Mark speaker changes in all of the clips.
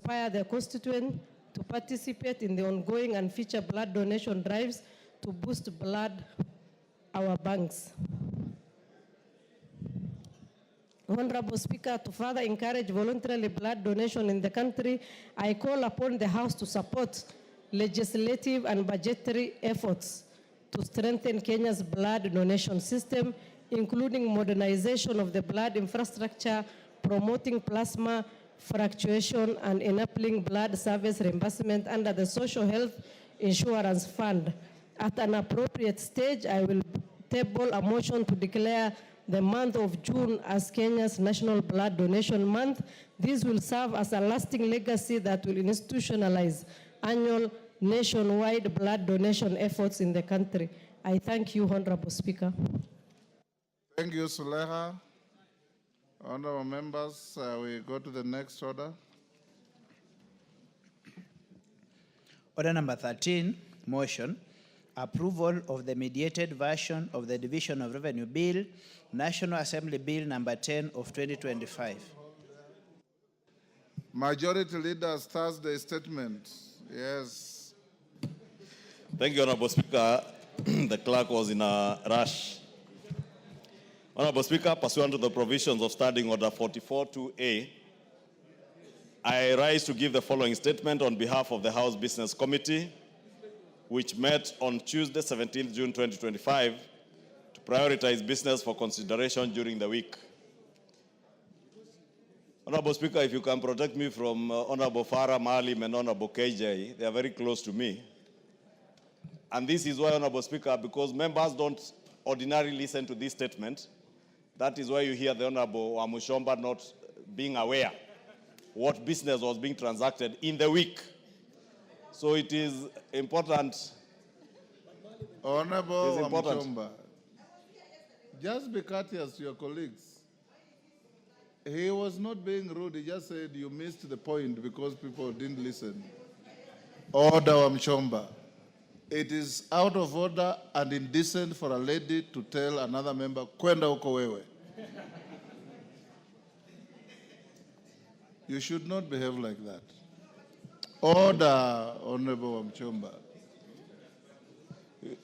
Speaker 1: inspire their constituents to participate in the ongoing and future blood donation drives to boost blood our banks. Honorable Speaker, to further encourage voluntary blood donation in the country, I call upon the House to support legislative and budgetary efforts to strengthen Kenya's blood donation system, including modernization of the blood infrastructure, promoting plasma fluctuation, and enabling blood service reimbursement under the Social Health Insurance Fund. At an appropriate stage, I will table a motion to declare the month of June as Kenya's National Blood Donation Month. This will serve as a lasting legacy that will institutionalize annual nationwide blood donation efforts in the country. I thank you, Honorable Speaker.
Speaker 2: Thank you, Suleha. Honorable members, we go to the next order.
Speaker 3: Order number 13, motion. Approval of the mediated version of the Division of Revenue Bill, National Assembly Bill number 10 of 2025.
Speaker 2: Majority Leader's Thursday statement. Yes.
Speaker 4: Thank you, Honorable Speaker. The clerk was in a rush. Honorable Speaker, pursuant to the provisions of Standing Order 44-2A, I rise to give the following statement on behalf of the House Business Committee, which met on Tuesday, 17th June 2025, to prioritize business for consideration during the week. Honorable Speaker, if you can protect me from Honorable Farah Maalim and Honorable KJ, they are very close to me. And this is why, Honorable Speaker, because members don't ordinarily listen to this statement, that is why you hear the Honorable Wamushomba not being aware what business was being transacted in the week. So it is important.
Speaker 2: Honorable Wamushomba, just be courteous to your colleagues. He was not being rude. He just said you missed the point because people didn't listen. Order, Wamushomba. It is out of order and indecent for a lady to tell another member, kwenda huko wewe. You should not behave like that. Order, Honorable Wamushomba.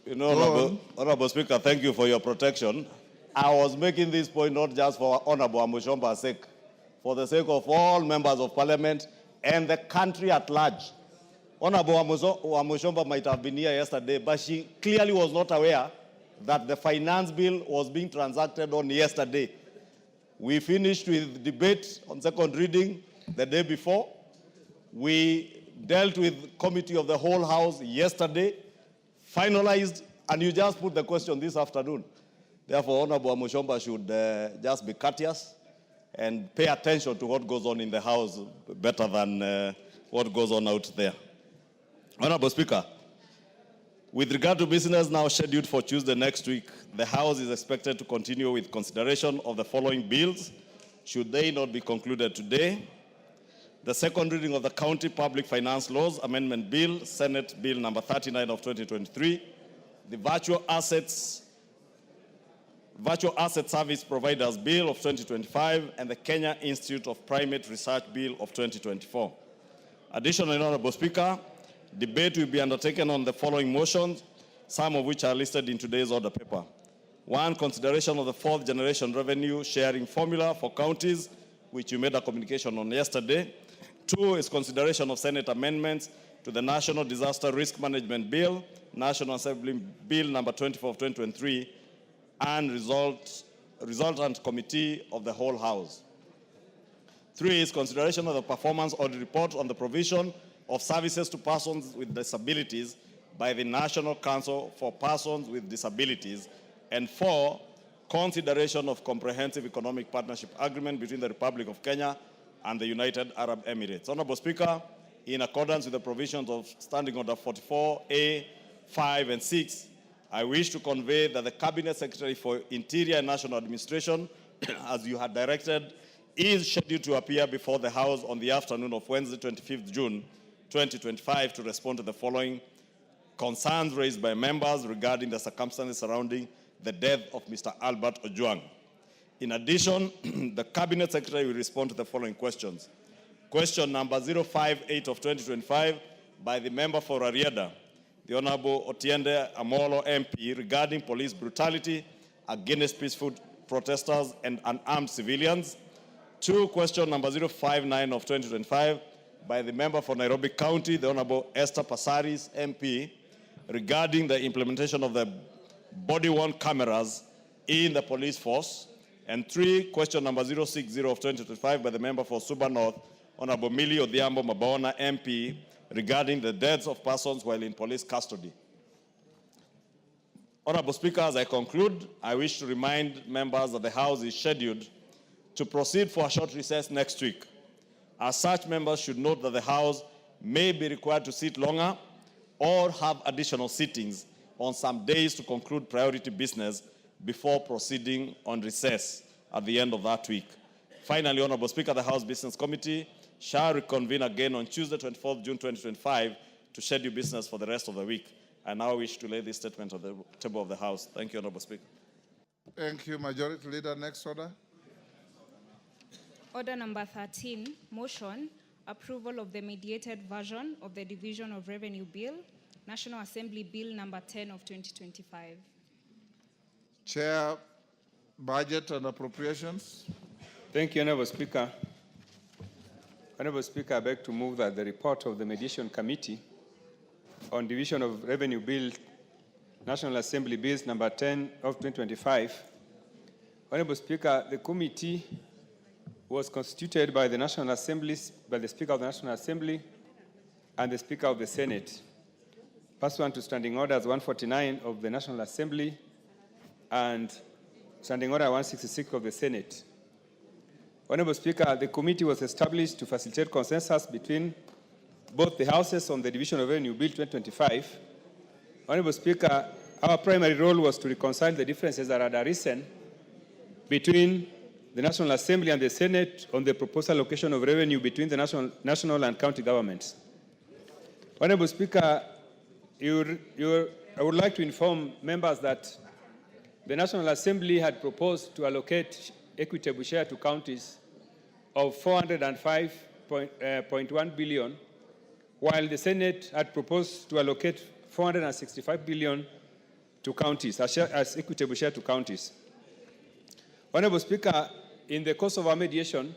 Speaker 4: You know, Honorable Speaker, thank you for your protection. I was making this point not just for Honorable Wamushomba's sake, for the sake of all members of Parliament and the country at large. Honorable Wamushomba might have been here yesterday, but she clearly was not aware that the finance bill was being transacted on yesterday. We finished with debate on second reading the day before. We dealt with Committee of the Whole House yesterday, finalized, and you just put the question this afternoon. Therefore, Honorable Wamushomba should just be courteous and pay attention to what goes on in the House better than what goes on out there. Honorable Speaker, with regard to business now scheduled for Tuesday next week, the House is expected to continue with consideration of the following bills, should they not be concluded today. The second reading of the County Public Finance Laws Amendment Bill, Senate Bill number 39 of 2023, the Virtual Asset Service Providers Bill of 2025, and the Kenya Institute of Primate Research Bill of 2024. Additionally, Honorable Speaker, debate will be undertaken on the following motions, some of which are listed in today's order paper. 1, consideration of the 4th generation revenue sharing formula for counties, which you made a communication on yesterday. 2 is consideration of Senate amendments to the National Disaster Risk Management Bill, National Assembly Bill number 24 of 2023, and resultant committee of the whole House. 3 is consideration of the performance audit report on the provision of services to persons with disabilities by the National Council for Persons with Disabilities. And 4, consideration of comprehensive economic partnership agreement between the Republic of Kenya and the United Arab Emirates. Honorable Speaker, in accordance with the provisions of Standing Order 44A, 5, and 6, I wish to convey that the Cabinet Secretary for Interior and National Administration, as you had directed, is scheduled to appear before the House on the afternoon of Wednesday, 25th June, 2025, to respond to the following concerns raised by members regarding the circumstances surrounding the death of Mr. Albert Ojwang. In addition, the Cabinet Secretary will respond to the following questions. Question number 058 of 2025 by the member for Ariada, the Honorable Otiende Amolo MP, regarding police brutality against peaceful protesters and unarmed civilians. 2, question number 059 of 2025 by the member for Nairobi County, the Honorable Esther Passaris MP, regarding the implementation of the body-worn cameras in the police force. And 3, question number 060 of 2025 by the member for Suba North, Honorable Millie Odhiambo Mabona MP, regarding the deaths of persons while in police custody. Honorable Speaker, as I conclude, I wish to remind members that the House is scheduled to proceed for a short recess next week. As such, members should note that the House may be required to sit longer or have additional sittings on some days to conclude priority business before proceeding on recess at the end of that week. Finally, Honorable Speaker, the House Business Committee shall reconvene again on Tuesday, 24th June 2025 to schedule business for the rest of the week. I now wish to lay this statement on the table of the House. Thank you, Honorable Speaker.
Speaker 2: Thank you, Majority Leader. Next order.
Speaker 5: Order number 13, motion, approval of the mediated version of the Division of Revenue Bill, National Assembly Bill number 10 of 2025.
Speaker 2: Chair, Budget and Appropriations.
Speaker 6: Thank you, Honorable Speaker. Honorable Speaker, I beg to move that the report of the Mediation Committee on Division of Revenue Bill, National Assembly Bills number 10 of 2025. Honorable Speaker, the committee was constituted by the National Assembly, by the Speaker of the National Assembly and the Speaker of the Senate, pursuant to Standing Orders 149 of the National Assembly and Standing Order 166 of the Senate. Honorable Speaker, the committee was established to facilitate consensus between both the houses on the Division of Revenue Bill 2025. Honorable Speaker, our primary role was to reconcile the differences that had arisen between the National Assembly and the Senate on the proposed allocation of revenue between the national and county governments. Honorable Speaker, I would like to inform members that the National Assembly had proposed to allocate equitable share to counties of 405.1 billion, while the Senate had proposed to allocate 465 billion to counties, as equitable share to counties. Honorable Speaker, in the course of our mediation,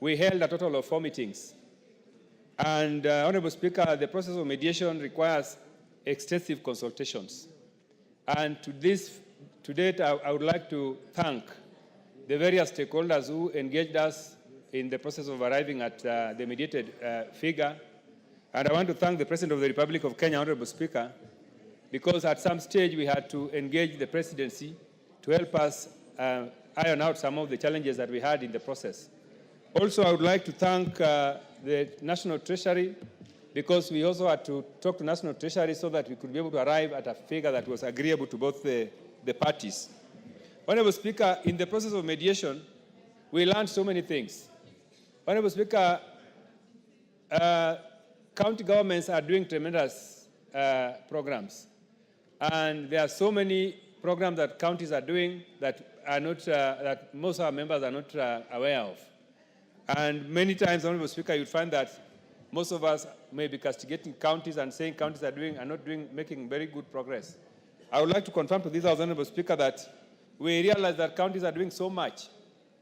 Speaker 6: we held a total of 4 meetings. And Honorable Speaker, the process of mediation requires extensive consultations. And to date, I would like to thank the various stakeholders who engaged us in the process of arriving at the mediated figure. And I want to thank the President of the Republic of Kenya, Honorable Speaker, because at some stage we had to engage the presidency to help us iron out some of the challenges that we had in the process. Also, I would like to thank the National Treasury, because we also had to talk to National Treasury so that we could be able to arrive at a figure that was agreeable to both the parties. Honorable Speaker, in the process of mediation, we learned so many things. Honorable Speaker, county governments are doing tremendous programs. And there are so many programs that counties are doing that are not, that most of our members are not aware of. And many times, Honorable Speaker, you'd find that most of us may be castigating counties and saying counties are not making very good progress. I would like to confirm to this House, Honorable Speaker, that we realize that counties are doing so much,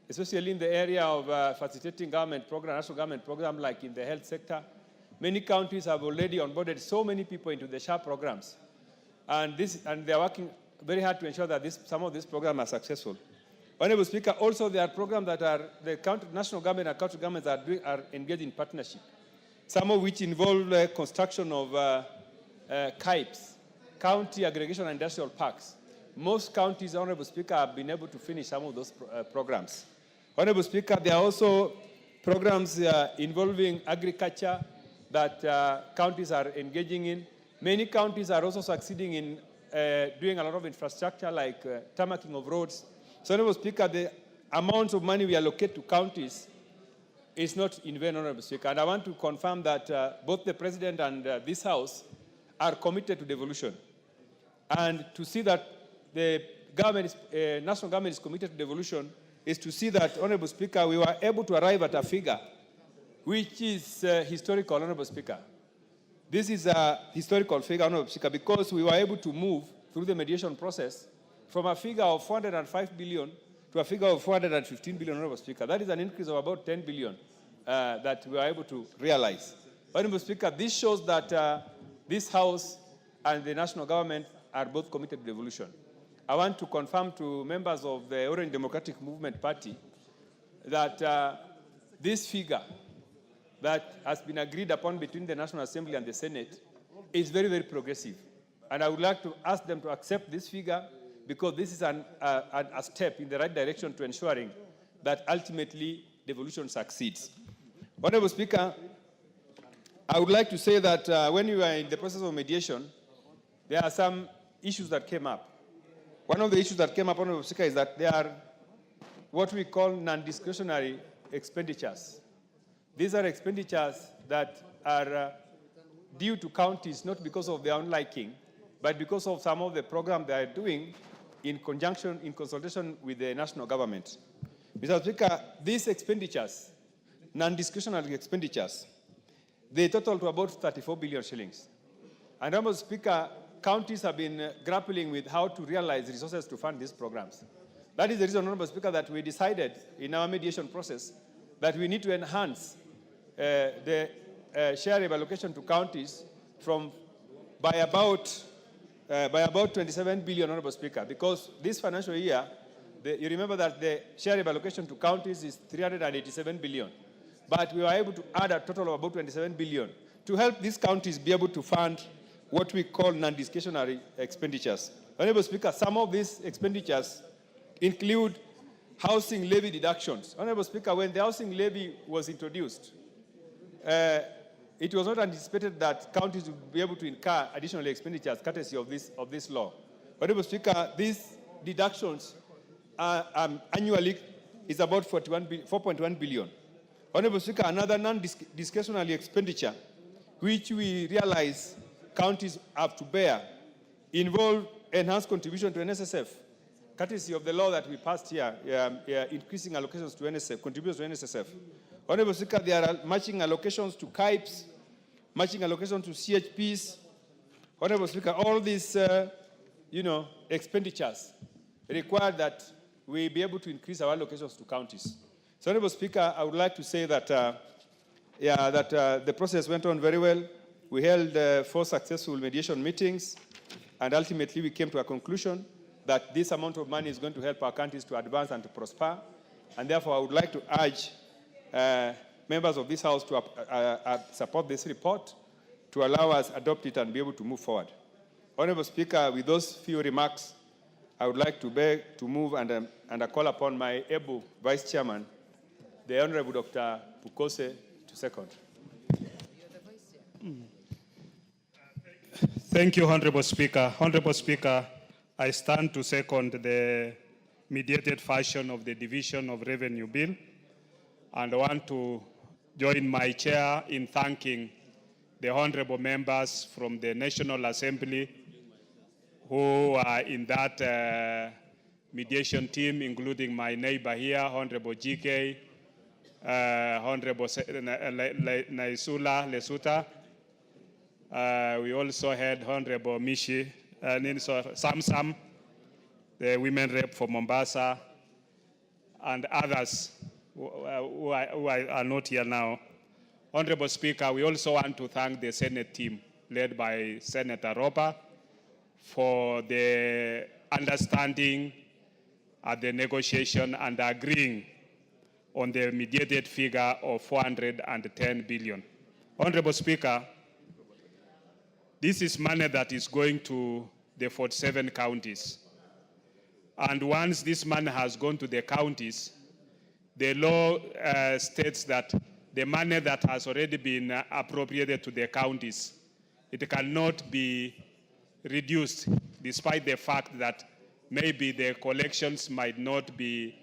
Speaker 6: especially in the area of facilitating government program, national government program, like in the health sector. Many counties have already onboarded so many people into the SHA programs. And they are working very hard to ensure that some of these programs are successful. Honorable Speaker, also there are programs that the national government and county governments are engaged in partnership, some of which involve construction of CAIPs, County Aggregation and Industrial Parks. Most counties, Honorable Speaker, have been able to finish some of those programs. Honorable Speaker, there are also programs involving agriculture that counties are engaging in. Many counties are also succeeding in doing a lot of infrastructure like tarmacking of roads. So, Honorable Speaker, the amount of money we allocate to counties is not in vain, Honorable Speaker. And I want to confirm that both the President and this House are committed to devolution. And to see that the national government is committed to devolution is to see that, Honorable Speaker, we were able to arrive at a figure which is historical, Honorable Speaker. This is a historical figure, Honorable Speaker, because we were able to move through the mediation process from a figure of 405 billion to a figure of 415 billion, Honorable Speaker. That is an increase of about 10 billion that we were able to realize. Honorable Speaker, this shows that this House and the national government are both committed to devolution. I want to confirm to members of the Orange Democratic Movement Party that this figure that has been agreed upon between the National Assembly and the Senate is very, very progressive. And I would like to ask them to accept this figure because this is a step in the right direction to ensuring that ultimately devolution succeeds. Honorable Speaker, I would like to say that when we were in the process of mediation, there are some issues that came up. One of the issues that came up, Honorable Speaker, is that there are what we call non-discretionary expenditures. These are expenditures that are due to counties not because of their own liking, but because of some of the programs they are doing in consultation with the national government. Mr. Speaker, these expenditures, non-discretionary expenditures, they total to about 34 billion shillings. And Honorable Speaker, counties have been grappling with how to realize resources to fund these programs. That is the reason, Honorable Speaker, that we decided in our mediation process that we need to enhance the share of allocation to counties by about 27 billion, Honorable Speaker, because this financial year, you remember that the share of allocation to counties is 387 billion. But we were able to add a total of about 27 billion to help these counties be able to fund what we call non-discretionary expenditures. Honorable Speaker, some of these expenditures include housing levy deductions. Honorable Speaker, when the housing levy was introduced, it was not anticipated that counties would be able to incur additional expenditures courtesy of this law. Honorable Speaker, these deductions annually is about 4.1 billion. Honorable Speaker, another non-discretionary expenditure which we realize counties have to bear involve enhanced contribution to NSSF, courtesy of the law that we passed here, increasing allocations to NSSF, contributions to NSSF. Honorable Speaker, there are matching allocations to KIPES, matching allocations to CHPs. Honorable Speaker, all these, expenditures require that we be able to increase our allocations to counties. So, Honorable Speaker, I would like to say that, the process went on very well. We held 4 successful mediation meetings, and ultimately we came to a conclusion that this amount of money is going to help our countries to advance and to prosper. And therefore, I would like to urge members of this House to support this report to allow us to adopt it and be able to move forward. Honorable Speaker, with those few remarks, I would like to beg to move and I call upon my able Vice Chairman, the Honorable Dr. Pukose, to second.
Speaker 7: Thank you, Honorable Speaker. Honorable Speaker, I stand to second the mediated version of the Division of Revenue Bill, and I want to join my chair in thanking the honorable members from the National Assembly who are in that mediation team, including my neighbor here, Honorable GK, Honorable Naisula Lesuta. We also had Honorable Mishi, Samsam, the women rep for Mombasa, and others who are not here now. Honorable Speaker, we also want to thank the Senate team led by Senator Roper for the understanding at the negotiation and agreeing on the mediated figure of 410 billion. Honorable Speaker, this is money that is going to the 47 counties. And once this money has gone to the counties, the law states that the money that has already been appropriated to the counties, it cannot be reduced, despite the fact that maybe the collections might not be,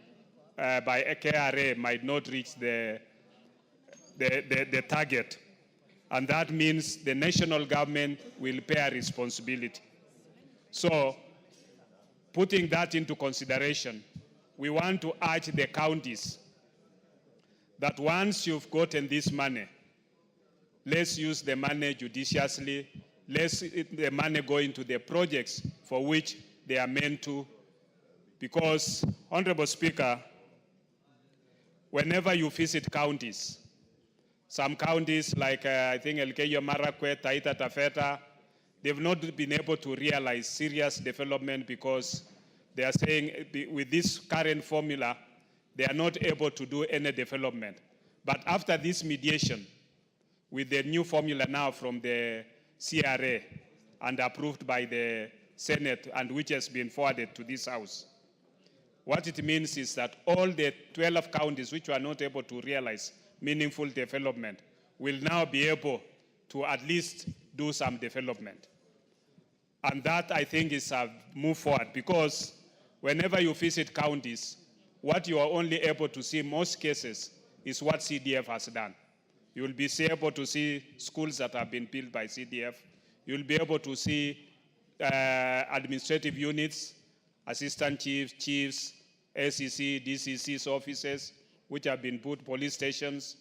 Speaker 7: by a KRA, might not reach the target. And that means the national government will bear responsibility. So, putting that into consideration, we want to urge the counties that once you've gotten this money, let's use the money judiciously. Let's the money go into the projects for which they are meant to. Because, Honorable Speaker, whenever you visit counties, some counties like I think Elgeyo Marakwet, Taita Taveta, they've not been able to realize serious development because they are saying with this current formula, they are not able to do any development. But after this mediation, with the new formula now from the CRA and approved by the Senate and which has been forwarded to this House, what it means is that all the 12 counties which were not able to realize meaningful development will now be able to at least do some development. And that, I think, is a move forward because whenever you visit counties, what you are only able to see in most cases is what CDF has done. You will be able to see schools that have been built by CDF. You will be able to see administrative units, assistant chiefs, chiefs, SEC, DCC's offices, which have been put, police stations,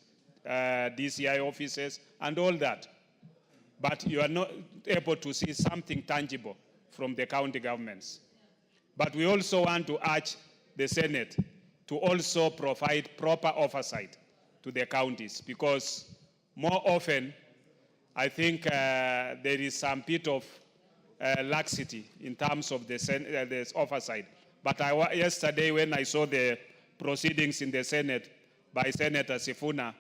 Speaker 7: DCI offices, and all that. But you are not able to see something tangible from the county governments. But we also want to urge the Senate to also provide proper oversight to the counties because more often, I think there is some bit of laxity in terms of the oversight. But yesterday when I saw the proceedings in the Senate by Senator Sifuna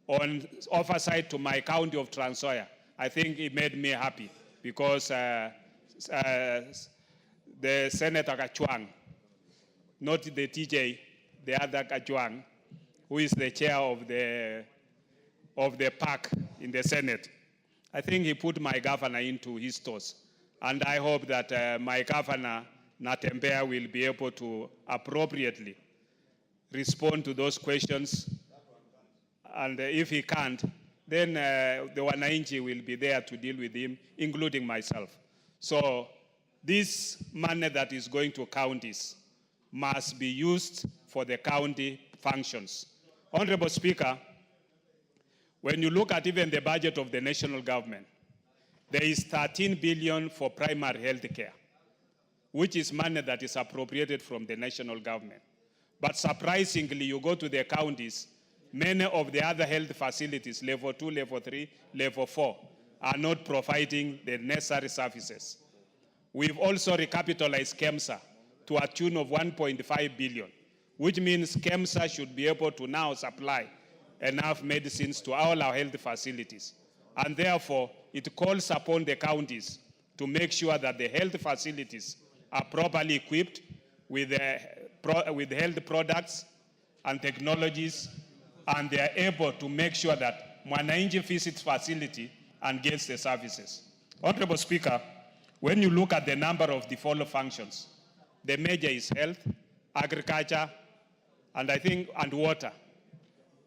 Speaker 7: on oversight to my county of Trans Nzoia, I think it made me happy because the Senator Ojwang, not the TJ, the other Ojwang, who is the chair of the PAC in the Senate, I think he put my governor into his toes. And I hope that my governor, Natembeya, will be able to appropriately respond to those questions. And if he can't, then the Wananchi will be there to deal with him, including myself. So this money that is going to counties must be used for the county functions. Honorable Speaker, when you look at even the budget of the national government, there is 13 billion for primary health care, which is money that is appropriated from the national government. But surprisingly, you go to the counties, many of the other health facilities, level 2, level 3, level 4, are not providing the necessary services. We've also recapitalized KEMSA to a tune of 1.5 billion, which means KEMSA should be able to now supply enough medicines to all our health facilities. And therefore, it calls upon the counties to make sure that the health facilities are properly equipped with health products and technologies, and they are able to make sure that Mwananchi visits facility and gets the services. Honorable Speaker, when you look at the number of the follow functions, the major is health, agriculture, and water.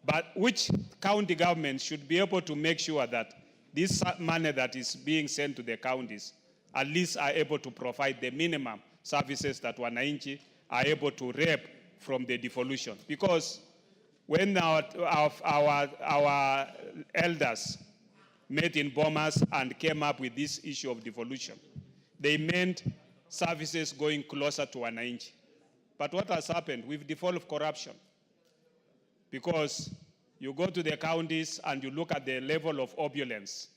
Speaker 7: But which county government should be able to make sure that this money that is being sent to the counties at least are able to provide the minimum services that Wananchi are able to reap from the devolution? Because when our elders met in Bomas and came up with this issue of devolution, they meant services going closer to Wananchi. But what has happened? We've devolved corruption. Because you go to the counties and you look at the level of opulence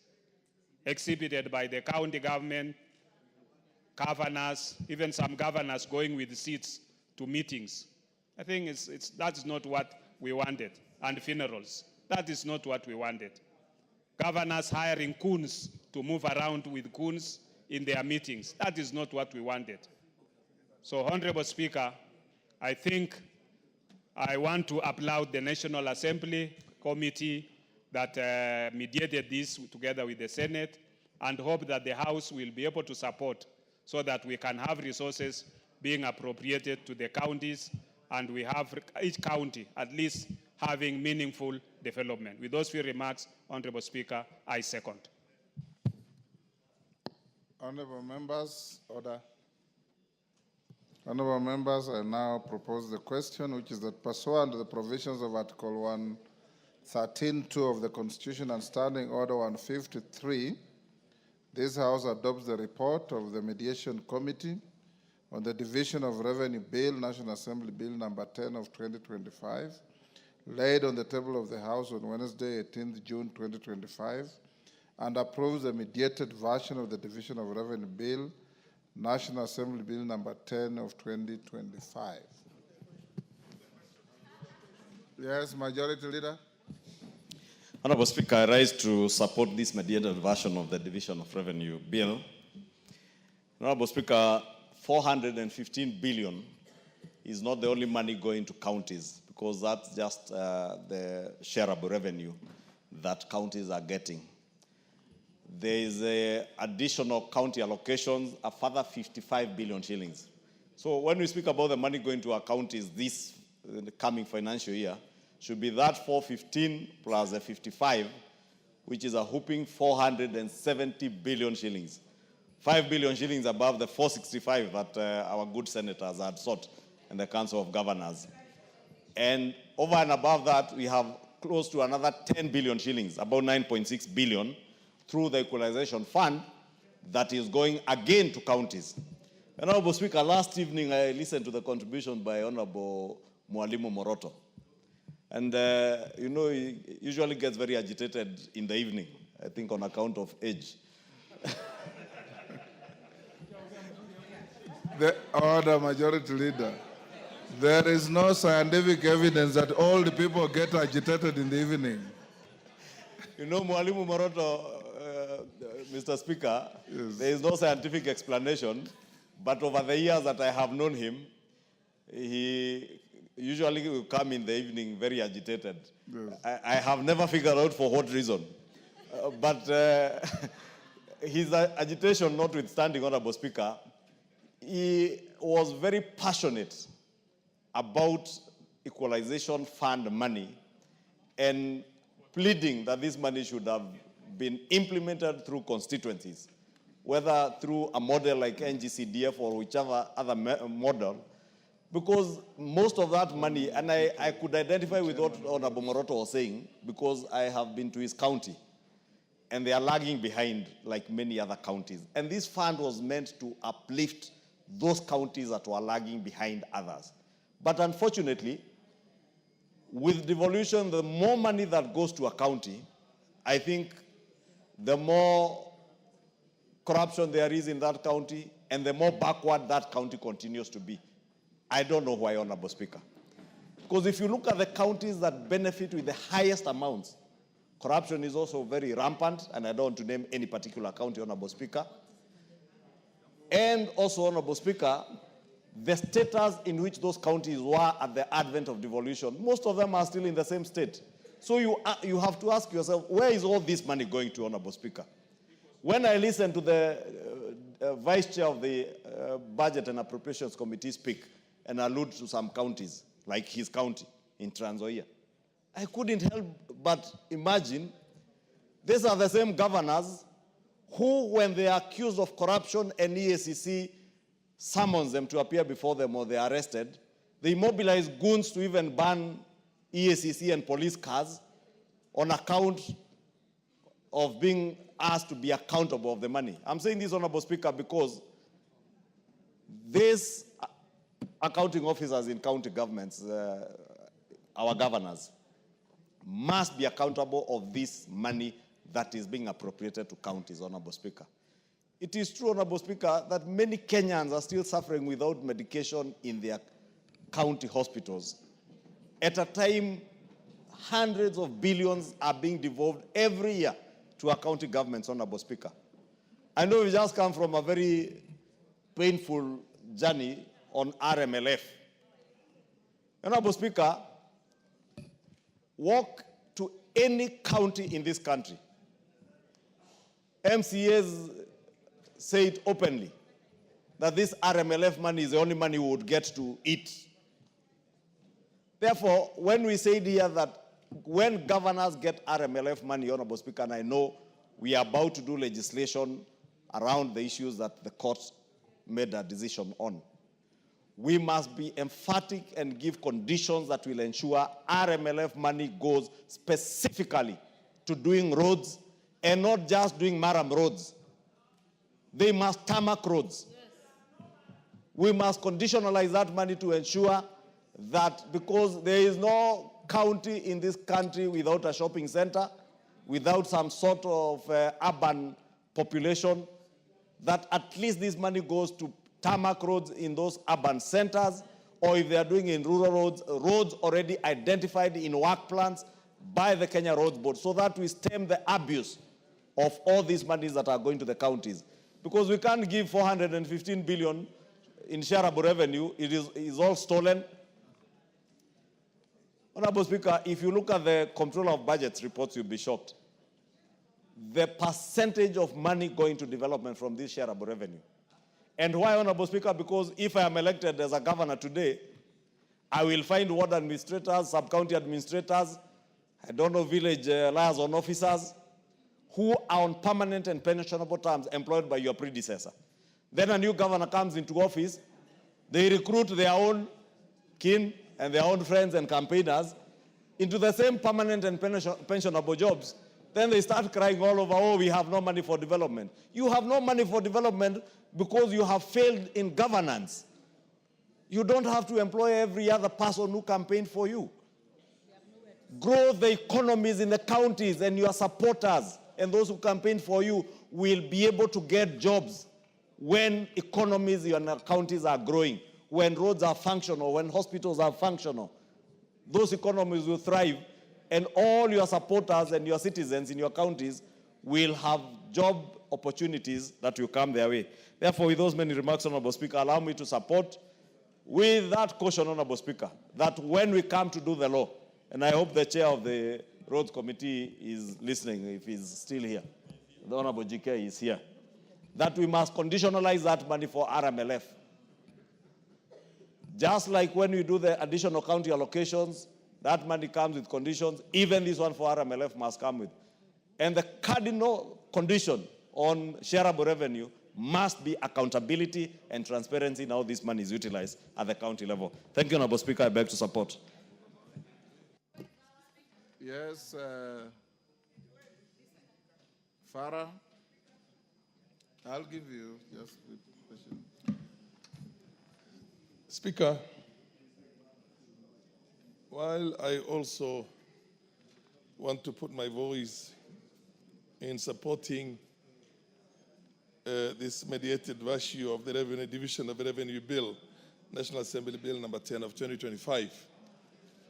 Speaker 7: exhibited by the county government, governors, even some governors going with seats to meetings. I think that's not what we wanted. And funerals, that is not what we wanted. Governors hiring goons to move around with goons in their meetings, that is not what we wanted. So, Honorable Speaker, I think I want to applaud the National Assembly Committee that mediated this together with the Senate, and hope that the House will be able to support so that we can have resources being appropriated to the counties, and we have each county at least having meaningful development. With those few remarks, Honorable Speaker, I second.
Speaker 2: Honorable members, order. Honourable members, I now propose the question, which is that pursuant to the provisions of Article 113(2) of the Constitution and Standing Order 153, this House adopts the report of the Mediation Committee on the Division of Revenue Bill, National Assembly Bill number 10 of 2025, laid on the table of the House on Wednesday, 18th June 2025, and approves the mediated version of the Division of Revenue Bill, National Assembly Bill number 10 of 2025. Yes, Majority Leader.
Speaker 4: Honorable Speaker, I rise to support this mediated version of the Division of Revenue Bill. Honorable Speaker, 415 billion is not the only money going to counties, because that's just the shareable revenue that counties are getting. There is additional county allocations, a further 55 billion shillings. So when we speak about the money going to our counties this coming financial year, should be that 415 plus the 55, which is a whopping 470 billion shillings. 5 billion shillings above the 465 that our good senators had sought in the Council of Governors. And over and above that, we have close to another 10 billion shillings, about 9.6 billion, through the Equalization Fund that is going again to counties. Honorable Speaker, last evening I listened to the contribution by Honorable Mwalimu Moroto. And, he usually gets very agitated in the evening, I think on account of age.
Speaker 2: The order, Majority Leader. There is no scientific evidence that old people get agitated in the evening.
Speaker 4: Mwalimu Moroto, Mr. Speaker, yes, there is no scientific explanation, but over the years that I have known him, he usually will come in the evening very agitated. Yes. I have never figured out for what reason. But his agitation notwithstanding, Honorable Speaker, he was very passionate about Equalization Fund money and pleading that this money should have been implemented through constituencies, whether through a model like NGCDF or whichever other model, because most of that money, and I could identify with what Honorable Moroto was saying, because I have been to his county, and they are lagging behind like many other counties. And this fund was meant to uplift those counties that were lagging behind others. But unfortunately, with devolution, the more money that goes to a county, I think the more corruption there is in that county, and the more backward that county continues to be. I don't know why, Honorable Speaker. Because if you look at the counties that benefit with the highest amounts, corruption is also very rampant, and I don't want to name any particular county, Honorable Speaker. And also, Honorable Speaker, the status in which those counties were at the advent of devolution, most of them are still in the same state. So you have to ask yourself, where is all this money going to, Honorable Speaker? When I listened to the Vice Chair of the Budget and Appropriations Committee speak and allude to some counties, like his county in Trans Nzoia, I couldn't help but imagine these are the same governors who, when they are accused of corruption and EACC summons them to appear before them or they are arrested, they mobilize goons to even ban EACC and police cars on account of being asked to be accountable of the money. I'm saying this, Honorable Speaker, because these accounting officers in county governments, our governors, must be accountable of this money that is being appropriated to counties, Honorable Speaker. It is true, Honorable Speaker, that many Kenyans are still suffering without medication in their county hospitals. At a time, hundreds of billions are being devolved every year to our county governments, Honorable Speaker. I know we just come from a very painful journey on RMLF. Honorable Speaker, walk to any county in this country. MCAs say it openly that this RMLF money is the only money we would get to eat. Therefore, when we say here that when governors get RMLF money, Honorable Speaker, and I know we are about to do legislation around the issues that the court made a decision on, we must be emphatic and give conditions that will ensure RMLF money goes specifically to doing roads and not just doing maram roads. They must tarmac roads. Yes. We must conditionalize that money to ensure that, because there is no county in this country without a shopping center, without some sort of urban population, that at least this money goes to tarmac roads in those urban centers, or if they are doing in rural roads, roads already identified in work plans by the Kenya Roads Board, so that we stem the abuse of all these monies that are going to the counties. Because we can't give 415 billion in shareable revenue. It is all stolen. Honorable Speaker, if you look at the Comptroller of Budgets reports, you'll be shocked. The percentage of money going to development from this shareable revenue. And why, Honorable Speaker? Because if I am elected as a governor today, I will find ward administrators, sub-county administrators, I don't know, village liaison officers, who are on permanent and pensionable terms employed by your predecessor. Then a new governor comes into office, they recruit their own kin and their own friends and campaigners into the same permanent and pensionable jobs. Then they start crying all over, oh, we have no money for development. You have no money for development because you have failed in governance. You don't have to employ every other person who campaigned for you. Grow the economies in the counties, and your supporters and those who campaign for you will be able to get jobs when economies in your counties are growing, when roads are functional, when hospitals are functional. Those economies will thrive, and all your supporters and your citizens in your counties will have job opportunities that will come their way. Therefore, with those many remarks, Honorable Speaker, allow me to support with that caution, Honorable Speaker, that when we come to do the law, and I hope the chair of the Roads Committee is listening, if he's still here, the Honorable GK is here, that we must conditionalize that money for RMLF. Just like when we do the additional county allocations, that money comes with conditions, even this one for RMLF must come with. And the cardinal condition on shareable revenue must be accountability and transparency in how this money is utilized at the county level. Thank you, Honorable Speaker. I beg to support.
Speaker 2: Yes, Farah, I'll give you just a question.
Speaker 8: Speaker, while I also want to put my voice in supporting this mediated version of the Revenue Division of Revenue Bill, National Assembly Bill number 10 of 2025,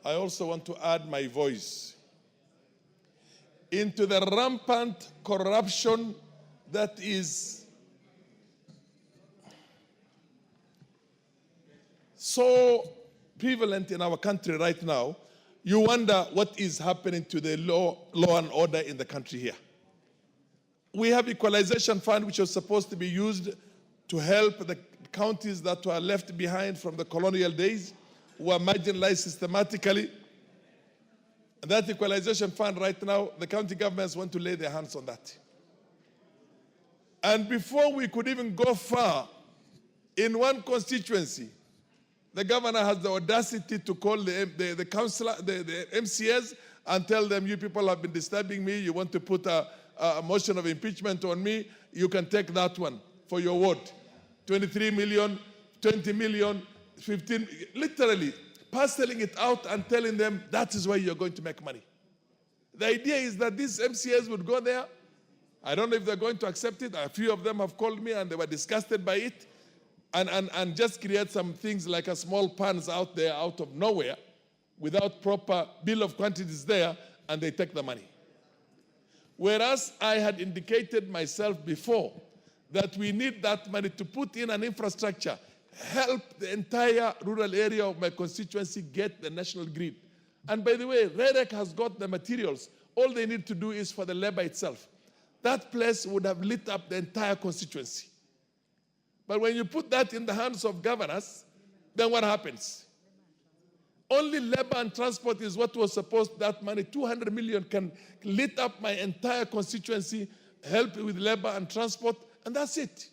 Speaker 8: I also want to add my voice into the rampant corruption that is so prevalent in our country right now. You wonder what is happening to the law and order in the country here. We have equalization fund, which was supposed to be used to help the counties that were left behind from the colonial days, who were marginalized systematically. And that equalization fund right now, the county governments want to lay their hands on that. And before we could even go far, in one constituency, the governor has the audacity to call the councillor, the MCAs, and tell them, you people have been disturbing me, you want to put a motion of impeachment on me, you can take that one for your ward. 23 million, 20 million, 15, literally parceling it out and telling them that is where you're going to make money. The idea is that these MCAs would go there. I don't know if they're going to accept it. A few of them have called me and they were disgusted by it. And just create some things like a small pans out there out of nowhere without proper bill of quantities there, and they take the money. Whereas I had indicated myself before that we need that money to put in an infrastructure, help the entire rural area of my constituency get the national grid. And by the way, REREC has got the materials. All they need to do is for the labor itself. That place would have lit up the entire constituency. But when you put that in the hands of governors, then what happens? Only labor and transport is what was supposed, that money, 200 million can lit up my entire constituency, help with labor and transport, and that's it.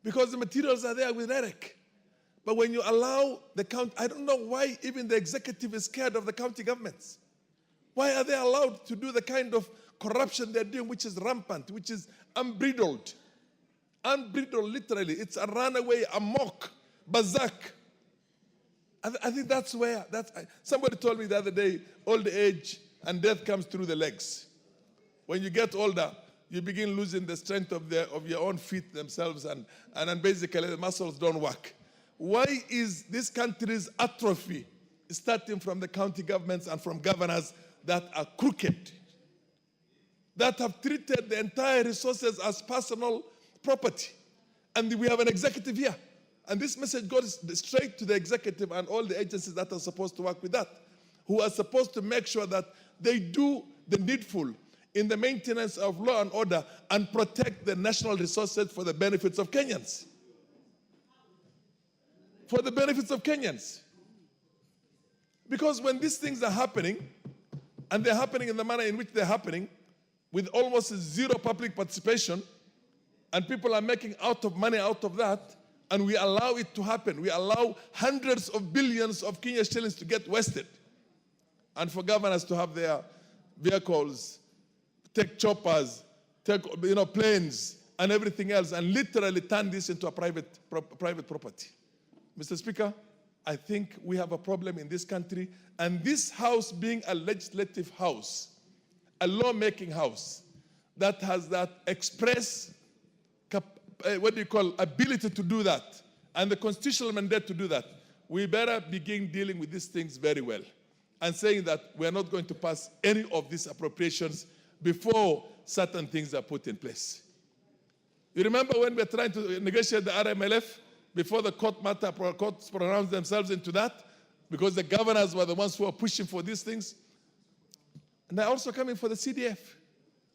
Speaker 8: Because the materials are there with REREC. But when you allow the county, I don't know why even the executive is scared of the county governments. Why are they allowed to do the kind of corruption they're doing, which is rampant, which is unbridled? Unbridled, literally. It's a runaway, amok, berserk. I think that's where, somebody told me the other day, old age and death comes through the legs. When you get older, you begin losing the strength of your own feet themselves, and basically the muscles don't work. Why is this country's atrophy starting from the county governments and from governors that are crooked, that have treated the entire resources as personal property? And we have an executive here. And this message goes straight to the executive and all the agencies that are supposed to work with that, who are supposed to make sure that they do the needful in the maintenance of law and order and protect the national resources for the benefits of Kenyans. For the benefits of Kenyans. Because when these things are happening, and they're happening in the manner in which they're happening, with almost zero public participation, and people are making money out of that, and we allow it to happen. We allow hundreds of billions of Kenya shillings to get wasted, and for governors to have their vehicles, take choppers, take planes, and everything else, and literally turn this into a private property. Mr. Speaker, I think we have a problem in this country, and this house being a legislative house, a lawmaking house that has that express ability to do that, and the constitutional mandate to do that, we better begin dealing with these things very well and saying that we are not going to pass any of these appropriations before certain things are put in place. You remember when we were trying to negotiate the RMLF, before the courts pronounced themselves into that, because the governors were the ones who were pushing for these things. And they're also coming for the CDF.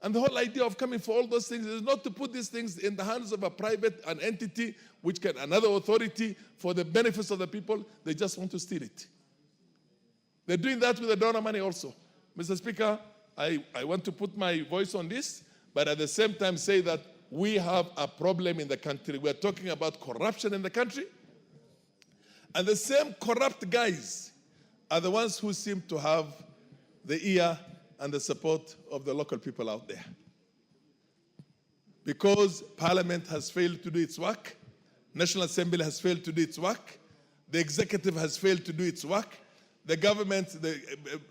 Speaker 8: And the whole idea of coming for all those things is not to put these things in the hands of an entity, which can, another authority for the benefits of the people. They just want to steal it. They're doing that with the donor money also. Mr. Speaker, I want to put my voice on this, but at the same time say that we have a problem in the country. We're talking about corruption in the country. And the same corrupt guys are the ones who seem to have the ear and the support of the local people out there. Because Parliament has failed to do its work, National Assembly has failed to do its work, the executive has failed to do its work, the government, the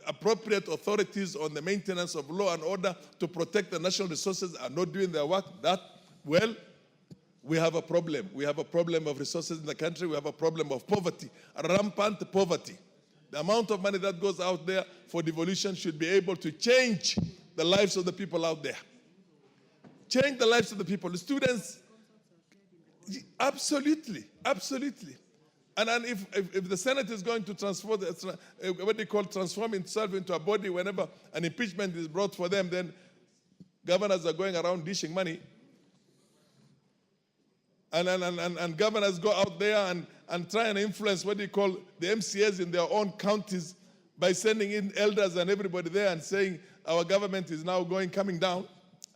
Speaker 8: appropriate authorities on the maintenance of law and order to protect the national resources are not doing their work. We have a problem. We have a problem of resources in the country. We have a problem of poverty, rampant poverty. The amount of money that goes out there for devolution should be able to change the lives of the people out there. Change the lives of the people. The students, absolutely, absolutely. And if the Senate is going to transform itself into a body whenever an impeachment is brought for them, then governors are going around dishing money. And governors go out there and try and influence the MCAs in their own counties by sending in elders and everybody there and saying our government is now coming down.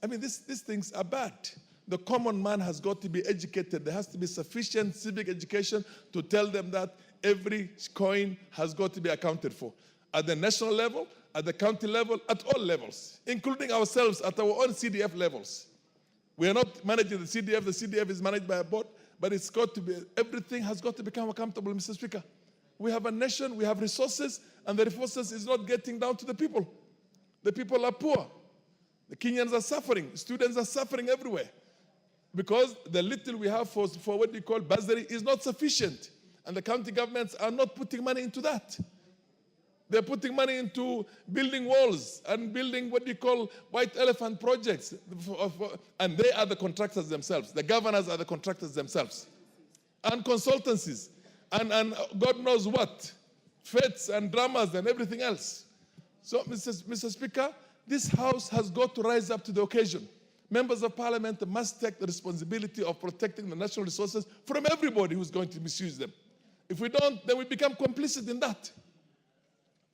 Speaker 8: I mean, these things are bad. The common man has got to be educated. There has to be sufficient civic education to tell them that every coin has got to be accounted for. At the national level, at the county level, at all levels, including ourselves at our own CDF levels. We are not managing the CDF is managed by a board, but it's got to be, everything has got to become accountable, Mr. Speaker. We have a nation, we have resources, and the resources is not getting down to the people. The people are poor. The Kenyans are suffering. Students are suffering everywhere. Because the little we have for what we call bursary is not sufficient. And the county governments are not putting money into that. They're putting money into building walls and building what we call white elephant projects. And they are the contractors themselves. The governors are the contractors themselves. And consultancies. And God knows what. Feds and dramas and everything else. So, Mr. Speaker, this House has got to rise up to the occasion. Members of Parliament must take the responsibility of protecting the national resources from everybody who's going to misuse them. If we don't, then we become complicit in that.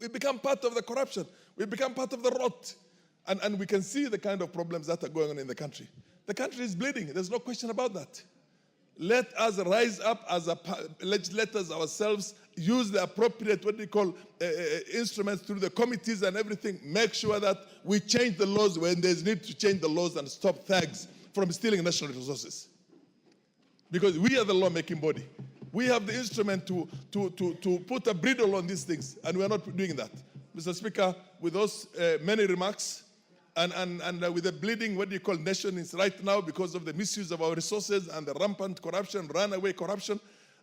Speaker 8: We become part of the corruption. We become part of the rot. And we can see the kind of problems that are going on in the country. The country is bleeding. There's no question about that. Let us rise up as let us ourselves use the appropriate, what we call instruments through the committees and everything. Make sure that we change the laws when there's need to change the laws and stop thugs from stealing national resources. Because we are the lawmaking body. We have the instrument to put a bridle on these things, and we're not doing that. Mr. Speaker, with those many remarks, and with the bleeding, what do you call, nation is right now because of the misuse of our resources and the rampant corruption, runaway corruption,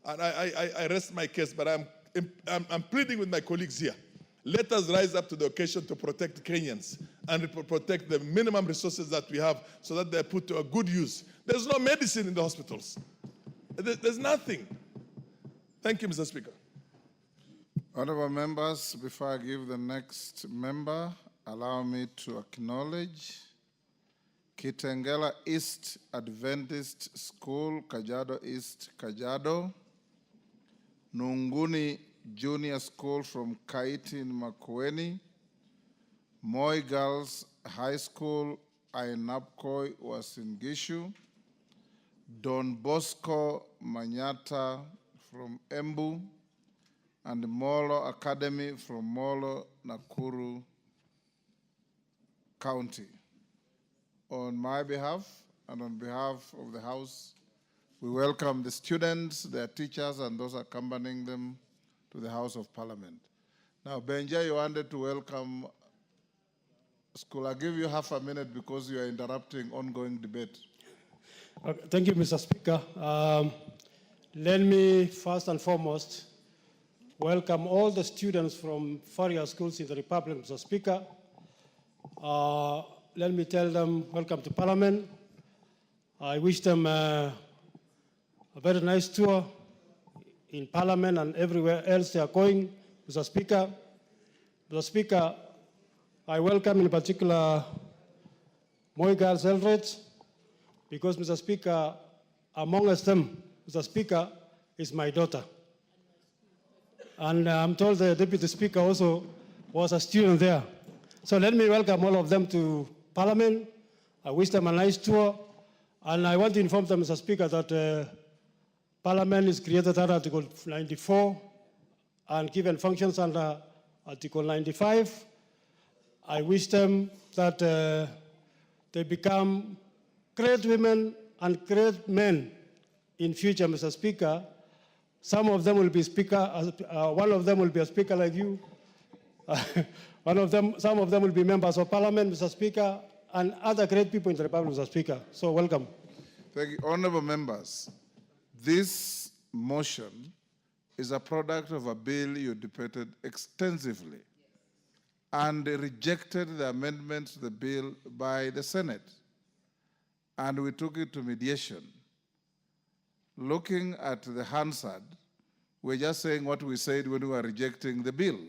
Speaker 8: and I rest my case, but I'm pleading with my colleagues here. Let us rise up to the occasion to protect Kenyans and protect the minimum resources that we have so that they're put to a good use. There's no medicine in the hospitals. There's nothing. Thank you, Mr. Speaker.
Speaker 2: Honorable members, before I give the next member, allow me to acknowledge Kitengela East Adventist School, Kajiado East, Kajiado, Nunguni Junior School from Kaiti in Makueni, Moi Girls High School, Ainapkoi Uasin Gishu, Don Bosco Manyata from Embu, and Molo Academy from Molo, Nakuru County. On my behalf and on behalf of the House, we welcome the students, their teachers, and those accompanying them to the House of Parliament. Now, Benja, you wanted to welcome school. I'll give you half a minute because you are interrupting ongoing debate.
Speaker 9: Okay, thank you, Mr. Speaker. Let me first and foremost welcome all the students from various schools in the Republic, Mr. Speaker. Let me tell them welcome to Parliament. I wish them a very nice tour in Parliament and everywhere else they are going, Mr. Speaker. Mr. Speaker, I welcome in particular Moi Girls Eldred, because, Mr. Speaker, amongst them, Mr. Speaker, is my daughter. And I'm told the Deputy Speaker also was a student there. So let me welcome all of them to Parliament. I wish them a nice tour. And I want to inform them, Mr. Speaker, that Parliament is created under Article 94 and given functions under Article 95. I wish them that they become great women and great men in future, Mr. Speaker. Some of them will be speaker, one of them will be a speaker like you. Some of them will be members of Parliament, Mr. Speaker, and other great people in the Republic, Mr. Speaker. So welcome.
Speaker 2: Thank you. Honorable members, this motion is a product of a bill you debated extensively and rejected the amendments to the bill by the Senate. And we took it to mediation. Looking at the Hansard, we're just saying what we said when we were rejecting the bill.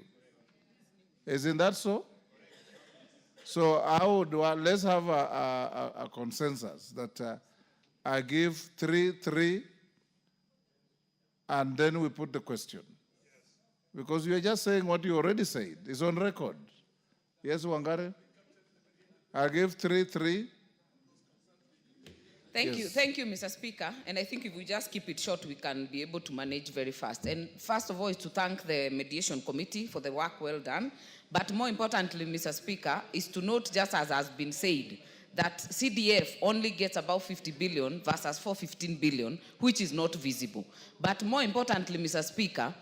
Speaker 2: Isn't that so? So let's have a consensus that I give 3-3, and then we put the question. Because you are just saying what you already said. It's on record. Yes, Wangare? I give 3-3.
Speaker 10: Thank you, Mr. Speaker. And I think if we just keep it short, we can be able to manage very fast. And first of all is to thank the Mediation Committee for the work well done. But more importantly, Mr. Speaker, is to note, just as has been said, that CDF only gets about 50 billion versus 415 billion, which is not visible. But more importantly, Mr. Speaker,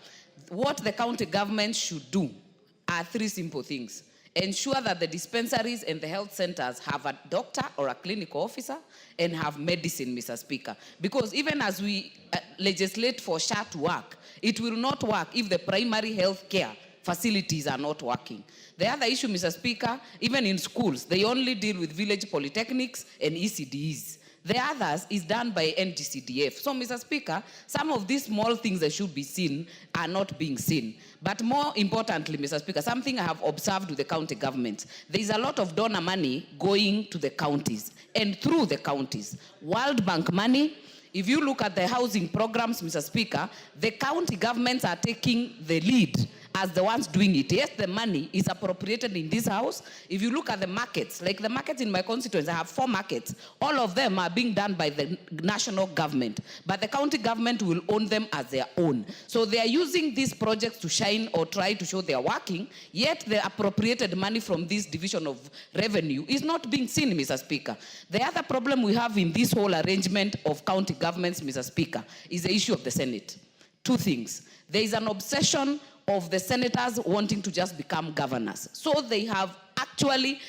Speaker 10: what the county government should do are 3 simple things. Ensure that the dispensaries and the health centers have a doctor or a clinical officer and have medicine, Mr. Speaker. Because even as we legislate for SHA to work, it will not work if the primary health care facilities are not working. The other issue, Mr. Speaker, even in schools, they only deal with village polytechnics and ECDs. The others is done by NTCDF. So, Mr. Speaker, some of these small things that should be seen are not being seen. But more importantly, Mr. Speaker, something I have observed with the county government, there is a lot of donor money going to the counties and through the counties. World Bank money. If you look at the housing programs, Mr. Speaker, the county governments are taking the lead as the ones doing it. Yes, the money is appropriated in this house. If you look at the markets, like the markets in my constituency, I have 4 markets. All of them are being done by the national government, but the county government will own them as their own. So they are using these projects to shine or try to show they are working, yet the appropriated money from this division of revenue is not being seen, Mr. Speaker. The other problem we have in this whole arrangement of county governments, Mr. Speaker, is the issue of the Senate. 2 things. There is an obsession of the senators wanting to just become governors. So they have actually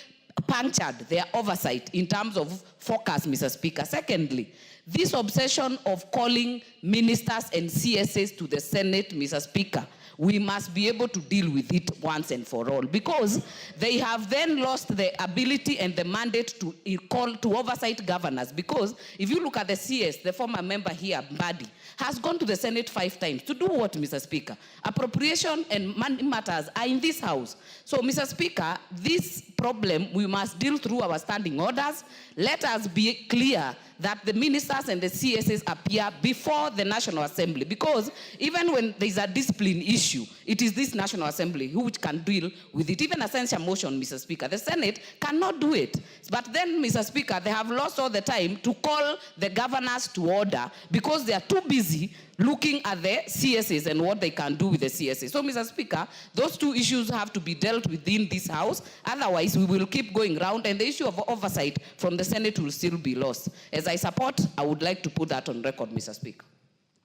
Speaker 10: punctured their oversight in terms of focus, Mr. Speaker. Secondly, this obsession of calling ministers and CSAs to the Senate, Mr. Speaker, we must be able to deal with it once and for all, because they have then lost the ability and the mandate to call to oversight governors. Because if you look at the CS, the former member here, Mbadi, has gone to the Senate 5 times to do what, Mr. Speaker? Appropriation and money matters are in this house. So, Mr. Speaker, this problem we must deal through our standing orders. Let us be clear that the ministers and the CSs appear before the National Assembly, because even when there is a discipline issue, it is this National Assembly which can deal with it. Even a censure motion, Mr. Speaker, the Senate cannot do it. But then, Mr. Speaker, they have lost all the time to call the governors to order because they are too busy looking at the CSs and what they can do with the CSs. So, Mr. Speaker, those 2 issues have to be dealt within this house. Otherwise, we will keep going round, and the issue of oversight from the Senate will still be lost. As I support, I would like to put that on record, Mr. Speaker.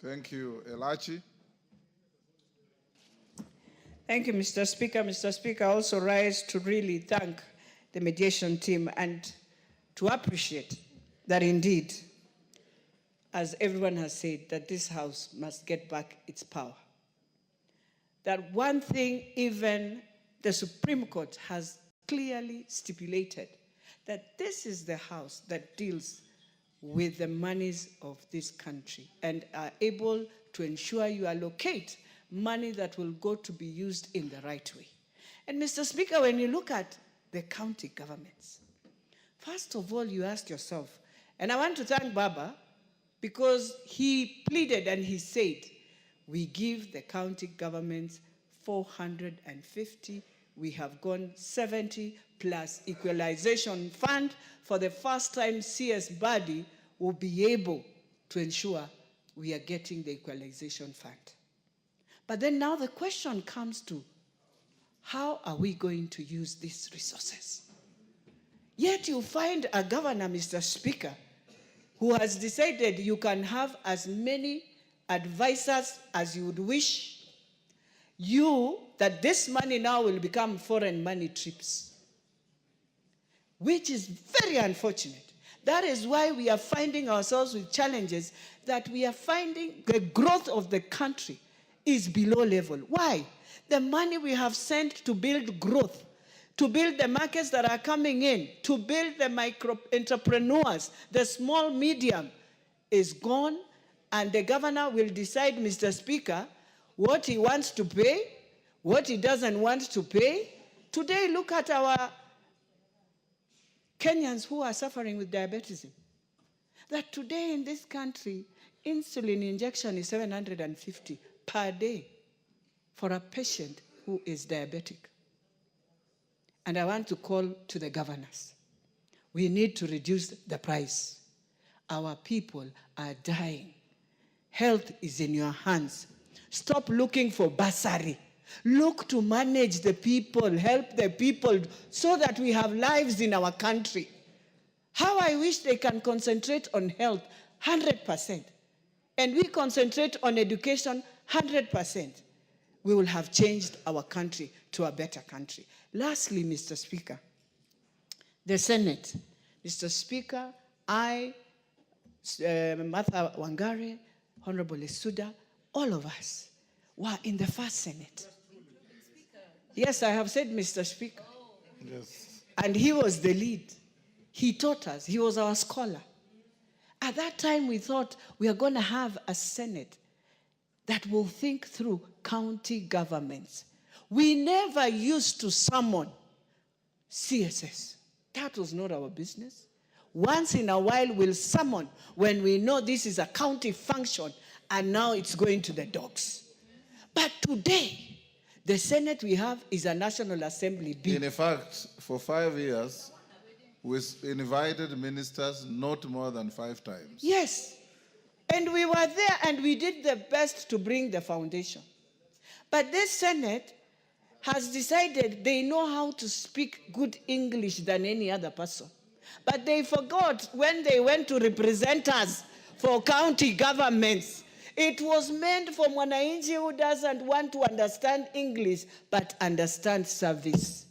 Speaker 2: Thank you. Elachi.
Speaker 11: Thank you, Mr. Speaker. Mr. Speaker, I also rise to really thank the mediation team and to appreciate that indeed, as everyone has said, that this house must get back its power. That one thing even the Supreme Court has clearly stipulated, that this is the house that deals with the monies of this country and are able to ensure you allocate money that will go to be used in the right way. And Mr. Speaker, when you look at the county governments, first of all, you ask yourself, and I want to thank Baba, because he pleaded and he said, we give the county governments 450, we have gone 70 plus equalization fund. For the first time, CS body will be able to ensure we are getting the equalization fund. But then now the question comes to, how are we going to use these resources? Yet you find a governor, Mr. Speaker, who has decided you can have as many advisors as you would wish, that this money now will become foreign money trips, which is very unfortunate. That is why we are finding ourselves with challenges, that we are finding the growth of the country is below level. Why? The money we have sent to build growth, to build the markets that are coming in, to build the micro entrepreneurs, the small, medium, is gone, and the governor will decide, Mr. Speaker, what he wants to pay, what he doesn't want to pay. Today, look at our Kenyans who are suffering with diabetes. That today in this country, insulin injection is 750 per day for a patient who is diabetic. And I want to call to the governors. We need to reduce the price. Our people are dying. Health is in your hands. Stop looking for bursary. Look to manage the people, help the people, so that we have lives in our country. How I wish they can concentrate on health 100%. And we concentrate on education 100%. We will have changed our country to a better country. Lastly, Mr. Speaker, the Senate. Mr. Speaker, I, Martha Wangare, Honorable Esuda, all of us were in the first Senate. Yes, I have said Mr. Speaker.
Speaker 2: Yes.
Speaker 11: And he was the lead. He taught us. He was our scholar. At that time, we thought we are going to have a Senate that will think through county governments. We never used to summon CSS. That was not our business. Once in a while, we'll summon when we know this is a county function, and now it's going to the dogs. But today, The Senate we have is a National Assembly bill.
Speaker 2: In fact, for 5 years, we invited ministers not more than 5 times.
Speaker 11: Yes. And we were there and we did the best to bring the foundation. But this Senate has decided they know how to speak good English than any other person. But they forgot when they went to represent us for county governments. It was meant for Mwanainchi who doesn't want to understand English, but understand service.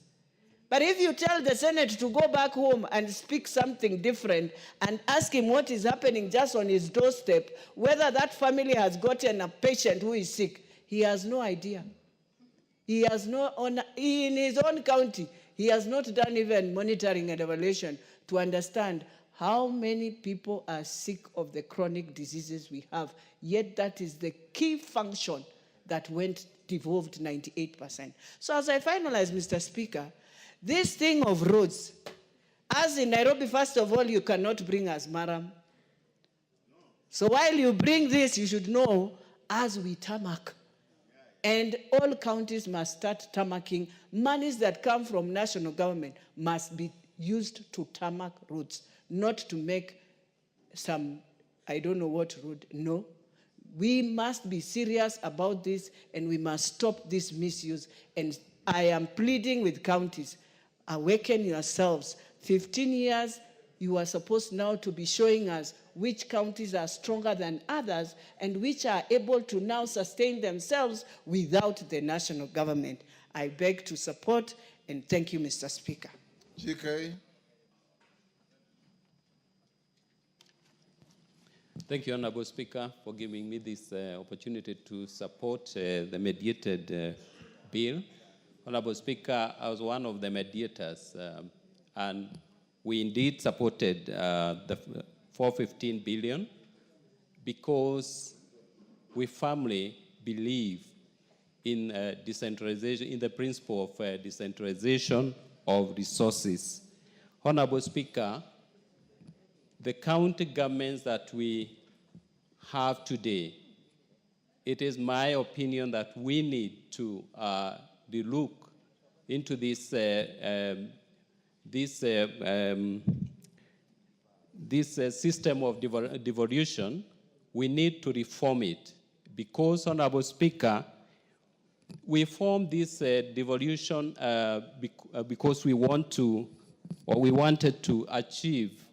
Speaker 11: But if you tell the Senate to go back home and speak something different and ask him what is happening just on his doorstep, whether that family has gotten a patient who is sick, he has no idea. He has in his own county, he has not done even monitoring and evaluation to understand how many people are sick of the chronic diseases we have. Yet that is the key function that went devolved 98%. So as I finalize, Mr. Speaker, this thing of roads, as in Nairobi, first of all, you cannot bring us Maram. So while you bring this, you should know, as we tarmac, and all counties must start tarmacking, monies that come from national government must be used to tarmac roads, not to make some, I don't know what road, no. We must be serious about this and we must stop this misuse. And I am pleading with counties, awaken yourselves. 15 years, you are supposed now to be showing us which counties are stronger than others and which are able to now sustain themselves without the national government. I beg to support and thank you, Mr. Speaker.
Speaker 2: GK.
Speaker 12: Thank you, Honorable Speaker, for giving me this opportunity to support the mediated bill. Honorable Speaker, I was one of the mediators, and we indeed supported the 415 billion because we firmly believe in decentralization, in the principle of decentralization of resources. Honorable Speaker, the county governments that we have today, it is my opinion that we need to relook into this system of devolution. We need to reform it because, Honorable Speaker, we formed this devolution because we want to, or we wanted to achieve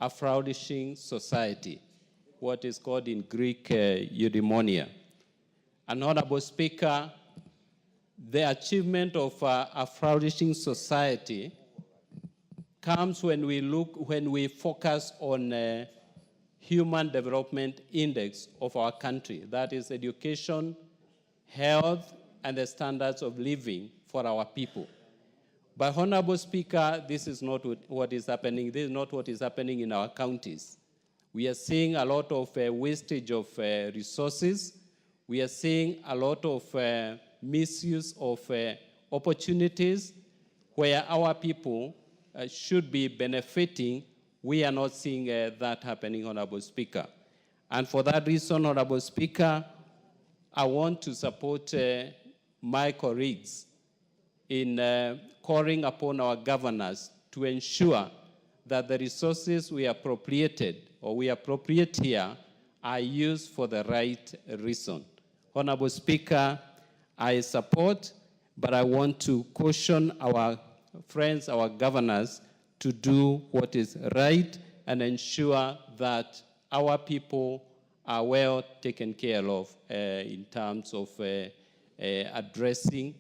Speaker 12: a flourishing society, what is called in Greek eudaimonia. And Honorable Speaker, the achievement of a flourishing society comes when we focus on human development index of our country. That is education, health, and the standards of living for our people. But Honorable Speaker, this is not what is happening. This is not what is happening in our counties. We are seeing a lot of wastage of resources. We are seeing a lot of misuse of opportunities where our people should be benefiting. We are not seeing that happening, Honorable Speaker. And for that reason, Honorable Speaker, I want to support my colleagues in calling upon our governors to ensure that the resources we appropriated or we appropriate here are used for the right reason. Honorable Speaker, I support, but I want to caution our friends, our governors, to do what is right and ensure that our people are well taken care of in terms of addressing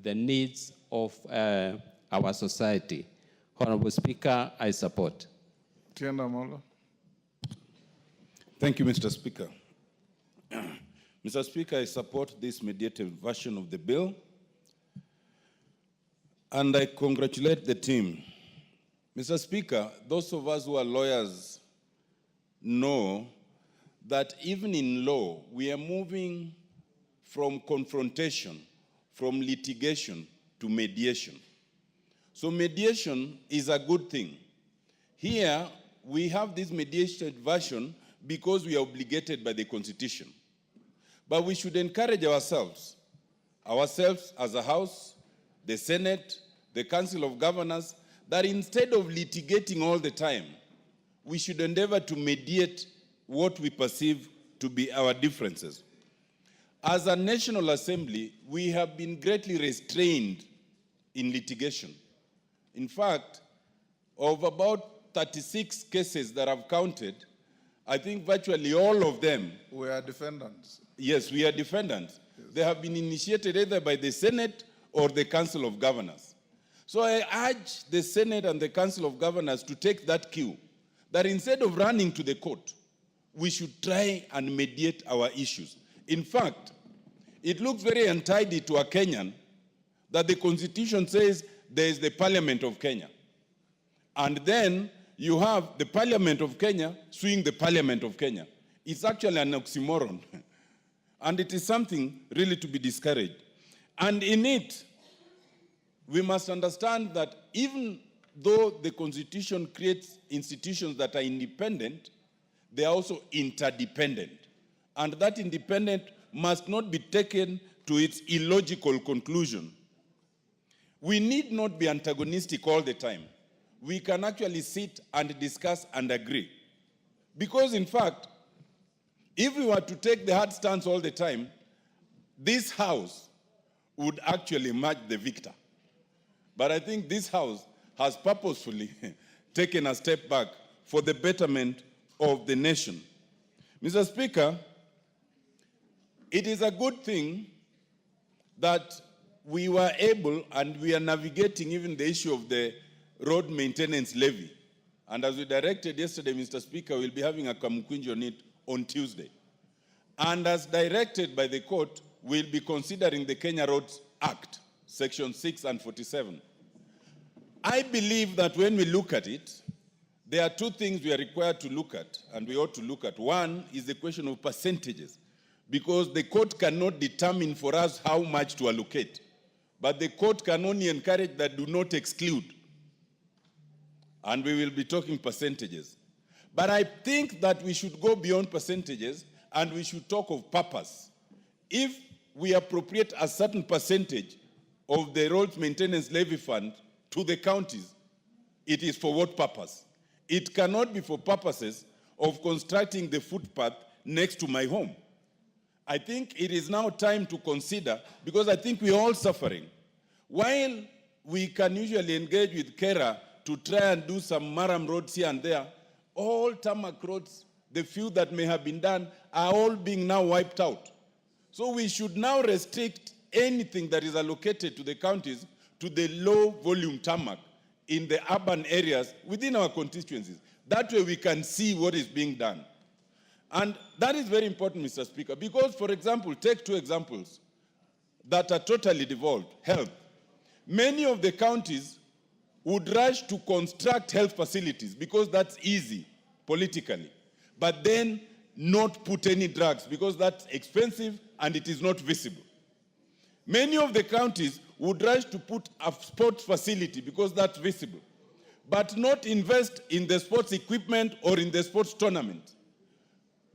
Speaker 12: the needs of our society. Honorable Speaker, I support.
Speaker 2: Tienda Molo.
Speaker 13: Thank you, Mr. Speaker. Mr. Speaker, I support this mediated version of the bill, and I congratulate the team. Mr. Speaker, those of us who are lawyers know that even in law, we are moving from confrontation, from litigation to mediation. So mediation is a good thing. Here, we have this mediated version because we are obligated by the Constitution. But we should encourage ourselves ourselves as a House, the Senate, the Council of Governors, that instead of litigating all the time, we should endeavor to mediate what we perceive to be our differences. As a National Assembly, we have been greatly restrained in litigation. In fact, of about 36 cases that I've counted, I think virtually all of them...
Speaker 2: We are defendants.
Speaker 13: Yes, we are defendants. Yes. They have been initiated either by the Senate or the Council of Governors. So I urge the Senate and the Council of Governors to take that cue, that instead of running to the court, we should try and mediate our issues. In fact, it looks very untidy to a Kenyan that the Constitution says there is the Parliament of Kenya. And then you have the Parliament of Kenya suing the Parliament of Kenya. It's actually an oxymoron. And it is something really to be discouraged. And in it, we must understand that even though the Constitution creates institutions that are independent, they are also interdependent. And that independent must not be taken to its illogical conclusion. We need not be antagonistic all the time. We can actually sit and discuss and agree. Because in fact, if we were to take the hard stance all the time, this House would actually match the victor. But I think this House has purposefully taken a step back for the betterment of the nation. Mr. Speaker, it is a good thing that we were able, and we are navigating even the issue of the road maintenance levy. And as we directed yesterday, Mr. Speaker, we'll be having a Kamukunji on it on Tuesday. And as directed by the court, we'll be considering the Kenya Roads Act, Section 6 and 47. I believe that when we look at it, there are two things we are required to look at, and we ought to look at. One is the question of percentages, because the court cannot determine for us how much to allocate. But the court can only encourage that do not exclude. And we will be talking percentages. But I think that we should go beyond percentages and we should talk of purpose. If we appropriate a certain percentage of the roads maintenance levy fund to the counties, it is for what purpose? It cannot be for purposes of constructing the footpath next to my home. I think it is now time to consider, because I think we're all suffering. While we can usually engage with KERA to try and do some maram roads here and there, all tarmac roads, the few that may have been done, are all being now wiped out. So we should now restrict anything that is allocated to the counties to the low volume tarmac in the urban areas within our constituencies. That way we can see what is being done. And that is very important, Mr. Speaker, because, for example, take two examples that are totally devolved. Health. Many of the counties would rush to construct health facilities because that's easy politically, but then not put any drugs because that's expensive and it is not visible. Many of the counties would rush to put a sports facility because that's visible, but not invest in the sports equipment or in the sports tournament.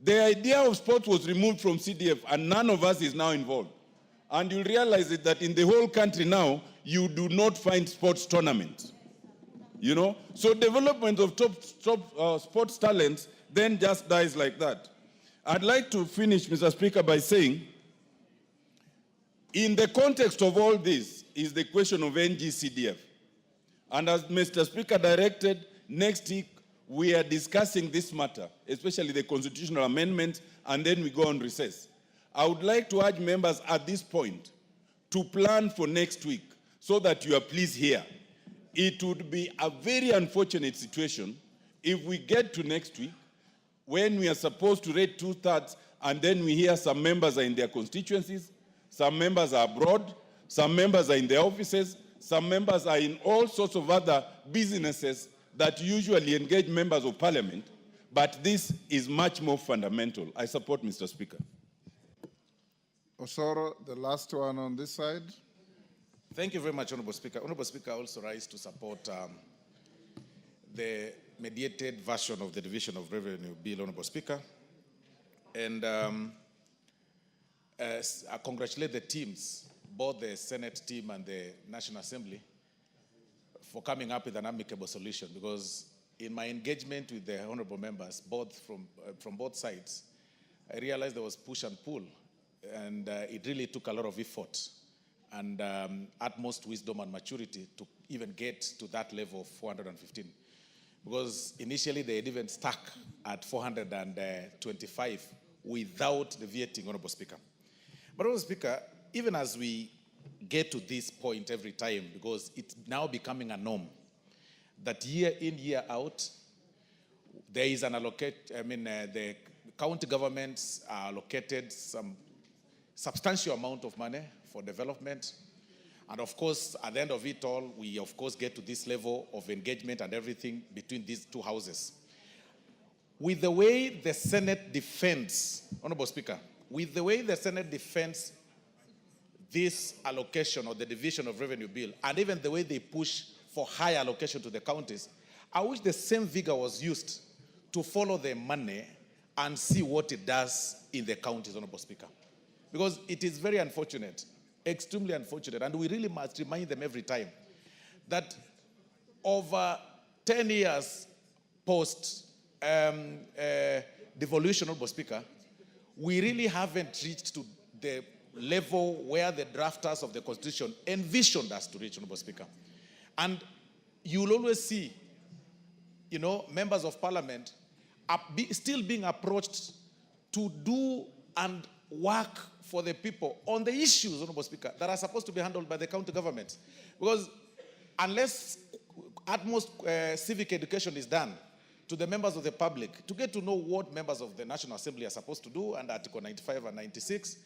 Speaker 13: The idea of sports was removed from CDF and none of us is now involved. And you'll realize that in the whole country now, you do not find sports tournaments. You know? So development of top sports talents then just dies like that. I'd like to finish, Mr. Speaker, by saying, in the context of all this is the question of NGCDF. And as Mr. Speaker directed, next week we are discussing this matter, especially the constitutional amendments, and then we go on recess. I would like to urge members at this point to plan for next week so that you are pleased here. It would be a very unfortunate situation if we get to next week when we are supposed to read 2/3 and then we hear some members are in their constituencies, some members are abroad, some members are in their offices, some members are in all sorts of other businesses that usually engage members of parliament, but this is much more fundamental. I support Mr. Speaker.
Speaker 2: Osoro, the last one on this side.
Speaker 14: Thank you very much, Honorable Speaker. Honorable Speaker, I also rise to support the mediated version of the Division of Revenue Bill, Honorable Speaker. And I congratulate the teams both the Senate team and the National Assembly for coming up with an amicable solution, because in my engagement with the honorable members, both from both sides, I realized there was push and pull, and it really took a lot of effort and utmost wisdom and maturity to even get to that level of 415. Because initially they had even stuck at 425 without deviating, Honorable Speaker. But Honorable Speaker, even as we get to this point every time, because it's now becoming a norm, that year in, year out, there is an the county governments are allocated some substantial amount of money for development. And of course, at the end of it all, we of course get to this level of engagement and everything between these two houses. With the way the Senate defends, Honorable Speaker, with the way the Senate defends this allocation or the division of revenue bill, and even the way they push for higher allocation to the counties, I wish the same vigor was used to follow the money and see what it does in the counties, Honorable Speaker. Because it is very unfortunate, extremely unfortunate, and we really must remind them every time that over 10 years post devolution, Honorable Speaker, we really haven't reached to the level where the drafters of the Constitution envisioned us to reach, Honorable Speaker. And you'll always see, members of Parliament still being approached to do and work for the people on the issues, Honorable Speaker, that are supposed to be handled by the county government. Because unless utmost civic education is done to the members of the public to get to know what members of the National Assembly are supposed to do under Article 95 and 96,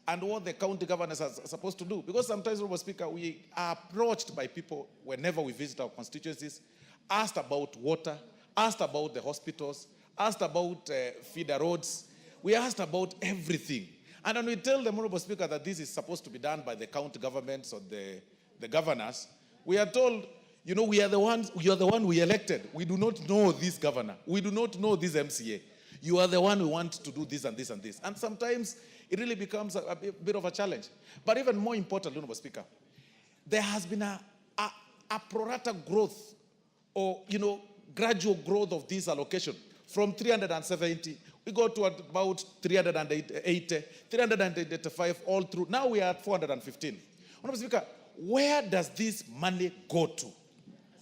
Speaker 14: and what the county governors are supposed to do. Because sometimes, Honorable Speaker, we are approached by people whenever we visit our constituencies, asked about water, asked about the hospitals, asked about feeder roads. We asked about everything. And when we tell them, Honorable Speaker, that this is supposed to be done by the county governments or the governors, we are told, we are the ones, you are the one we elected. We do not know this governor. We do not know this MCA. You are the one who want to do this and this and this. And sometimes it really becomes a bit of a challenge. But even more important, Honorable Speaker, there has been a pro rata growth or, gradual growth of this allocation from 370, we go to about 380, 385 all through. Now we are at 415. Honorable Speaker, where does this money go to?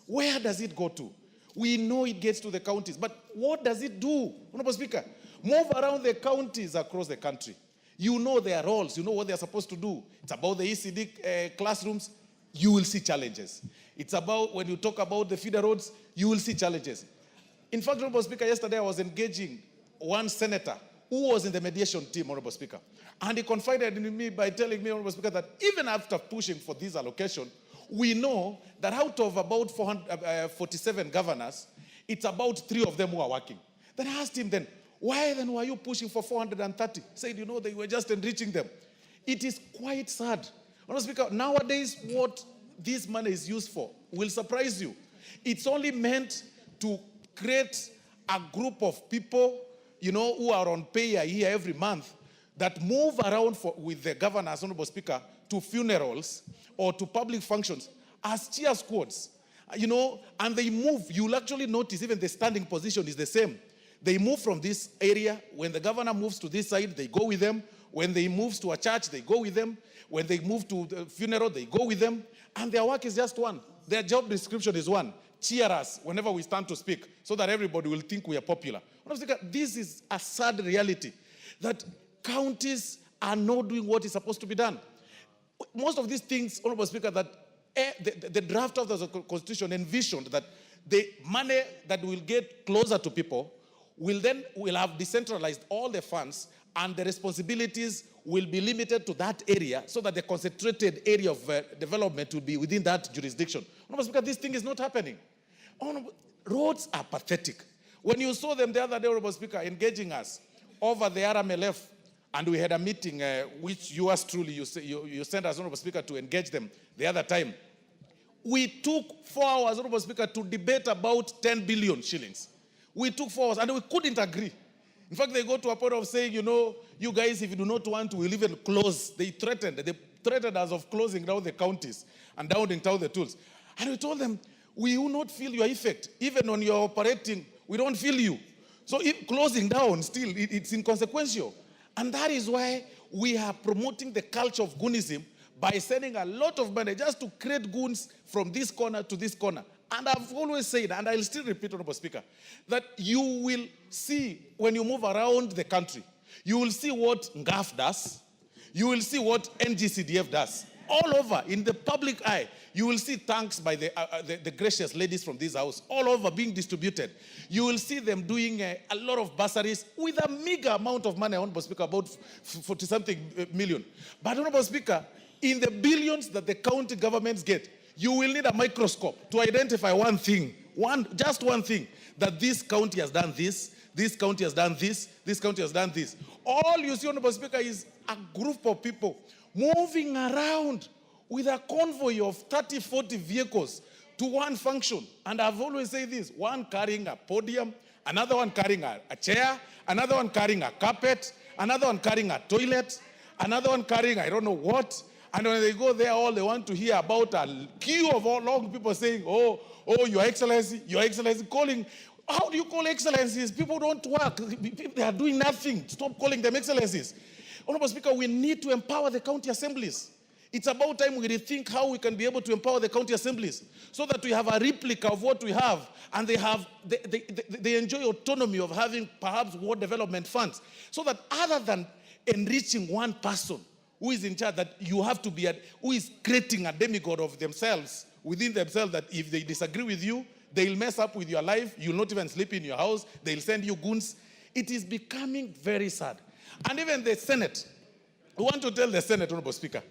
Speaker 14: Where does it go to? We know it gets to the counties, but what does it do? Honorable Speaker, move around the counties across the country. You know their roles. You know what they're supposed to do. It's about the ECD classrooms. You will see challenges. It's about, when you talk about the feeder roads, you will see challenges. In fact, Honorable Speaker, yesterday I was engaging one senator who was in the mediation team, Honorable Speaker. And he confided in me by telling me, Honorable Speaker, that even after pushing for this allocation, we know that out of about 447 governors, it's about 3 of them who are working. Then I asked him then, why then were you pushing for 430? He said, they were just enriching them. It is quite sad. Honorable Speaker, nowadays what this money is used for will surprise you. It's only meant to create a group of people, who are on pay a year every month that move around with the governors, Honorable Speaker, to funerals or to public functions as cheer squads, and they move. You'll actually notice even the standing position is the same. They move from this area. When the governor moves to this side, they go with them. When they move to a church, they go with them. When they move to the funeral, they go with them. And their work is just one. Their job description is one. Cheer us whenever we stand to speak so that everybody will think we are popular. This is a sad reality that counties are not doing what is supposed to be done. Most of these things, Honorable Speaker, that the draft of the Constitution envisioned that the money that will get closer to people will have decentralized all the funds, and the responsibilities will be limited to that area so that the concentrated area of development will be within that jurisdiction. Honorable Speaker, this thing is not happening. Roads are pathetic. When you saw them the other day, Honorable Speaker, engaging us over the RMLF, and we had a meeting which yours truly, you sent us, Honorable Speaker, to engage them the other time. We took 4 hours, Honorable Speaker, to debate about 10 billion shillings. We took 4 hours, and we couldn't agree. In fact, they go to a point of saying, you guys, if you do not want to, we'll even close. They threatened. threatened us of closing down the counties and downing down the tools. And we told them, we will not feel your effect. Even on your operating, we don't feel you. So if closing down, still, it's inconsequential. And that is why we are promoting the culture of goonism by sending a lot of money just to create goons from this corner to this corner. And I've always said, and I'll still repeat, Honorable Speaker, that you will see when you move around the country, you will see what NGAF does, you will see what NGCDF does. All over, in the public eye, you will see thanks by the gracious ladies from this house, all over being distributed. You will see them doing a lot of bursaries with a meager amount of money, Honorable Speaker, about 40-something million. But, Honorable Speaker, in the billions that the county governments get, you will need a microscope to identify one thing, just one thing, that this county has done this county has done this county has done this. All you see, Honorable Speaker, is a group of people moving around with a convoy of 30, 40 vehicles to one function. And I've always said this, one carrying a podium, another one carrying a chair, another one carrying a carpet, another one carrying a toilet, another one carrying I don't know what. And when they go there, all they want to hear about a queue of all long people saying, oh, Your Excellency, calling. How do you call excellencies? People don't work. They are doing nothing. Stop calling them excellencies. Honorable Speaker, we need to empower the county assemblies. It's about time we rethink how we can be able to empower the county assemblies so that we have a replica of what we have, and they enjoy autonomy of having perhaps ward development funds, so that other than enriching one person who is in charge, that you have to be who is creating a demigod of themselves, within themselves, that if they disagree with you, they'll mess up with your life, you'll not even sleep in your house, they'll send you goons. It is becoming very sad. And even the Senate, we want to tell the Senate, Honorable Speaker,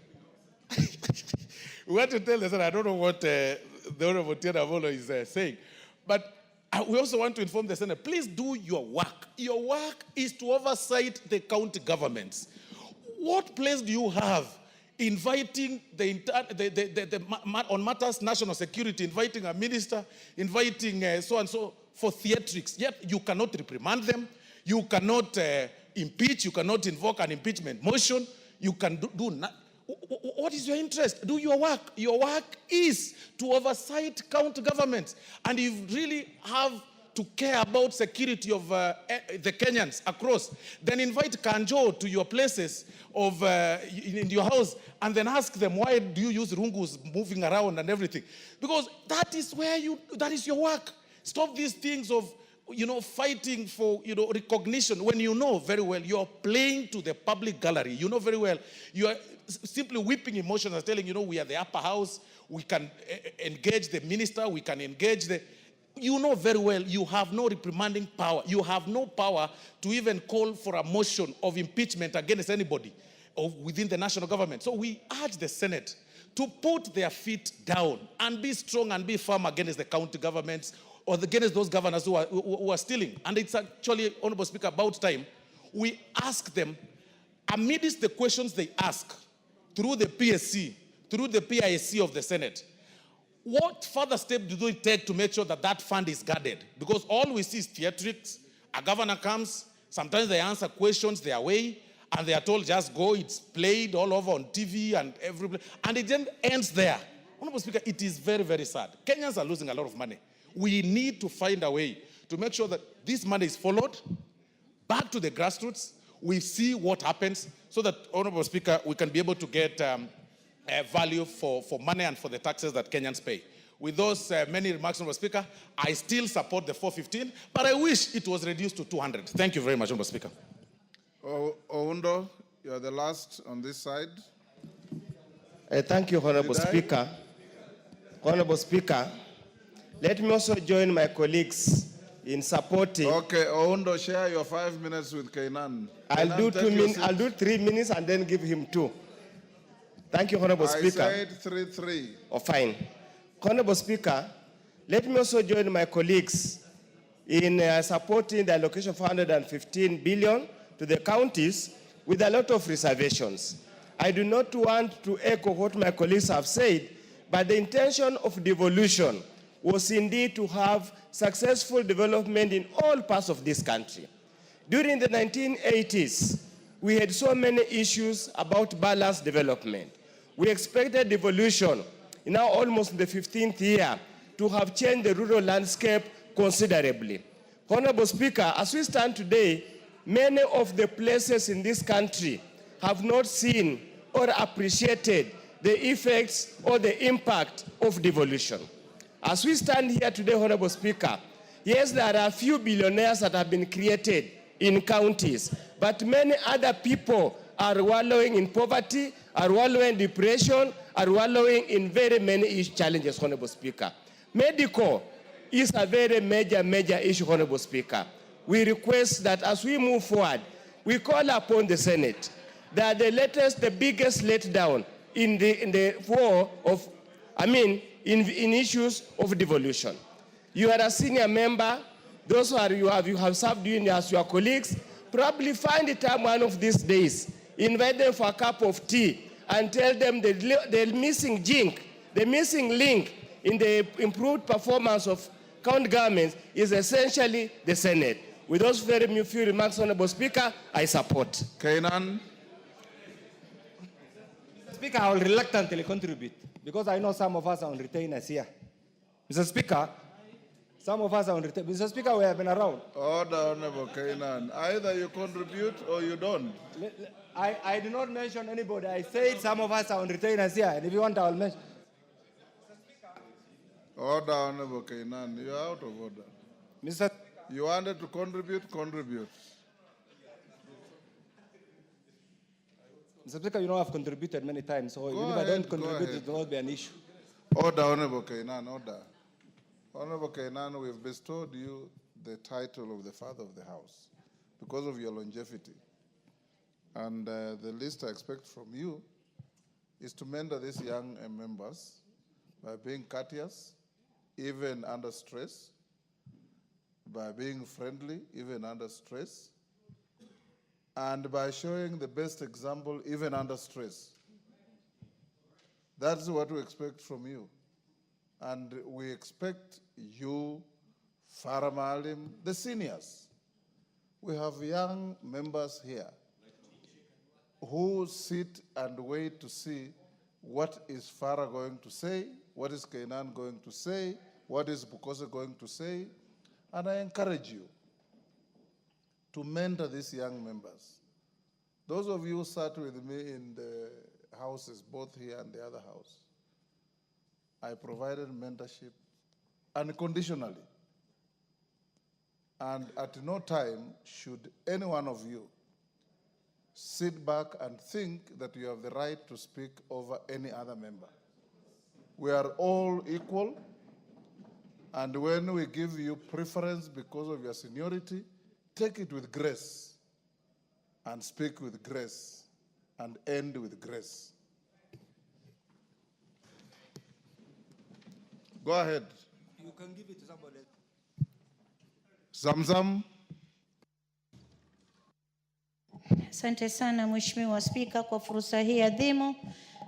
Speaker 14: we want to tell the Senate, I don't know what the Honorable Tiana Volo is saying, but we also want to inform the Senate, please do your work. Your work is to oversight the county governments. What place do you have inviting on matters national security, inviting a minister, inviting so and so for theatrics, yet you cannot reprimand them, you cannot impeach, you cannot invoke an impeachment motion, you can do nothing. What is your interest? Do your work. Your work is to oversight county governments. And if you really have to care about security of the Kenyans across, then invite Kanjo to your places of in your house and then ask them, why do you use rungus moving around and everything? Because that is that is your work. Stop these things of, fighting for, recognition when you know very well you're playing to the public gallery. You know very well you are simply whipping emotions and telling, we are the upper house, we can engage the minister, we can engage you know very well you have no reprimanding power. You have no power to even call for a motion of impeachment against anybody within the national government. So we urge the Senate to put their feet down and be strong and be firm against the county governments or against those governors who are stealing. And it's actually, Honorable Speaker, about time we ask them, amidst the questions they ask, through the PSC, through the PISC of the Senate, what further steps do they take to make sure that that fund is guarded? Because all we see is theatrics. A governor comes, sometimes they answer questions their way, and they are told, just go, it's played all over on TV and everywhere, and it then ends there. Honorable Speaker, it is very, very sad. Kenyans are losing a lot of money. We need to find a way to make sure that this money is followed back to the grassroots. We see what happens so that, Honorable Speaker, we can be able to get value for money and for the taxes that Kenyans pay. With those many remarks, Honorable Speaker, I still support the 415, but I wish it was reduced to 200. Thank you very much, Honorable Speaker.
Speaker 2: Oundo, you are the last on this side.
Speaker 15: Thank you, Honorable Speaker. Honorable Speaker, let me also join my colleagues in supporting. Okay,
Speaker 2: Oundo, share your 5 minutes with Kainan.
Speaker 15: I'll do 2 minutes. I'll do 3 minutes and then give him 2. Thank you, Honorable Speaker.
Speaker 2: I said 3-3.
Speaker 15: Oh, fine. Honorable Speaker, let me also join my colleagues in supporting the allocation of 115 billion to the counties with a lot of reservations. I do not want to echo what my colleagues have said, but the intention of devolution was indeed to have successful development in all parts of this country. During the 1980s, we had so many issues about balanced development. We expected devolution, now almost in the 15th year, to have changed the rural landscape considerably. Honorable Speaker, as we stand today, many of the places in this country have not seen or appreciated the effects or the impact of devolution. As we stand here today, Honorable Speaker, yes, there are a few billionaires that have been created in counties, but many other people are wallowing in poverty, are wallowing in depression, are wallowing in very many challenges, Honorable Speaker. Medical is a very major issue, Honorable Speaker. We request that as we move forward, we call upon the Senate that the biggest letdown in the war of, in issues of devolution. You are a senior member. Those who are you have served you as your colleagues. Probably find the time one of these days, invite them for a cup of tea, and tell them the missing link in the improved performance of county governments is essentially the Senate. With those very few remarks, Honorable Speaker, I support.
Speaker 2: Kainan.
Speaker 16: Speaker, I will reluctantly contribute because I know some of us are on retainers here. Mr. Speaker, some of us are on retainers. Mr. Speaker, we have been around.
Speaker 2: Order, Honorable Kainan. Either you contribute or you don't.
Speaker 16: I did not mention anybody. I said some of us are on retainers here, and if you want, I will mention.
Speaker 2: Order, Honorable Kainan. You are out of order.
Speaker 16: Mr.
Speaker 2: You wanted to contribute, contribute.
Speaker 16: Mr. Speaker, you know I've contributed many times, so even if I don't contribute, it will not be an issue.
Speaker 2: Order, Honorable Kainan, order. Honorable Kainan, we've bestowed you the title of the Father of the House because of your longevity. And the least I expect from you is to mentor these young members by being courteous, even under stress, by being friendly, even under stress, and by showing the best example, even under stress. That's what we expect from you. And we expect you, Farah Maalim, the seniors. We have young members here who sit and wait to see what is Farah going to say, what is Kainan going to say, what is Bukose going to say. And I encourage you to mentor these young members. Those of you who sat with me in the houses, both here and the other house, I provided mentorship unconditionally. And at no time should any one of you sit back and think that you have the right to speak over any other member. We are all equal, and when we give you preference because of your seniority, take it with grace and speak with grace and end with grace. Go ahead.
Speaker 16: You can give it to somebody else.
Speaker 2: Zamzam.
Speaker 17: Asante sana Mheshimiwa Spika kwa fursa hii adhimu.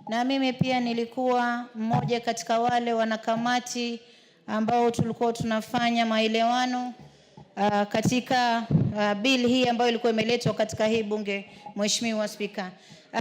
Speaker 17: Na mimi pia nilikuwa mmoja katika wale wanakamati ambao tulikuwa tunafanya maelewano katika bill hii ambayo ilikuwa imeletwa katika hii bunge, Mheshimiwa Spika.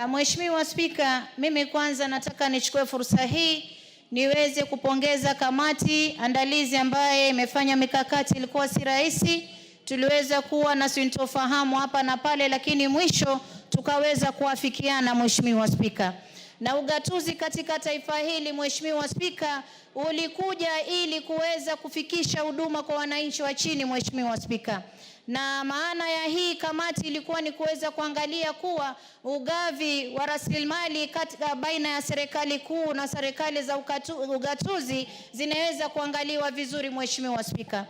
Speaker 17: Mheshimiwa Spika, mimi kwanza nataka nichukue fursa hii niweze kupongeza kamati andalizi ambaye imefanya mikakati. Ilikuwa si rahisi, tuliweza kuwa na sintofahamu hapa na pale, lakini mwisho tukaweza kuafikiana, Mheshimiwa Spika. Na ugatuzi katika taifa hili, Mheshimiwa Spika, ulikuja ili kuweza kufikisha huduma kwa wananchi wa chini, Mheshimiwa Spika. Na maana ya hii kamati ilikuwa ni kuweza kuangalia kuwa ugavi wa rasilimali katika baina ya serikali kuu na serikali za ugatuzi zinaweza kuangaliwa vizuri, Mheshimiwa Spika.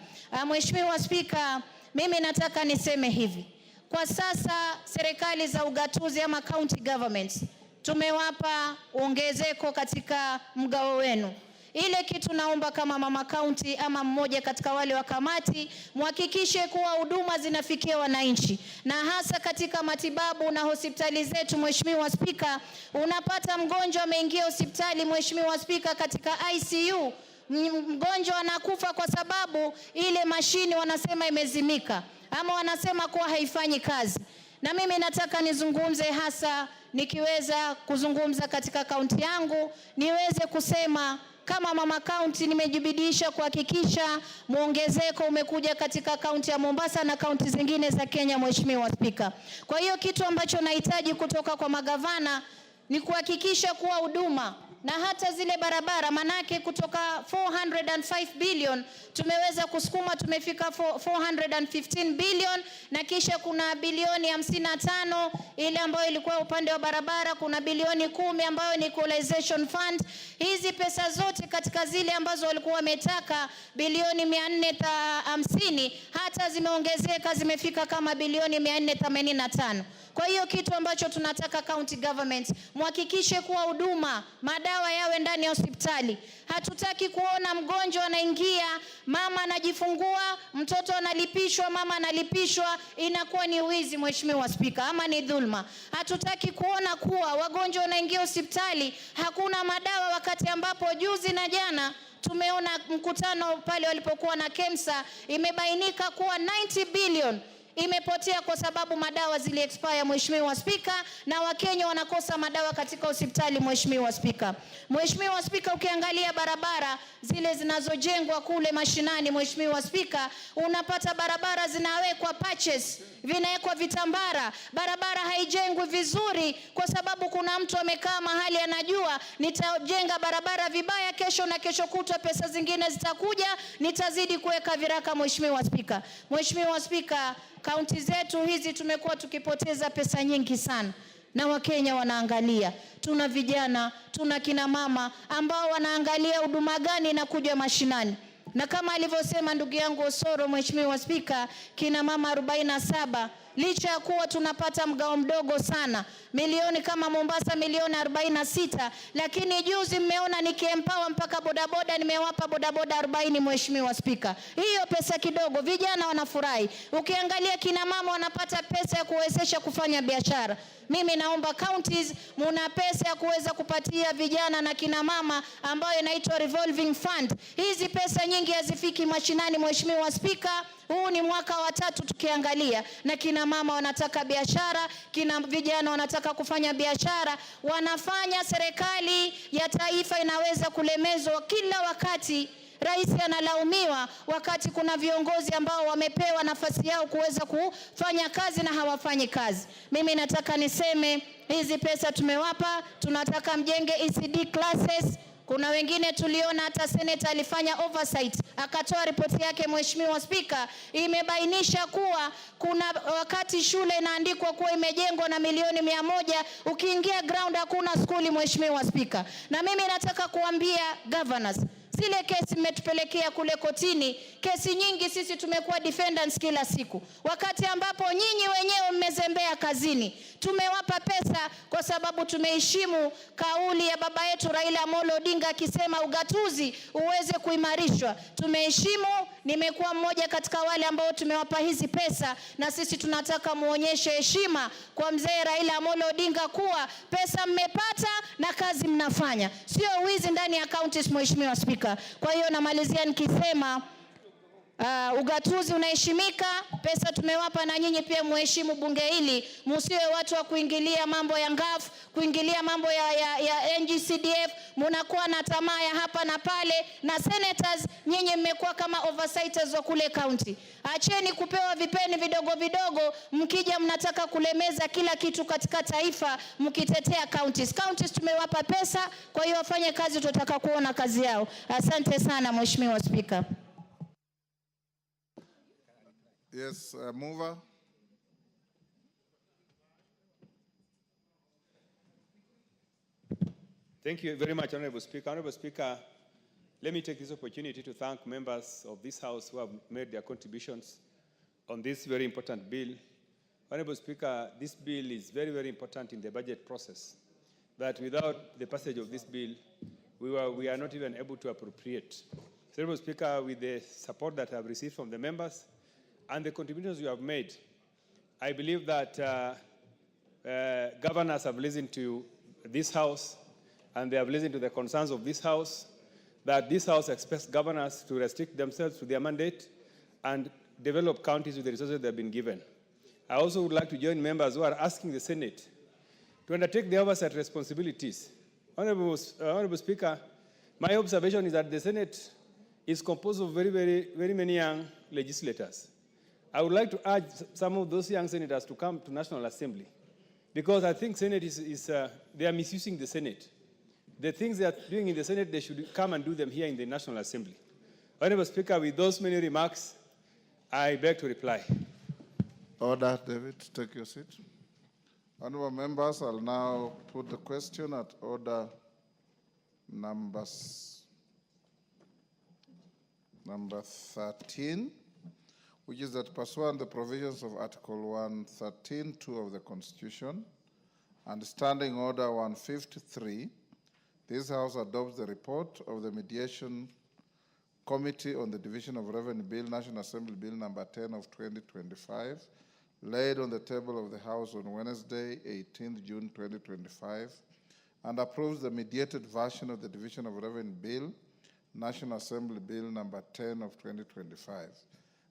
Speaker 17: Mheshimiwa Spika, mimi nataka niseme hivi. Kwa sasa serikali za ugatuzi ama county governments tumewapa ongezeko katika mgao wenu. Ile kitu naomba kama mama county ama mmoja katika wale wa kamati, muhakikishe kuwa huduma zinafikia wananchi, na hasa katika matibabu na hospitali zetu. Mheshimiwa Spika, unapata mgonjwa ameingia hospitali, Mheshimiwa Spika, katika ICU, mgonjwa anakufa kwa sababu ile mashini wanasema imezimika ama wanasema kuwa haifanyi kazi. Na mimi nataka nizungumze hasa nikiweza kuzungumza katika kaunti yangu, niweze kusema kama mama kaunti nimejibidisha kuhakikisha muongezeko umekuja katika kaunti ya Mombasa na kaunti zingine za Kenya, Mheshimiwa Spika. Kwa hiyo kitu ambacho nahitaji kutoka kwa magavana ni kuhakikisha kuwa huduma na hata zile barabara, manake kutoka 405 billion tumeweza kusukuma, tumefika 415 billion, na kisha kuna bilioni 55 ile ambayo ilikuwa upande wa barabara, kuna bilioni 10 ambayo ni equalization fund. Hizi pesa zote katika zile ambazo walikuwa wametaka bilioni 450 hata zimeongezeka, zimefika kama bilioni 485. Kwa hiyo kitu ambacho tunataka county government, muhakikishe kuwa huduma, madawa yawe ndani ya hospitali. Hatutaki kuona mgonjwa anaingia, mama anajifungua, mtoto analipishwa, mama analipishwa, inakuwa ni wizi, Mheshimiwa Spika, ama ni dhulma. Hatutaki kuona kuwa wagonjwa wanaingia hospitali, hakuna madawa, wakati ambapo juzi na jana tumeona mkutano pale walipokuwa na KEMSA, imebainika kuwa 90 billion imepotea kwa sababu madawa zili expire, Mheshimiwa Spika, na Wakenya wanakosa madawa katika hospitali, Mheshimiwa Spika. Mheshimiwa Spika, ukiangalia barabara zile zinazojengwa kule mashinani, Mheshimiwa Spika, unapata barabara zinawekwa patches, vinawekwa vitambara, barabara haijengwi vizuri kwa sababu kuna mtu amekaa mahali anajua nitajenga barabara vibaya, kesho na kesho kutwa pesa zingine zitakuja, nitazidi kuweka viraka, Mheshimiwa Spika. Mheshimiwa Spika, kaunti zetu hizi tumekuwa tukipoteza pesa nyingi sana, na Wakenya wanaangalia. Tuna vijana, tuna kina mama ambao wanaangalia huduma gani na kuja mashinani. Na kama alivyosema ndugu yangu Osoro, Mheshimiwa Spika, kina mama 47, licha ya kuwa tunapata mgao mdogo sana, milioni kama Mombasa milioni 46, lakini juzi mmeona nikiempower mpaka bodaboda, nimewapa bodaboda 40, Mheshimiwa Spika. Hiyo pesa kidogo, vijana wanafurahi. Ukiangalia kina mama wanapata pesa ya kuwezesha kufanya biashara. Mimi naomba counties muna pesa ya kuweza kupatia vijana na kina mama ambayo inaitwa revolving fund. Hizi pesa nyingi hazifiki mashinani, Mheshimiwa Spika. Huu ni mwaka wa 3 tukiangalia, na kina mama wanataka biashara, kina vijana wanataka kufanya biashara, wanafanya. Serikali ya taifa inaweza kulemezwa kila wakati. Rais analaumiwa wakati kuna viongozi ambao wamepewa nafasi yao kuweza kufanya kazi na hawafanyi kazi. Mimi nataka niseme hizi pesa tumewapa, tunataka mjenge ECD classes. Kuna wengine tuliona hata Senator alifanya Oversight, akatoa ripoti yake, Mheshimiwa Spika, imebainisha kuwa kuna wakati shule inaandikwa kuwa imejengwa na milioni 100, ukiingia ground hakuna skuli, Mheshimiwa Spika. Na mimi nataka kuambia governors, zile kesi mmetupelekea kule kotini, kesi nyingi sisi tumekuwa defendants kila siku, wakati ambapo nyinyi wenyewe mmezembea kazini. Tumewapa pesa kwa sababu tumeheshimu kauli ya baba yetu Raila Amolo Odinga akisema ugatuzi uweze kuimarishwa. Tumeheshimu, nimekuwa mmoja katika wale ambao tumewapa hizi pesa, na sisi tunataka muonyeshe heshima kwa mzee Raila Amolo Odinga kuwa pesa mmepata na kazi mnafanya, sio wizi ndani ya counties, Mheshimiwa Spika. Kwa hiyo namalizia nikisema ugatuzi unaheshimika, pesa tumewapa, na nyinyi pia muheshimu bunge hili, msiwe watu wa kuingilia mambo ya ngaf, kuingilia mambo ya NGCDF, mnakuwa na tamaa ya hapa na pale. Na senators, nyinyi mmekuwa kama oversighters wa kule county. Acheni kupewa vipeni vidogo vidogo, mkija mnataka kulemeza kila kitu katika taifa mkitetea counties. Counties tumewapa pesa, kwa hiyo wafanye kazi, tutataka kuona kazi yao. Asante sana, Mheshimiwa Spika.
Speaker 2: Yes, mover.
Speaker 6: Thank you very much, Honorable Speaker. Honorable Speaker, let me take this opportunity to thank members of this House who have made their contributions on this very important bill. Honorable Speaker, this bill is very, very important in the budget process, that without the passage of this bill, we are not even able to appropriate. So, Honorable Speaker, with the support that I have received from the members, and the contributions you have made, I believe that governors have listened to this House, and they have listened to the concerns of this House, that this House expects governors to restrict themselves to their mandate and develop counties with the resources they have been given. I also would like to join members who are asking the Senate to undertake the oversight responsibilities. Honorable Speaker, my observation is that the Senate is composed of very many young legislators. I would like to urge some of those young senators to come to National Assembly, because I think Senate they are misusing the Senate. The things they are doing in the Senate, they should come and do them here in the National Assembly. Honorable Speaker, with those many remarks, I beg to reply.
Speaker 2: Order, David, take your seat. Honorable members, I'll now put the question at order number 13, which is that pursuant to the provisions of Article 113(2) of the Constitution and Standing Order 153, this House adopts the report of the Mediation Committee on the Division of Revenue Bill, National Assembly Bill number 10 of 2025, laid on the table of the House on Wednesday, 18th June 2025, and approves the mediated version of the Division of Revenue Bill, National Assembly Bill number 10 of 2025.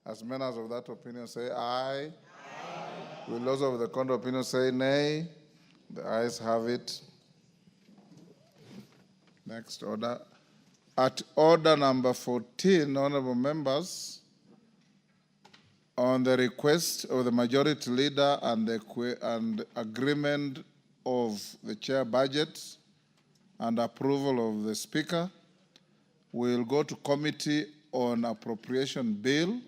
Speaker 2: As members of that opinion say aye. Aye. Will those of the contrary opinion say nay? The ayes have it. Next order. At order number 14, honorable members, on the request of the majority leader and agreement of the chair budget and approval of the speaker, we'll go to committee on appropriation bill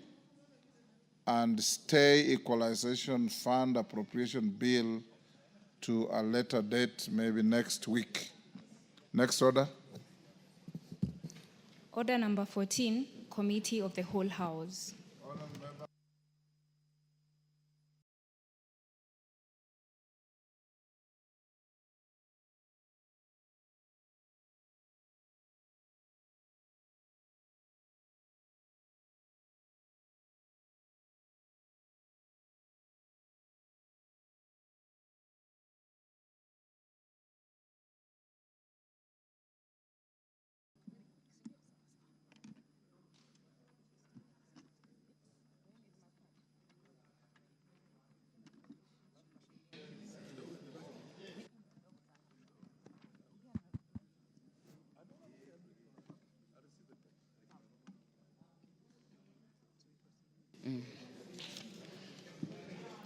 Speaker 2: and stay equalization fund appropriation bill to a later date, maybe next week. Next order.
Speaker 5: Order number 14, Committee of the Whole House.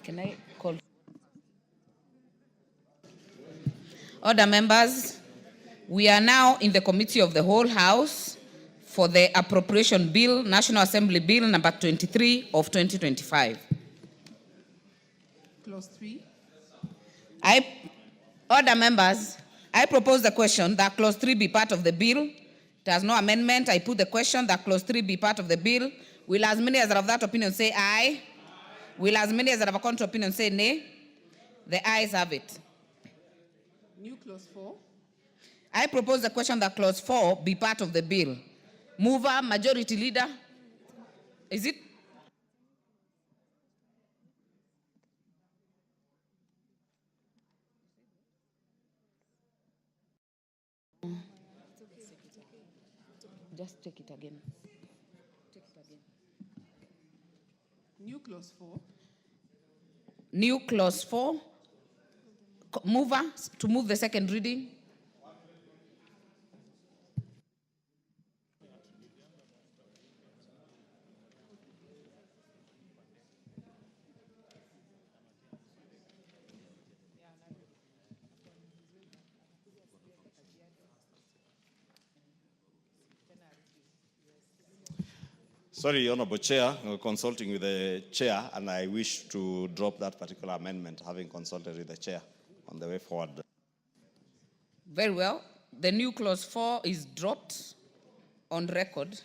Speaker 10: Can I call? Order, members. We are now in the Committee of the Whole House for the Appropriation Bill, National Assembly Bill number 23 of 2025.
Speaker 18: Clause 3.
Speaker 10: Order, members. I propose the question that Clause 3 be part of the bill. There's no amendment. I put the question that Clause 3 be part of the bill. Will as many as are of that opinion say aye? Will as many as are of a contrary opinion say nay? The ayes have it.
Speaker 18: New Clause 4.
Speaker 10: I propose the question that Clause 4 be part of the bill. Mover, majority leader. Is it? Just take it again. Take it again.
Speaker 18: New Clause 4.
Speaker 10: New Clause 4. Mover, to move the second reading.
Speaker 4: Sorry, Honorable Chair, consulting with the chair, and I wish to drop that particular amendment, having consulted with the chair on the way forward.
Speaker 10: Very well. The new Clause 4 is dropped on record.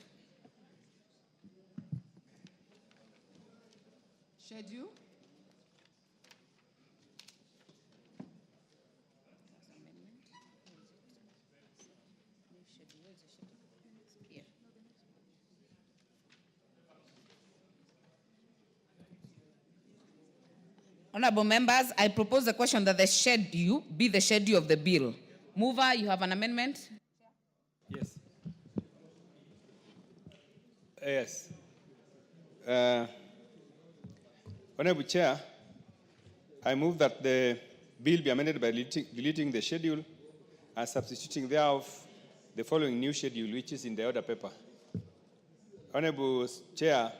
Speaker 18: Schedule.
Speaker 10: Honorable members, I propose the question that the schedule be the schedule of the bill. Mover, you have an amendment?
Speaker 6: Yes. Yes. Honorable Chair, I move that the bill be amended by deleting the schedule and substituting thereof the following new schedule, which is in the order paper. Honorable Chair,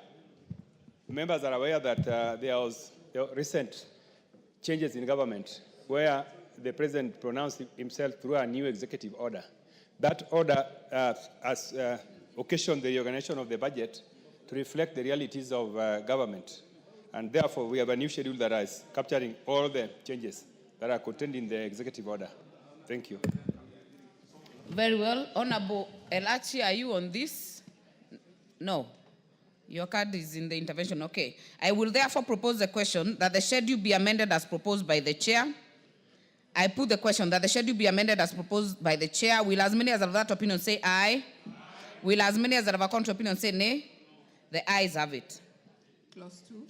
Speaker 6: members are aware that there was recent changes in government where the President pronounced himself through a new executive order. That order has occasioned the reorganization of the budget to reflect the realities of government. And therefore, we have a new schedule that is capturing all the changes that are contained in the executive order. Thank you.
Speaker 10: Very well. Honorable Elachi, are you on this? No. Your card is in the intervention. Okay. I will therefore propose the question that the schedule be amended as proposed by the chair. I put the question that the schedule be amended as proposed by the chair. Will as many as of that opinion say aye? Will as many as of a contrary opinion say nay? The ayes have it.
Speaker 18: Clause 2.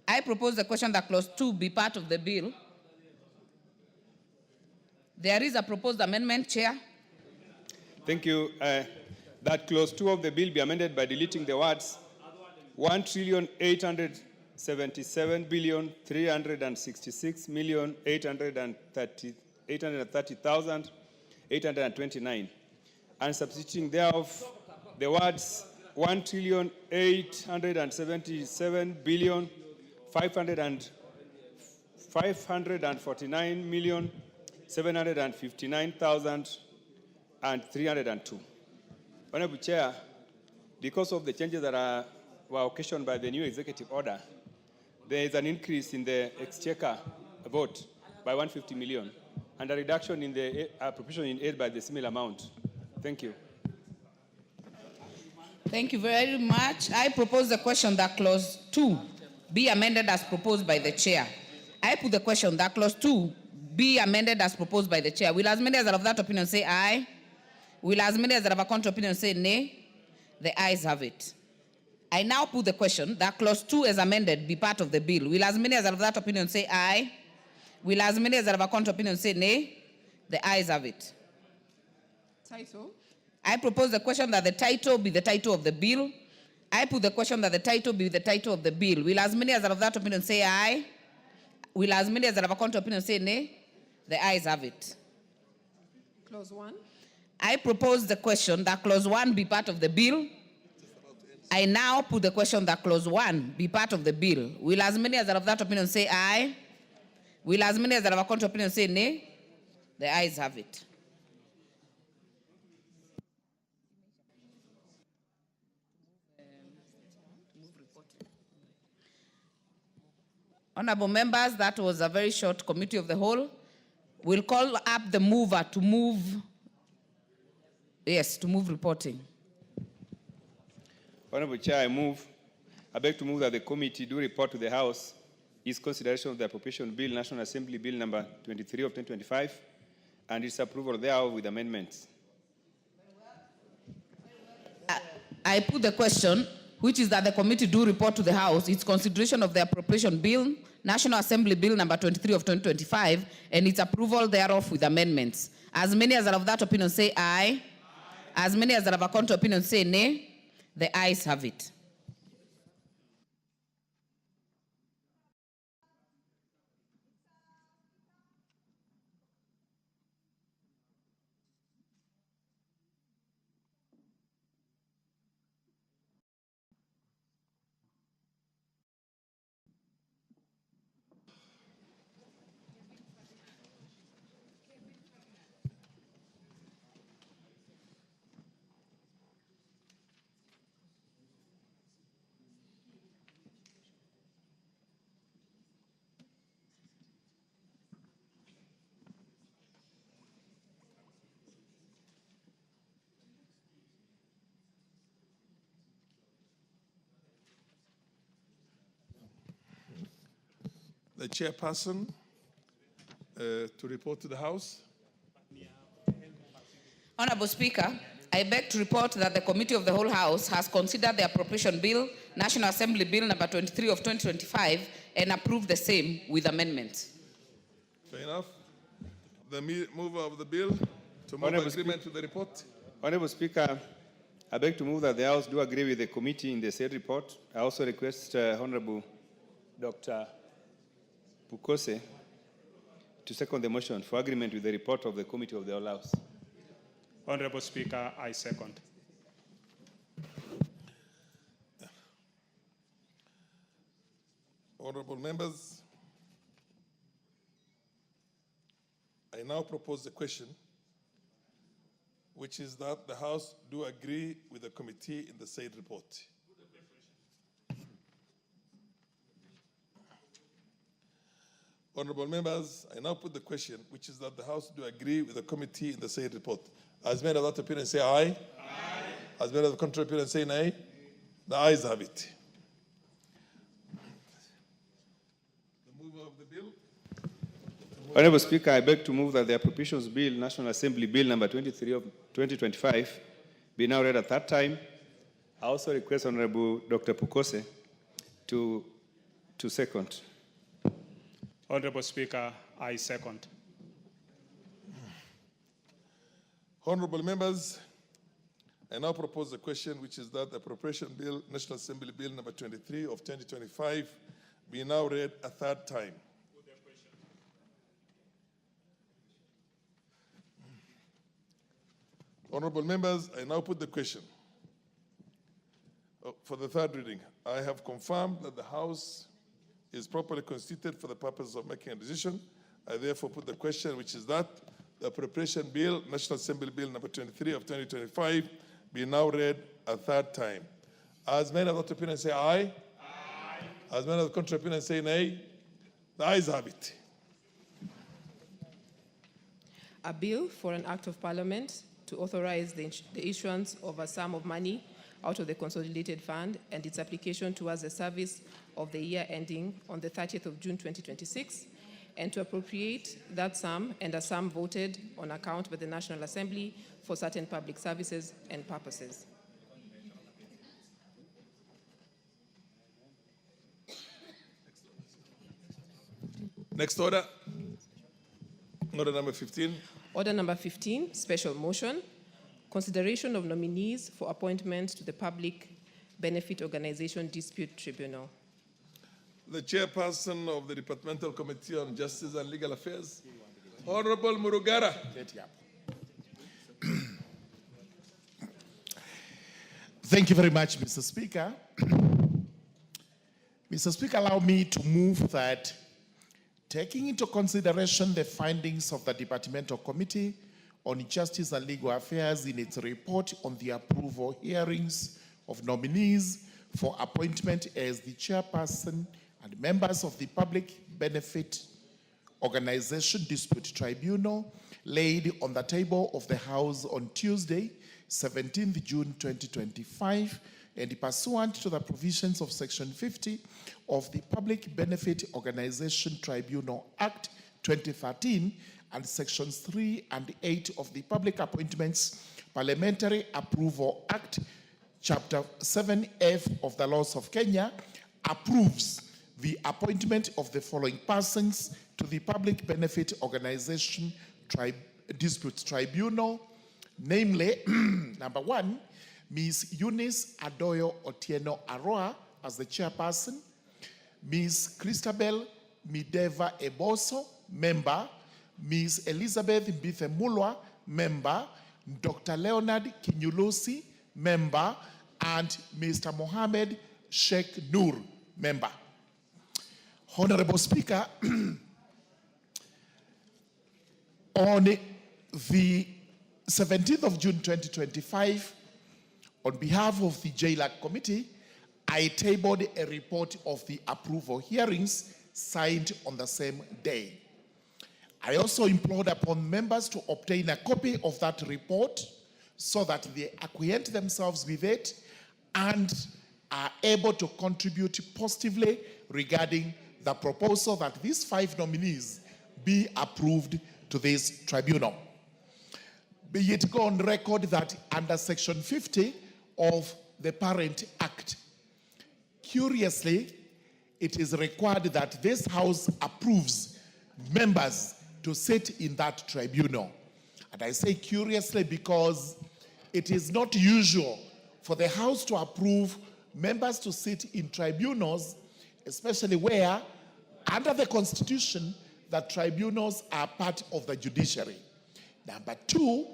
Speaker 10: I propose the question that clause 2 be part of the bill. There is a proposed amendment, Chair.
Speaker 6: Thank you. That clause 2 of the bill be amended by deleting the words 1,877,366,830,829 and substituting thereof the words 1,549,759,302. Honorable Chair, because of the changes that were occasioned by the new executive order, there is an increase in the exchequer vote by 150 million and a reduction in the appropriation in aid by the similar amount. Thank you.
Speaker 10: Thank you very much. I propose the question that clause 2 be amended as proposed by the chair. I put the question that clause 2 be amended as proposed by the chair. Will as many as are of that opinion say aye? Will as many as are of a contrary opinion say nay? The ayes have it. I now put the question that clause 2 as amended be part of the bill. Will as many as are of that opinion say aye? Will as many as are of a contrary opinion say nay? The ayes have it.
Speaker 18: Title.
Speaker 10: I propose the question that the title be the title of the bill. I put the question that the title be the title of the bill. Will as many as are of that opinion say aye? Will as many as are of a contrary opinion say nay? The ayes have it.
Speaker 18: Clause 1.
Speaker 10: I propose the question that clause 1 be part of the bill. I now put the question that clause 1 be part of the bill. Will as many as are of that opinion say aye? Will as many as are of a contrary opinion say nay? The ayes have it. Honorable members, that was a very short committee of the whole. We'll call up the mover to move, to move reporting.
Speaker 6: Honorable Chair, I beg to move that the committee do report to the House its consideration of the Appropriation Bill, National Assembly Bill number 23 of 2025, and its approval thereof with amendments.
Speaker 10: I put the question, which is that the committee do report to the House its consideration of the Appropriation Bill, National Assembly Bill number 23 of 2025, and its approval thereof with amendments. As many as are of that opinion say aye. As many as are of a contrary opinion say nay. The ayes have it.
Speaker 8: The chairperson to report to the House.
Speaker 10: Honorable Speaker, I beg to report that the Committee of the Whole House has considered the Appropriation Bill, National Assembly Bill number 23 of 2025, and approved the same with amendments.
Speaker 8: Fair enough. The mover of the bill to move agreement to the report.
Speaker 6: Honorable Speaker, I beg to move that the House do agree with the committee in the said report. I also request Honorable Dr. Pukose
Speaker 19: to second the motion for agreement with the report of the Committee of the Whole House.
Speaker 7: Honorable Speaker, I second.
Speaker 8: Honorable members, I now propose the question, which is that the House do agree with the committee in the said report. Honorable members, I now put the question, which is that the House do agree with the committee in the said report. As many of that opinion say aye. Aye. As many of the contrary opinion say nay. The ayes have it. The mover of the bill.
Speaker 19: Honorable Speaker, I beg to move that the Appropriations Bill, National Assembly Bill number 23 of 2025, be now read a third time. I also request Honorable Dr. Pukose to second.
Speaker 7: Honorable Speaker, I second.
Speaker 8: Honorable members, I now propose the question, which is that the Appropriation Bill, National Assembly Bill number 23 of 2025, be now read a third time. Honorable members, I now put the question for the third reading. I have confirmed that the House is properly constituted for the purpose of making a decision. I therefore put the question, which is that the Appropriation Bill, National Assembly Bill number 23 of 2025, be now read a third time. As many of the opinion say aye. Aye. As many of the contrary opinion say nay. The ayes have it.
Speaker 18: A bill for an act of parliament to authorize the issuance of a sum of money out of the consolidated fund and its application towards the service of the year ending on the 30th of June 2026, and to appropriate that sum and a sum voted on account by the National Assembly for certain public services and purposes.
Speaker 8: Next order. Order number 15.
Speaker 18: Order number 15, special motion, consideration of nominees for appointment to the Public Benefit Organization Dispute Tribunal.
Speaker 8: The chairperson of the Departmental Committee on Justice and Legal Affairs, Honorable Murugara.
Speaker 20: Thank you very much, Mr. Speaker. Mr. Speaker, allow me to move that, taking into consideration the findings of the Departmental Committee on Justice and Legal Affairs in its report on the approval hearings of nominees for appointment as the chairperson and members of the Public Benefit Organization Dispute Tribunal, laid on the table of the House on Tuesday, 17th June 2025, and pursuant to the provisions of Section 50 of the Public Benefit Organization Tribunal Act 2013 and Sections 3 and 8 of the Public Appointments Parliamentary Approval Act, Chapter 7F of the Laws of Kenya, approves the appointment of the following persons to the Public Benefit Organization Dispute Tribunal, namely, number 1, Ms. Eunice Adoyo Otieno Aroa as the chairperson, Ms. Christabel Mideva Eboso, member, Ms. Elizabeth Mbithe Mulwa, member, Dr. Leonard Kinyulusi, member, and Mr. Mohammed Sheikh Nur, member. Honorable Speaker, on the 17th of June 2025, on behalf of the JLAC Committee, I tabled a report of the approval hearings signed on the same day. I also implored upon members to obtain a copy of that report so that they acquaint themselves with it and are able to contribute positively regarding the proposal that these 5 nominees be approved to this tribunal. Be it go on record that under Section 50 of the Parent Act, curiously, it is required that this House approves members to sit in that tribunal. And I say curiously because it is not usual for the House to approve members to sit in tribunals, especially where, under the Constitution, that tribunals are part of the judiciary. Number two,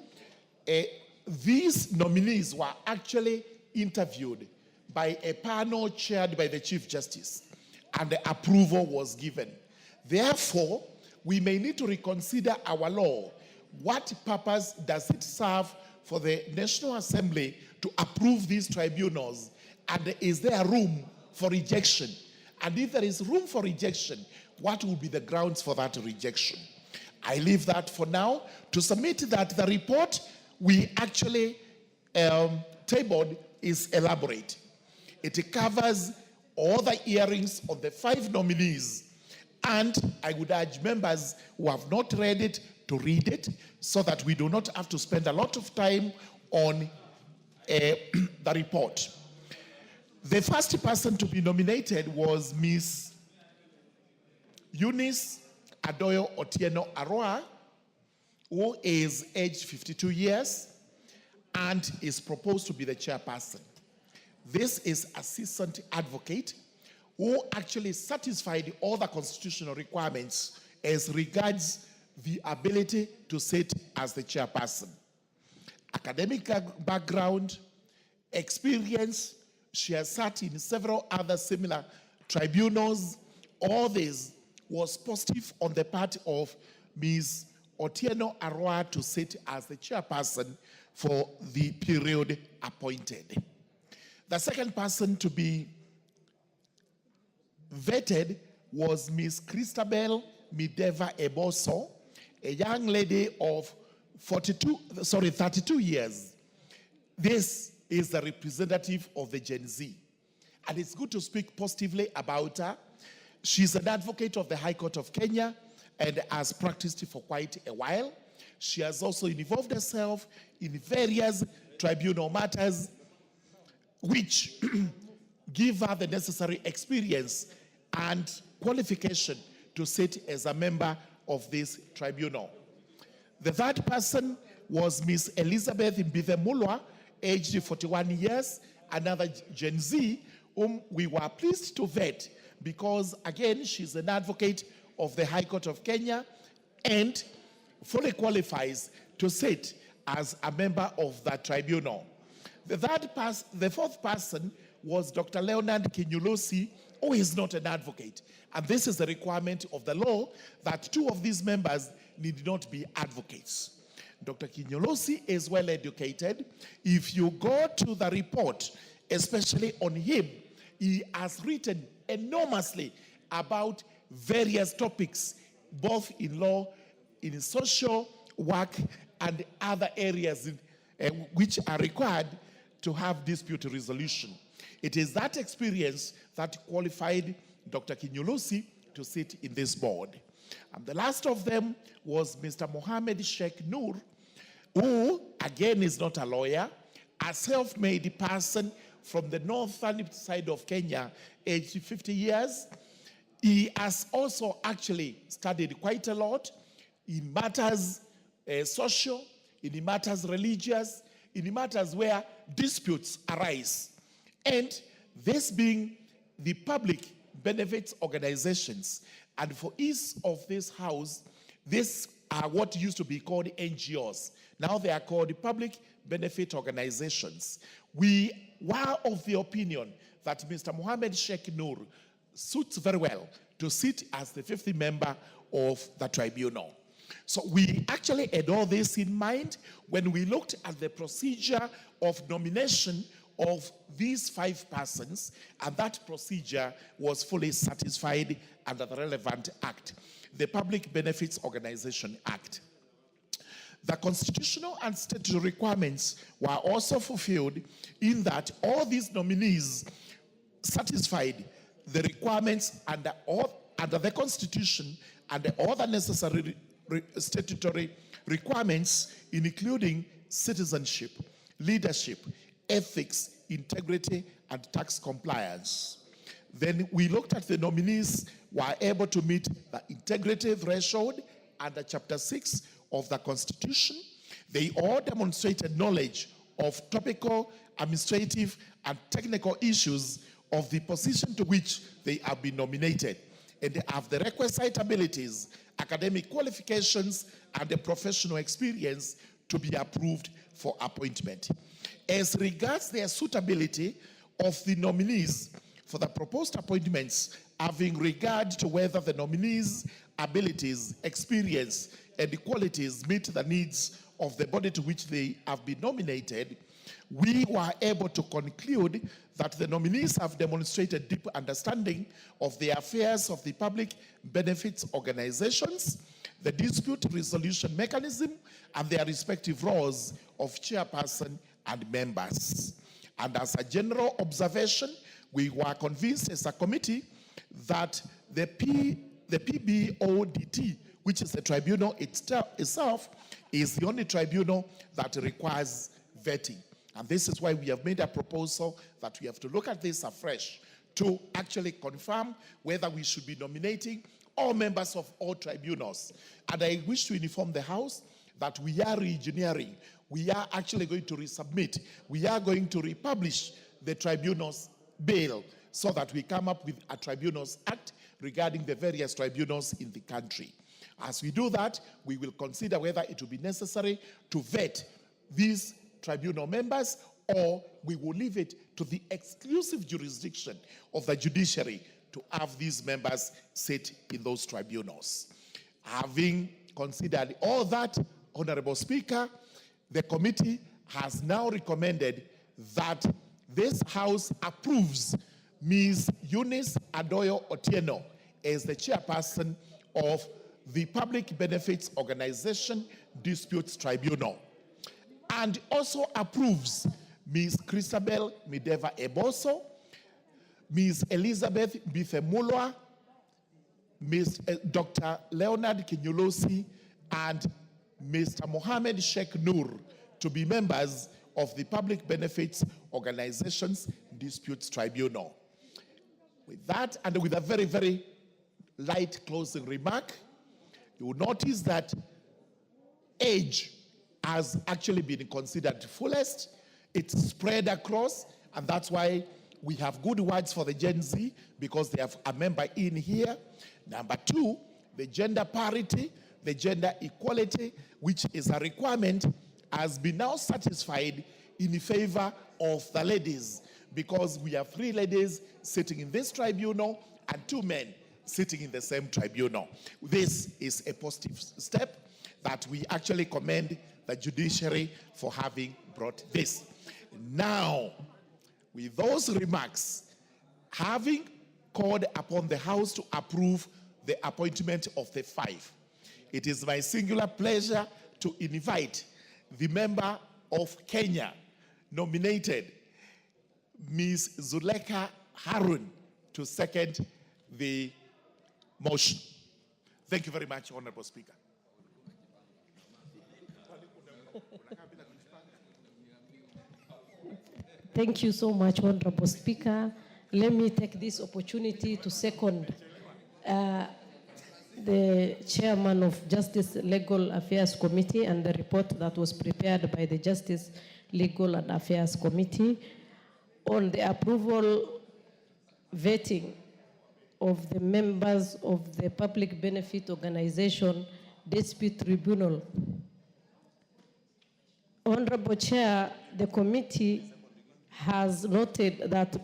Speaker 20: these nominees were actually interviewed by a panel chaired by the Chief Justice, and the approval was given. Therefore, we may need to reconsider our law. What purpose does it serve for the National Assembly to approve these tribunals? And is there room for rejection? And if there is room for rejection, what will be the grounds for that rejection? I leave that for now. To submit that the report we actually tabled is elaborate. It covers all the hearings of the 5 nominees, and I would urge members who have not read it to read it so that we do not have to spend a lot of time on the report. The first person to be nominated was Ms. Eunice Adoyo Otieno Aroa, who is aged 52 years and is proposed to be the chairperson. This is assistant advocate who actually satisfied all the constitutional requirements as regards the ability to sit as the chairperson. Academic background, experience, she has sat in several other similar tribunals. All this was positive on the part of Ms. Otieno Aroa to sit as the chairperson for the period appointed. The second person to be vetted was Ms. Christabel Mideva Eboso, a young lady of 32 years. This is the representative of the Gen Z. And it's good to speak positively about her. She's an advocate of the High Court of Kenya and has practiced for quite a while. She has also involved herself in various tribunal matters which give her the necessary experience and qualification to sit as a member of this tribunal. The third person was Ms. Elizabeth Mbithemulwa, aged 41 years, another Gen Z, whom we were pleased to vet because, again, she's an advocate of the High Court of Kenya and fully qualifies to sit as a member of that tribunal. The fourth person was Dr. Leonard Kinyulusi, who is not an advocate. And this is the requirement of the law that 2 of these members need not be advocates. Dr. Kinyulusi is well educated. If you go to the report, especially on him, he has written enormously about various topics, both in law, in social work, and other areas which are required to have dispute resolution. It is that experience that qualified Dr. Kinyulusi to sit in this board. And the last of them was Mr. Mohammed Sheikh Noor, who, again, is not a lawyer, a self-made person from the northern side of Kenya, aged 50 years. He has also actually studied quite a lot in matters social, in matters religious, in matters where disputes arise. And this being the public benefits organizations. And for each of this house, these are what used to be called NGOs. Now they are called public benefit organizations. We were of the opinion that Mr. Mohammed Sheikh Noor suits very well to sit as the 5th member of the tribunal. So we actually had all this in mind when we looked at the procedure of nomination of these 5 persons, and that procedure was fully satisfied under the relevant act, the Public Benefits Organization Act. The constitutional and statutory requirements were also fulfilled in that all these nominees satisfied the requirements under the Constitution and all the necessary statutory requirements, including citizenship, leadership, ethics, integrity, and tax compliance. Then we looked at the nominees were able to meet the integrity threshold under Chapter 6 of the Constitution. They all demonstrated knowledge of topical, administrative, and technical issues of the position to which they have been nominated. and have the requisite abilities, academic qualifications, and the professional experience to be approved for appointment. As regards their suitability of the nominees for the proposed appointments, having regard to whether the nominees' abilities, experience, and qualities meet the needs of the body to which they have been nominated, we were able to conclude that the nominees have demonstrated deep understanding of the affairs of the public benefits organizations, the dispute resolution mechanism, and their respective roles of chairperson and members. And as a general observation, we were convinced as a committee that the PBODT, which is the tribunal itself, is the only tribunal that requires vetting. And this is why we have made a proposal that we have to look at this afresh to actually confirm whether we should be nominating all members of all tribunals. And I wish to inform the House that we are re-engineering. We are actually going to resubmit. We are going to republish the tribunals bill so that we come up with a Tribunals Act regarding the various tribunals in the country. As we do that, we will consider whether it will be necessary to vet these tribunal members, or we will leave it to the exclusive jurisdiction of the judiciary to have these members sit in those tribunals. Having considered all that, Honorable Speaker, the committee has now recommended that this House approves Ms. Eunice Adoyo Otieno as the chairperson of the Public Benefits Organization Disputes Tribunal, and also approves Ms. Christabel Mideva Eboso, Ms. Elizabeth Bithemulwa, Dr. Leonard Kinyulosi, and Mr. Mohammed Sheikh Noor to be members of the Public Benefits Organizations Disputes Tribunal. With that, and with a very, very light closing remark, you will notice that age has actually been considered fullest. It's spread across, and that's why we have good words for the Gen Z, because they have a member in here. Number two, the gender parity, the gender equality, which is a requirement, has been now satisfied in favor of the ladies, because we have 3 ladies sitting in this tribunal and 2 men sitting in the same tribunal. This is a positive step that we actually commend the judiciary for having brought this. Now, with those remarks, having called upon the House to approve the appointment of the 5, it is my singular pleasure to invite the member of Kenya nominated, Ms. Zuleka Harun, to second the motion. Thank you very much, Honorable Speaker.
Speaker 1: Thank you so much, Honorable Speaker. Let me take this opportunity to second the chairman of Justice Legal Affairs Committee and the report that was prepared by the Justice Legal and Affairs Committee on the approval vetting of the members of the Public Benefit Organization Dispute Tribunal. Honorable Chair, the committee has noted that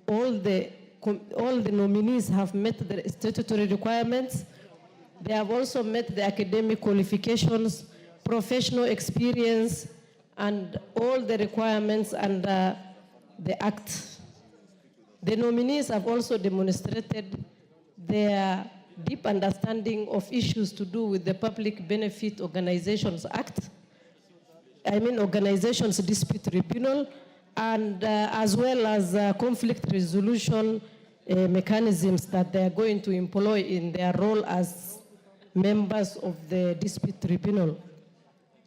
Speaker 1: all the nominees have met the statutory requirements. They have also met the academic qualifications, professional experience, and all the requirements under the Act. The nominees have also demonstrated their deep understanding of issues to do with the Public Benefit Organizations Act, Organizations Dispute Tribunal, and as well as conflict resolution mechanisms that they are going to employ in their role as members of the Dispute Tribunal.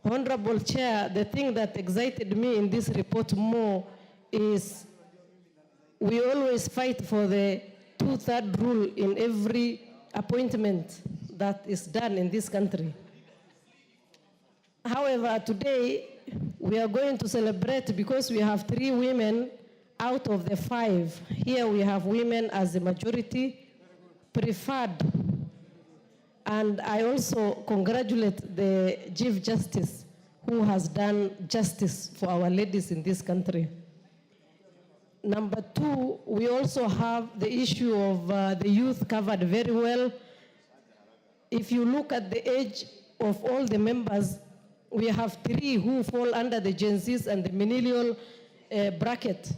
Speaker 1: Honorable Chair, the thing that excited me in this report more is we always fight for the 2/3 rule in every appointment that is done in this country. However, today we are going to celebrate because we have 3 women out of the 5. Here we have women as the majority preferred, and I also congratulate the Chief Justice who has done justice for our ladies in this country. Number two, we also have the issue of the youth covered very well. If you look at the age of all the members, we have 3 who fall under the Gen Zs and the millennial bracket.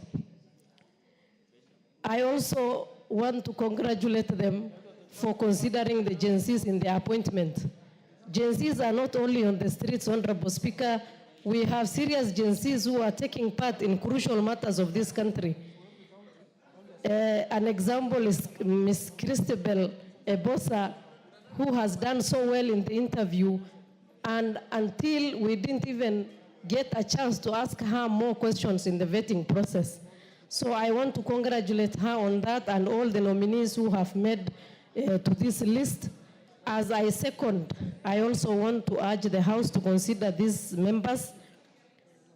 Speaker 1: I also want to congratulate them for considering the Gen Zs in their appointment. Gen Zs are not only on the streets, Honorable Speaker. We have serious Gen Zs who are taking part in crucial matters of this country. An example is Ms. Christabel Ebosa, who has done so well in the interview, and until we didn't even get a chance to ask her more questions in the vetting process. So I want to congratulate her on that and all the nominees who have made to this list. As I second, I also want to urge the House to consider these members,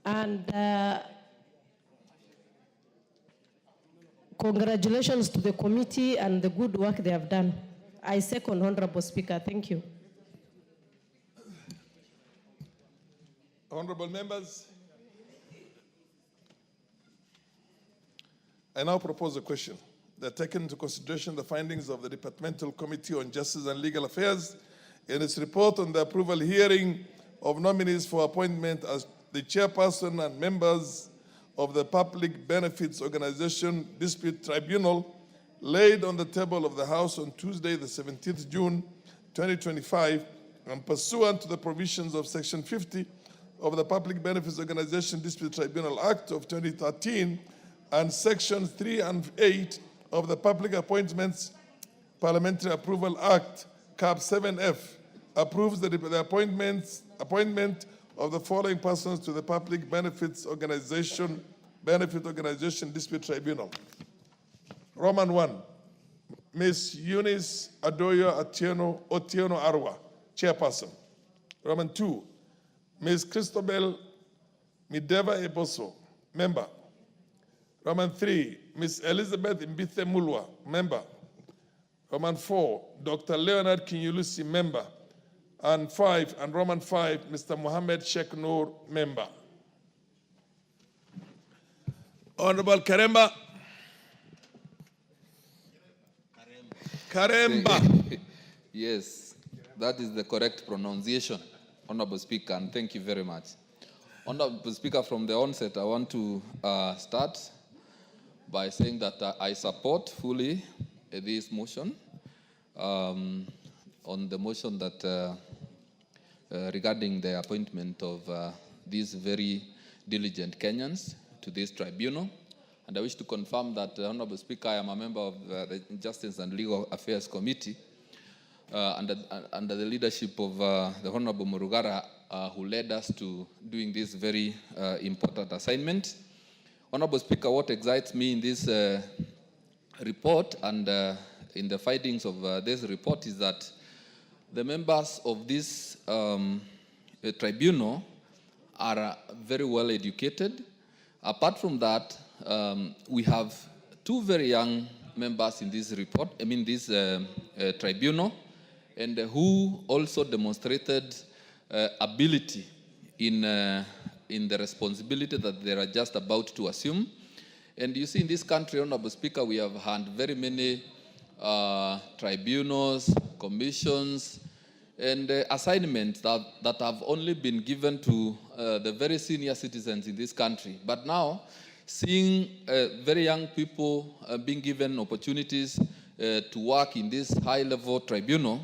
Speaker 1: and congratulations to the committee and the good work they have done. I second, Honorable Speaker. Thank you.
Speaker 8: Honorable members, I now propose a question that taken into consideration the findings of the Departmental Committee on Justice and Legal Affairs in its report on the approval hearing of nominees for appointment as the chairperson and members of the Public Benefits Organization Dispute Tribunal laid on the table of the House on Tuesday, the 17th June, 2025, and pursuant to the provisions of Section 50 of the Public Benefits Organization Dispute Tribunal Act of 2013 and Sections 3 and 8 of the Public Appointments Parliamentary Approval Act, Cap 7F, approves the appointment of the following persons to the Public Benefit Organization Dispute Tribunal. Roman 1, Ms. Eunice Adoyo Otieno Arwa, chairperson. Roman 2, Ms. Christabel Mideva Eboso, member. Roman 3, Ms. Elizabeth Mbithe Mulwa, member. Roman 4, Dr. Leonard Kinyulusi, member. And Roman 5, Mr. Mohammed Sheikh Noor, member. Honorable Karemba. Karemba.
Speaker 21: Yes, that is the correct pronunciation, Honorable Speaker, and thank you very much. Honorable Speaker, from the onset, I want to start by saying that I support fully this motion on the motion that regarding the appointment of these very diligent Kenyans to this tribunal. And I wish to confirm that, Honorable Speaker, I am a member of the Justice and Legal Affairs Committee under the leadership of the Honorable Murugara, who led us to doing this very important assignment. Honorable Speaker, what excites me in this report and in the findings of this report is that the members of this tribunal are very well educated. Apart from that, we have 2 very young members in this report, this tribunal, and who also demonstrated ability in the responsibility that they are just about to assume. And you see, in this country, Honorable Speaker, we have had very many tribunals, commissions, and assignments that have only been given to the very senior citizens in this country. But now, seeing very young people being given opportunities to work in this high-level tribunal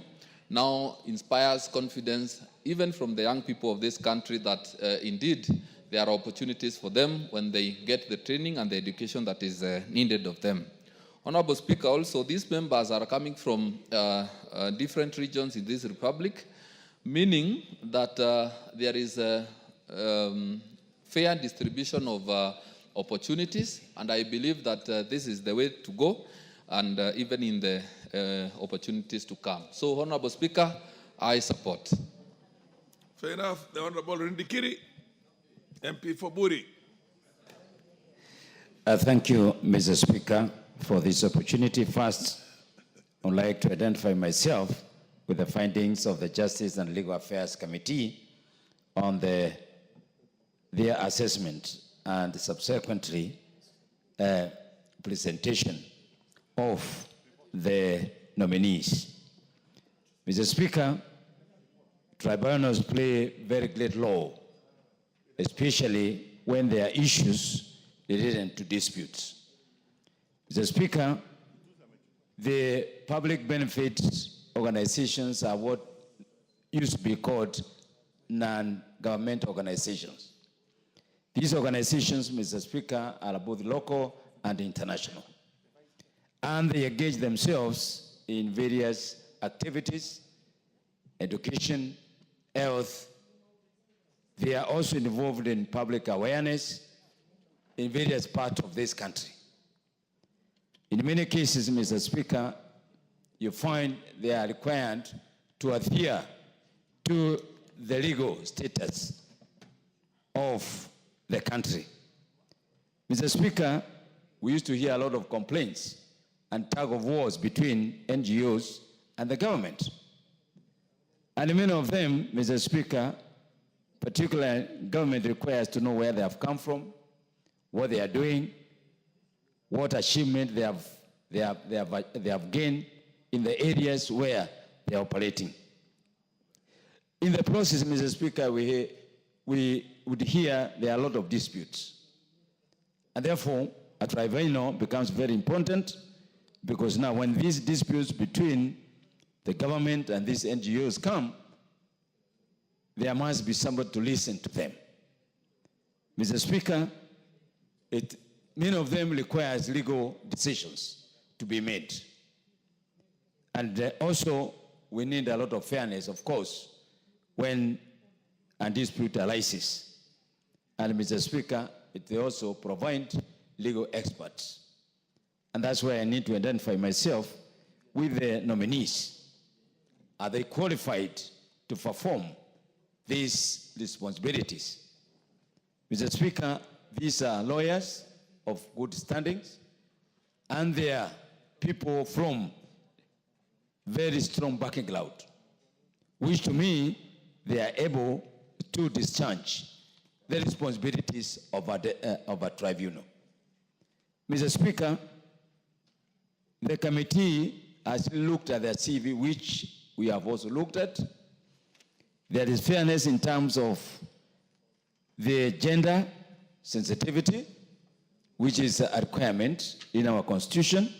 Speaker 21: now inspires confidence even from the young people of this country that indeed there are opportunities for them when they get the training and the education that is needed of them. Honorable Speaker, also these members are coming from different regions in this republic, meaning that there is a fair distribution of opportunities, and I believe that this is the way to go, and even in the opportunities to come. So, Honorable Speaker, I support.
Speaker 8: Fair enough. The Honorable Rindikiri, MP for Buri.
Speaker 22: Thank you, Mr. Speaker, for this opportunity. First,
Speaker 3: I would like to identify myself with the findings of the Justice and Legal Affairs Committee on their assessment and subsequently presentation of the nominees. Mr. Speaker, tribunals play very great role, especially when there are issues related to disputes. Mr. Speaker, the public benefit organizations are what used to be called non-government organizations. These organizations, Mr. Speaker, are both local and international. And they engage themselves in various activities, education, health. They are also involved in public awareness in various parts of this country. In many cases, Mr. Speaker, you find they are required to adhere to the legal status of the country. Mr. Speaker, we used to hear a lot of complaints and tug of wars between NGOs and the government. And many of them, Mr. Speaker, particularly government requires to know where they have come from, what they are doing, what achievement they have gained in the areas where they are operating. In the process, Mr. Speaker, we would hear there are a lot of disputes. And therefore, a tribunal becomes very important because now when these disputes between the government and these NGOs come, there must be somebody to listen to them. Mr. Speaker, many of them requires legal decisions to be made. And also, we need a lot of fairness, of course, when a dispute arises. And Mr. Speaker, they also provide legal experts. And that's why I need to identify myself with the nominees. Are they qualified to perform these responsibilities? Mr. Speaker, these are lawyers of good standings, and they are people from very strong background, which to me, they are able to discharge the responsibilities of a tribunal. Mr. Speaker, the committee has looked at their CV, which we have also looked at. There is fairness in terms of the gender sensitivity, which is a requirement in our constitution.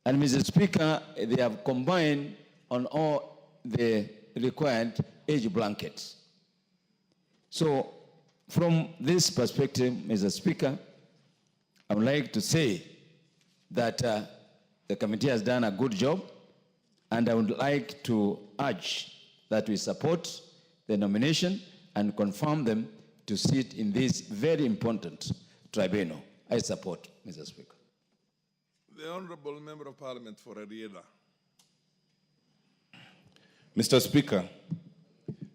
Speaker 3: And Mr. Speaker, they have combined on all the required age brackets. So from this perspective, Mr. Speaker, I would like to say that the committee has done a good job, and I would like to urge that we support the nomination and confirm them to sit in this very important tribunal. I support, Mr. Speaker.
Speaker 8: The Honorable Member of Parliament for Ariela.
Speaker 13: Mr. Speaker,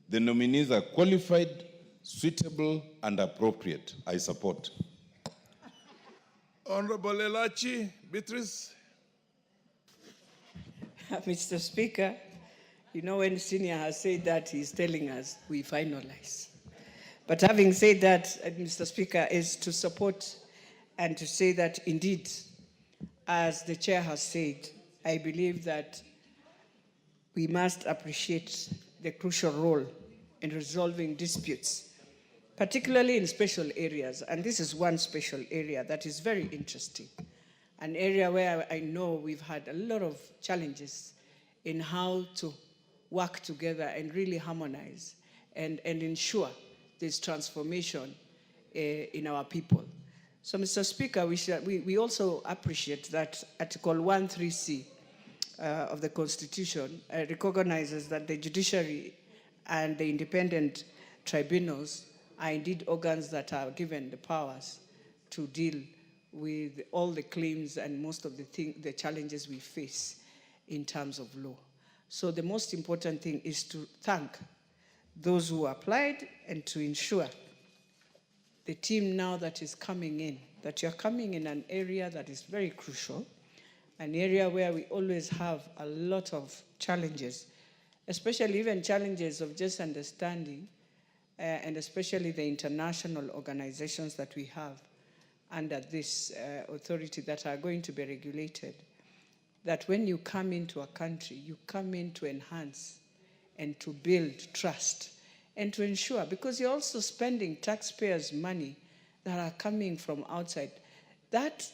Speaker 13: the nominees are qualified, suitable, and appropriate. I support.
Speaker 8: Honorable Elachi Beatrice.
Speaker 11: Mr. Speaker, you know when Senior has said that, he's telling us we finalize. But having said that, Mr. Speaker, is to support and to say that indeed, as the chair has said, I believe that we must appreciate the crucial role in resolving disputes, particularly in special areas. And this is one special area that is very interesting, an area where I know we've had a lot of challenges in how to work together and really harmonize and ensure this transformation in our people. So, Mr. Speaker, we also appreciate that Article 13C of the Constitution recognizes that the judiciary and the independent tribunals are indeed organs that are given the powers to deal with all the claims and most of the challenges we face in terms of law. So the most important thing is to thank those who applied and to ensure the team now that is coming in, that you're coming in an area that is very crucial, an area where we always have a lot of challenges, especially even challenges of just understanding, and especially the international organizations that we have under this authority that are going to be regulated, that when you come into a country, you come in to enhance and to build trust and to ensure, because you're also spending taxpayers' money that are coming from outside. That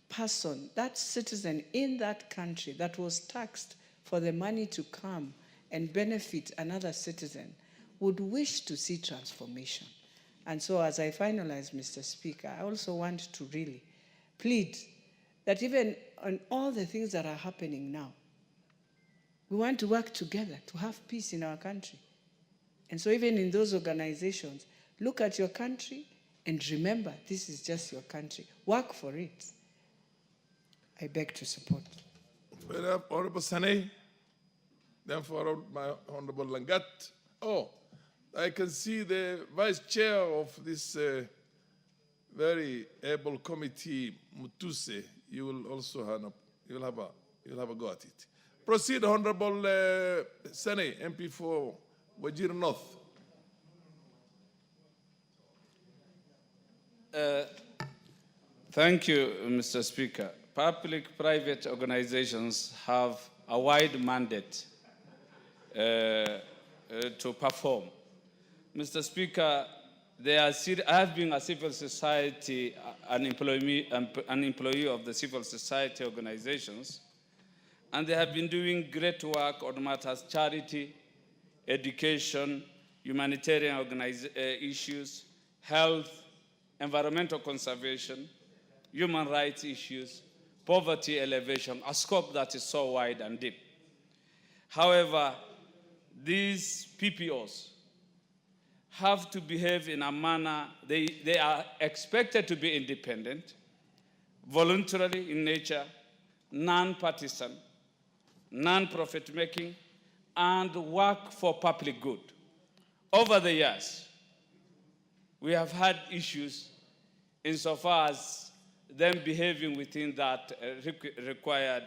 Speaker 11: person, that citizen in that country that was taxed for the money to come and benefit another citizen would wish to see transformation. And so as I finalize, Mr. Speaker, I also want to really plead that even on all the things that are happening now, we want to work together to have peace in our country. And so even in those organizations, look at your country and remember this is just your country. Work for it. I beg to support.
Speaker 8: Honorable Sane, then followed by Honorable Langat. Oh, I can see the Vice Chair of this very able committee, Mutuse. You will also have a go at it. Proceed, Honorable Sane, MP for Wajir North.
Speaker 9: Thank you, Mr. Speaker. Public-private organizations have a wide mandate to perform. Mr. Speaker, I have been a civil society, an employee of the civil society organizations, and they have been doing great work on matters charity, education, humanitarian issues, health, environmental conservation, human rights issues, poverty elevation, a scope that is so wide and deep. However, these PPOs have to behave in a manner, they are expected to be independent, voluntary in nature, non-partisan, non-profit making, and work for public good. Over the years, we have had issues insofar as them behaving within that required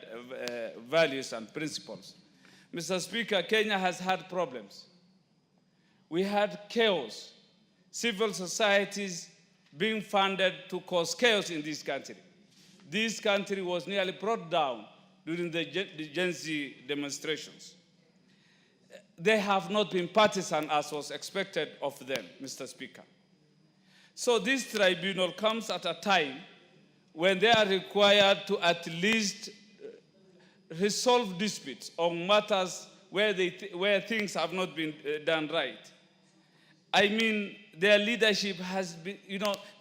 Speaker 9: values and principles. Mr. Speaker, Kenya has had problems. We had chaos, civil societies being funded to cause chaos in this country. This country was nearly brought down during the Gen Z demonstrations. They have not been partisan as was expected of them, Mr. Speaker. So this tribunal comes at a time when they are required to at least resolve disputes on matters where things have not been done right. I mean, their leadership has been,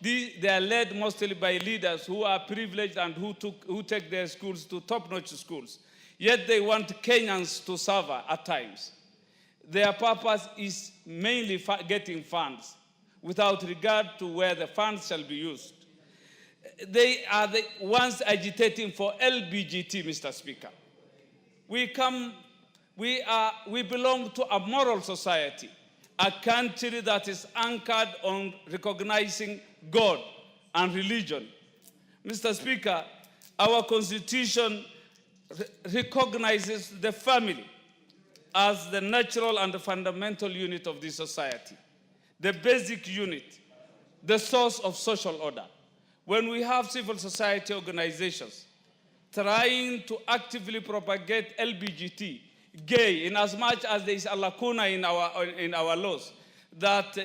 Speaker 9: they are led mostly by leaders who are privileged and who take their schools to top-notch schools. Yet they want Kenyans to suffer at times. Their purpose is mainly getting funds without regard to where the funds shall be used. They are the ones agitating for LBGT, Mr. Speaker. We belong to a moral society, a country that is anchored on recognizing God and religion. Mr. Speaker, our Constitution recognizes the family as the natural and the fundamental unit of this society, the basic unit, the source of social order. When we have civil society organizations trying to actively propagate LBGT, gay, in as much as there is a lacuna in our laws that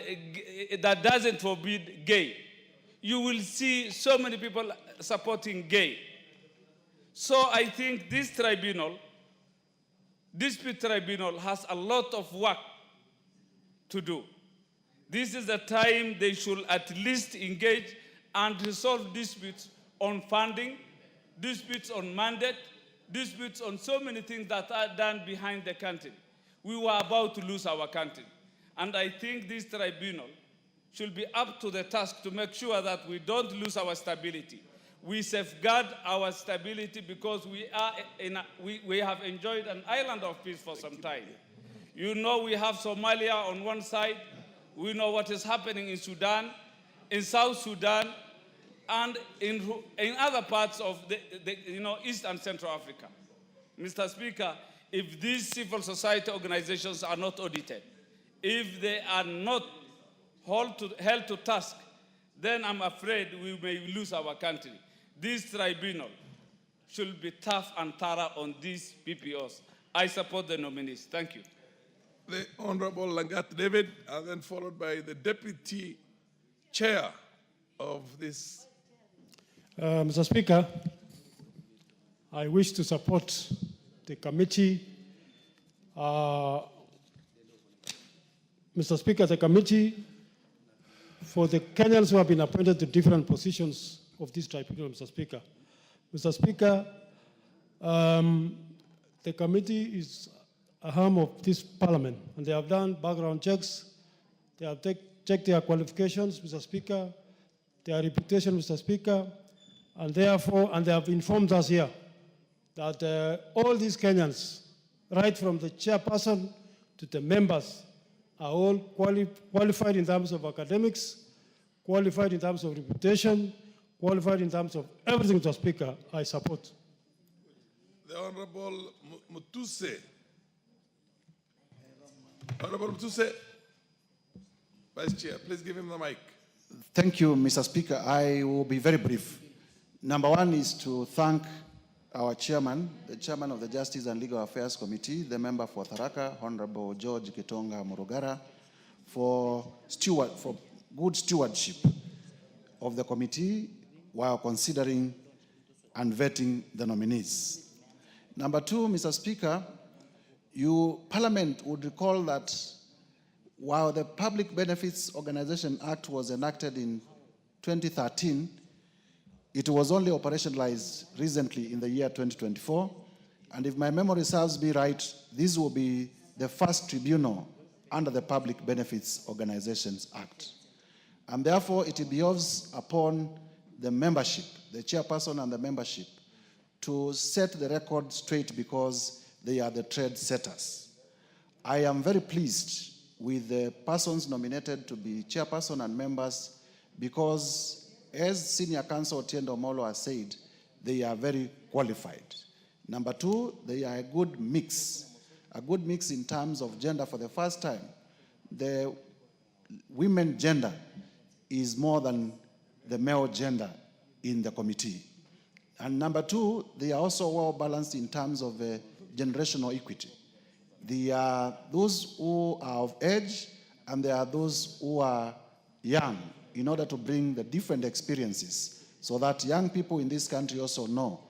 Speaker 9: doesn't forbid gay, you will see so many people supporting gay. So I think this tribunal, dispute tribunal, has a lot of work to do. This is the time they should at least engage and resolve disputes on funding, disputes on mandate, disputes on so many things that are done behind the country. We were about to lose our country. And I think this tribunal should be up to the task to make sure that we don't lose our stability. We safeguard our stability because we have enjoyed an island of peace for some time. You know, we have Somalia on one side. We know what is happening in Sudan, in South Sudan, and in other parts of the East and Central Africa. Mr. Speaker, if these civil society organizations are not audited, if they are not held to task, then I'm afraid we may lose our country. This tribunal should be tough and thorough on these PPOs. I support the nominees. Thank you.
Speaker 8: The Honorable Langat David, and then followed by the Deputy Chair of this.
Speaker 12: Mr. Speaker, I wish to support the committee. Mr. Speaker, the committee for the Kenyans who have been appointed to different positions of this tribunal, Mr. Speaker. Mr. Speaker, the committee is a arm of this parliament, and they have done background checks. They have checked their qualifications, Mr. Speaker, their reputation, Mr. Speaker, and therefore, and they have informed us here that all these Kenyans, right from the chairperson to the members, are all qualified in terms of academics, qualified in terms of reputation, qualified in terms of everything, Mr. Speaker. I support.
Speaker 8: The Honorable Mutuse. Honorable Mutuse, Vice Chair, please give him the mic.
Speaker 22: Thank you, Mr. Speaker. I will be very brief. Number one is to thank our chairman, the chairman of the Justice and Legal Affairs Committee, the member for Tharaka, Honorable George Gitonga Murugara, for good stewardship of the committee while considering and vetting the nominees. Number two, Mr. Speaker, Parliament would recall that while the Public Benefits Organization Act was enacted in 2013, it was only operationalized recently in the year 2024. And if my memory serves me right, this will be the first tribunal under the Public Benefits Organizations Act. And therefore, it behoves upon the membership, the chairperson and the membership, to set the record straight because they are the trade setters. I am very pleased with the persons nominated to be chairperson and members because, as Senior Counsel Otiendo Omolo has said, they are very qualified. Number two, they are a good mix in terms of gender. For the first time, the women gender is more than the male gender in the committee. And number two, they are also well balanced in terms of generational equity. There are those who are of age and there are those who are young, in order to bring the different experiences so that young people in this country also know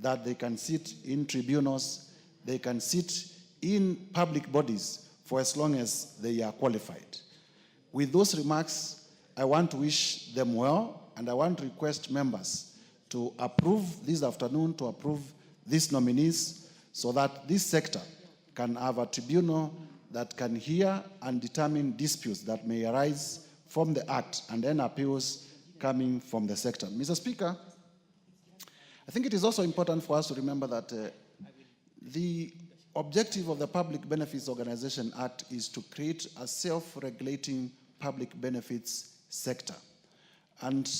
Speaker 22: that they can sit in tribunals, they can sit in public bodies for as long as they are qualified. With those remarks, I want to wish them well, and I want to request members to approve this afternoon, to approve these nominees so that this sector can have a tribunal that can hear and determine disputes that may arise from the Act and then appeals coming from the sector. Mr. Speaker, I think it is also important for us to remember that the objective of the Public Benefits Organization Act is to create a self-regulating public benefits sector. And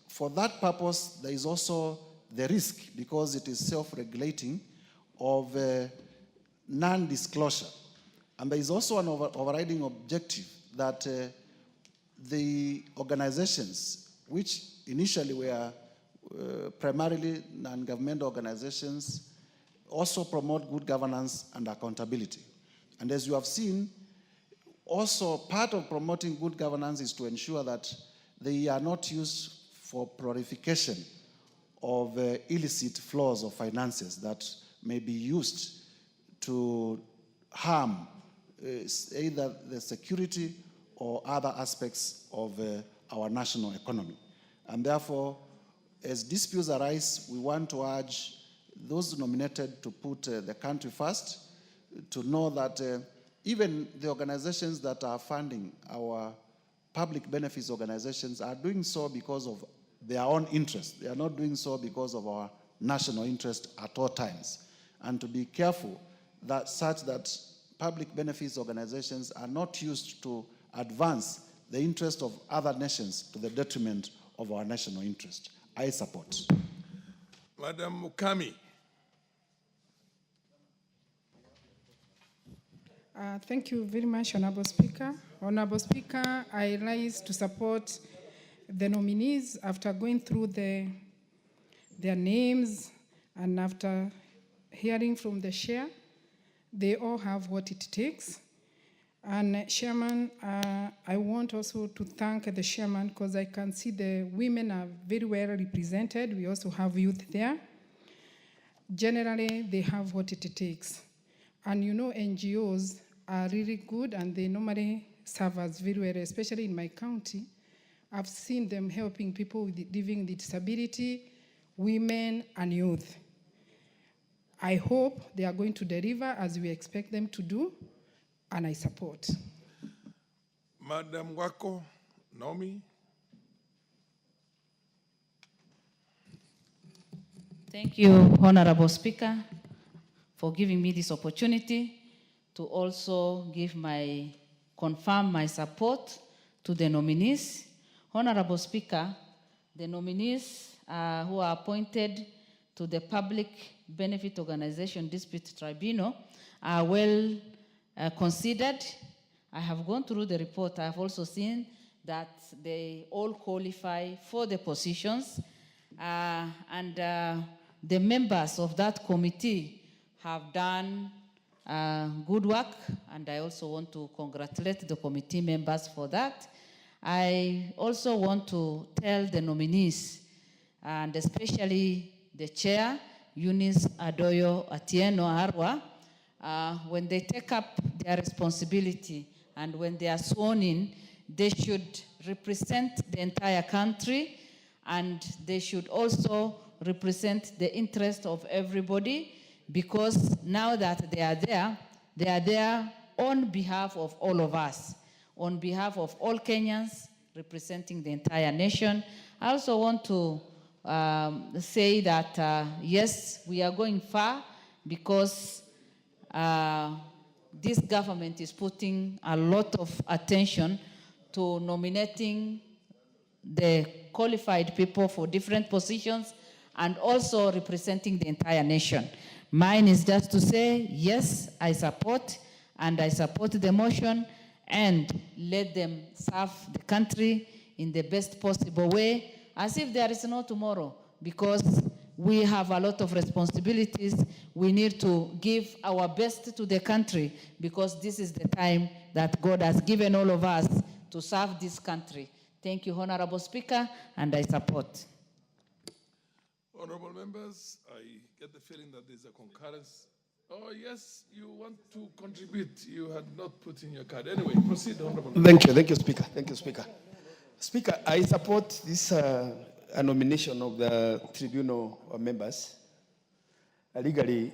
Speaker 22: for that purpose, there is also the risk, because it is self-regulating, of non-disclosure. And there is also an overriding objective that the organizations, which initially were primarily non-governmental organizations, also promote good governance and accountability. And as you have seen, also part of promoting good governance is to ensure that they are not used for proliferation of illicit flows of finances that may be used to harm either the security or other aspects of our national economy. And therefore, as disputes arise, we want to urge those nominated to put the country first, to know that even the organizations that are funding our public benefits organizations are doing so because of their own interest. They are not doing so because of our national interest at all times. And to be careful that such that public benefits organizations are not used to advance the interest of other nations to the detriment of our national interest.
Speaker 20: I support.
Speaker 8: Madam Mukami.
Speaker 14: Thank you very much, Honorable Speaker. Honorable Speaker, I rise to support the nominees after going through their names and after hearing from the chair. They all have what it takes. And Chairman, I want also to thank the chairman because I can see the women are very well represented. We also have youth there. Generally, they have what it takes. And you know, NGOs are really good and they normally serve us very well, especially in my county. I've seen them helping people living with disability, women, and youth. I hope they are going to deliver as we expect them to do, and I support.
Speaker 8: Madam Wako, Naomi.
Speaker 15: Thank you, Honorable Speaker, for giving me this opportunity to also confirm my support to the nominees. Honorable Speaker, the nominees who are appointed to the Public Benefit Organization Dispute Tribunal are well considered. I have gone through the report. I have also seen that they all qualify for the positions, and the members of that committee have done good work, and I also want to congratulate the committee members for that. I also want to tell the nominees, and especially the chair, Eunice Adoyo Atieno Arwa, when they take up their responsibility and when they are sworn in, they should represent the entire country, and they should also represent the interest of everybody, because now that they are there on behalf of all of us, on behalf of all Kenyans, representing the entire nation. I also want to say that, yes, we are going far because this government is putting a lot of attention to nominating the qualified people for different positions and also representing the entire nation. Mine is just to say, yes, I support, and I support the motion, and let them serve the country in the best possible way, as if there is no tomorrow, because we have a lot of responsibilities. We need to give our best to the country, because this is the time that God has given all of us to serve this country. Thank you, Honorable Speaker, and I support.
Speaker 8: Honorable members, I get the feeling that there's a concurrence. Oh, yes, you want to contribute. You had not put in your card. Anyway, proceed, Honorable Member.
Speaker 16: Thank you, Speaker. Thank you, Speaker. Speaker, I support this nomination of the tribunal members. Legally,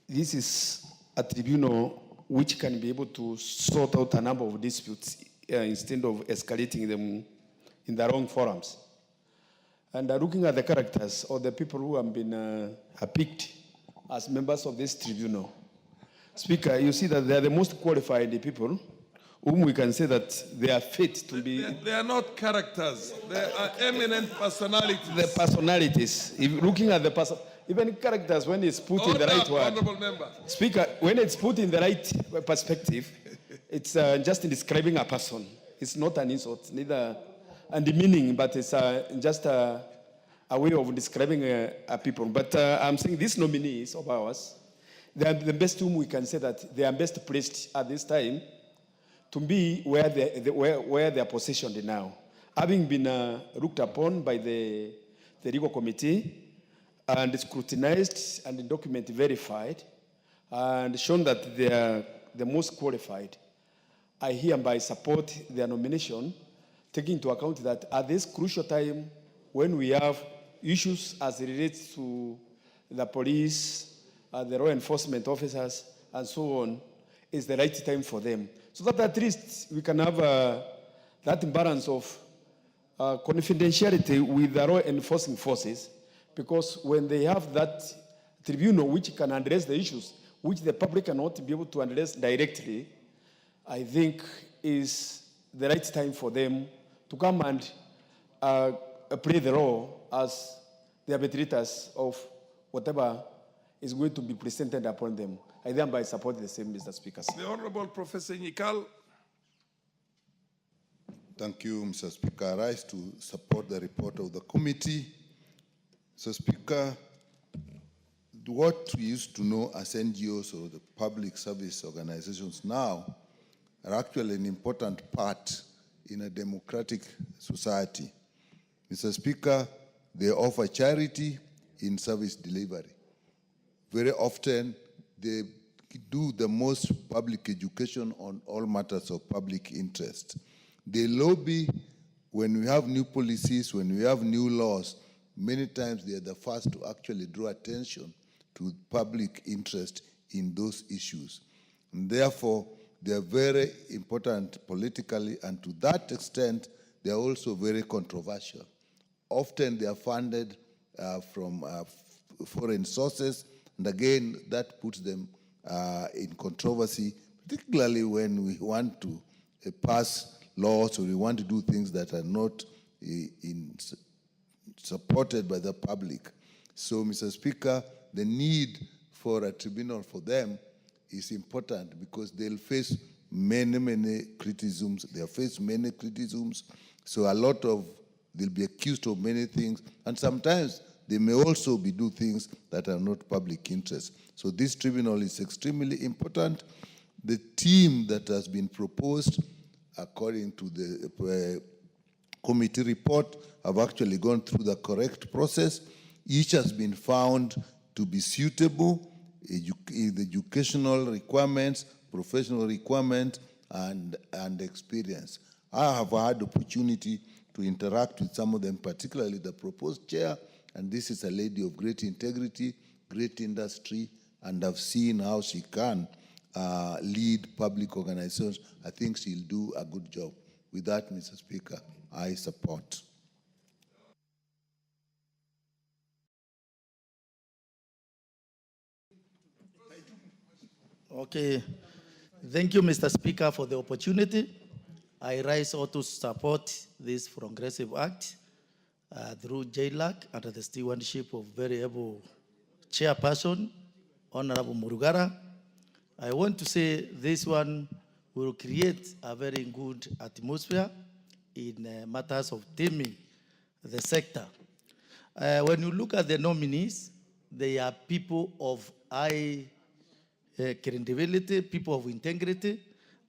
Speaker 16: this is a tribunal which can be able to sort out a number of disputes instead of escalating them in the wrong forums. And looking at the characters or the people who have been picked as members of this tribunal, Speaker, you see that they are the most qualified people whom we can say that they are fit to be...
Speaker 8: They are not characters. They are eminent personalities.
Speaker 16: The personalities. If looking at the even characters, when it's put in the right word.
Speaker 8: Honorable Member.
Speaker 16: Speaker, when it's put in the right perspective, it's just describing a person. It's not an insult, neither and the meaning, but it's just a way of describing a people. But I'm saying these nominees of ours, they are the best whom we can say that they are best placed at this time to be where they are positioned now. Having been looked upon by the legal committee and scrutinized and the document verified and shown that they are the most qualified, I hereby support their nomination, taking into account that at this crucial time when we have issues as it relates to the police, the law enforcement officers, and so on, is the right time for them. So that at least we can have that imbalance of confidentiality with the law enforcing forces, because when they have that tribunal which can address the issues which the public cannot be able to address directly, I think is the right time for them to come and play the role as the arbitrators of whatever is going to be presented upon them. I thereby support the same, Mr. Speaker.
Speaker 8: The Honorable Professor Nyikal.
Speaker 2: Thank you, Mr. Speaker. I rise to support the report of the committee. Mr. Speaker, what we used to know as NGOs or the public service organizations now are actually an important part in a democratic society. Mr. Speaker, they offer charity in service delivery. Very often, they do the most public education on all matters of public interest. They lobby when we have new policies, when we have new laws. Many times they are the first to actually draw attention to public interest in those issues. And therefore, they are very important politically, and to that extent, they are also very controversial. Often they are funded from foreign sources, and again, that puts them in controversy, particularly when we want to pass laws or we want to do things that are not supported by the public. So, Mr. Speaker, the need for a tribunal for them is important because they'll face many criticisms. They'll face many criticisms. So they'll be accused of many things. And sometimes they may also do things that are not public interest. So this tribunal is extremely important. The team that has been proposed, according to the committee report, have actually gone through the correct process. Each has been found to be suitable, the educational requirements, professional requirements, and experience. I have had opportunity to interact with some of them, particularly the proposed chair, and this is a lady of great integrity, great industry, and I've seen how she can lead public organizations. I think she'll do a good job. With that, Mr. Speaker, I support.
Speaker 17: Okay. Thank you, Mr. Speaker, for the opportunity. I rise also to support this progressive act through JLAC under the stewardship of very able chairperson, Honorable Murugara. I want to say this one will create a very good atmosphere in matters of taming the sector. When you look at the nominees, they are people of high credibility, people of integrity,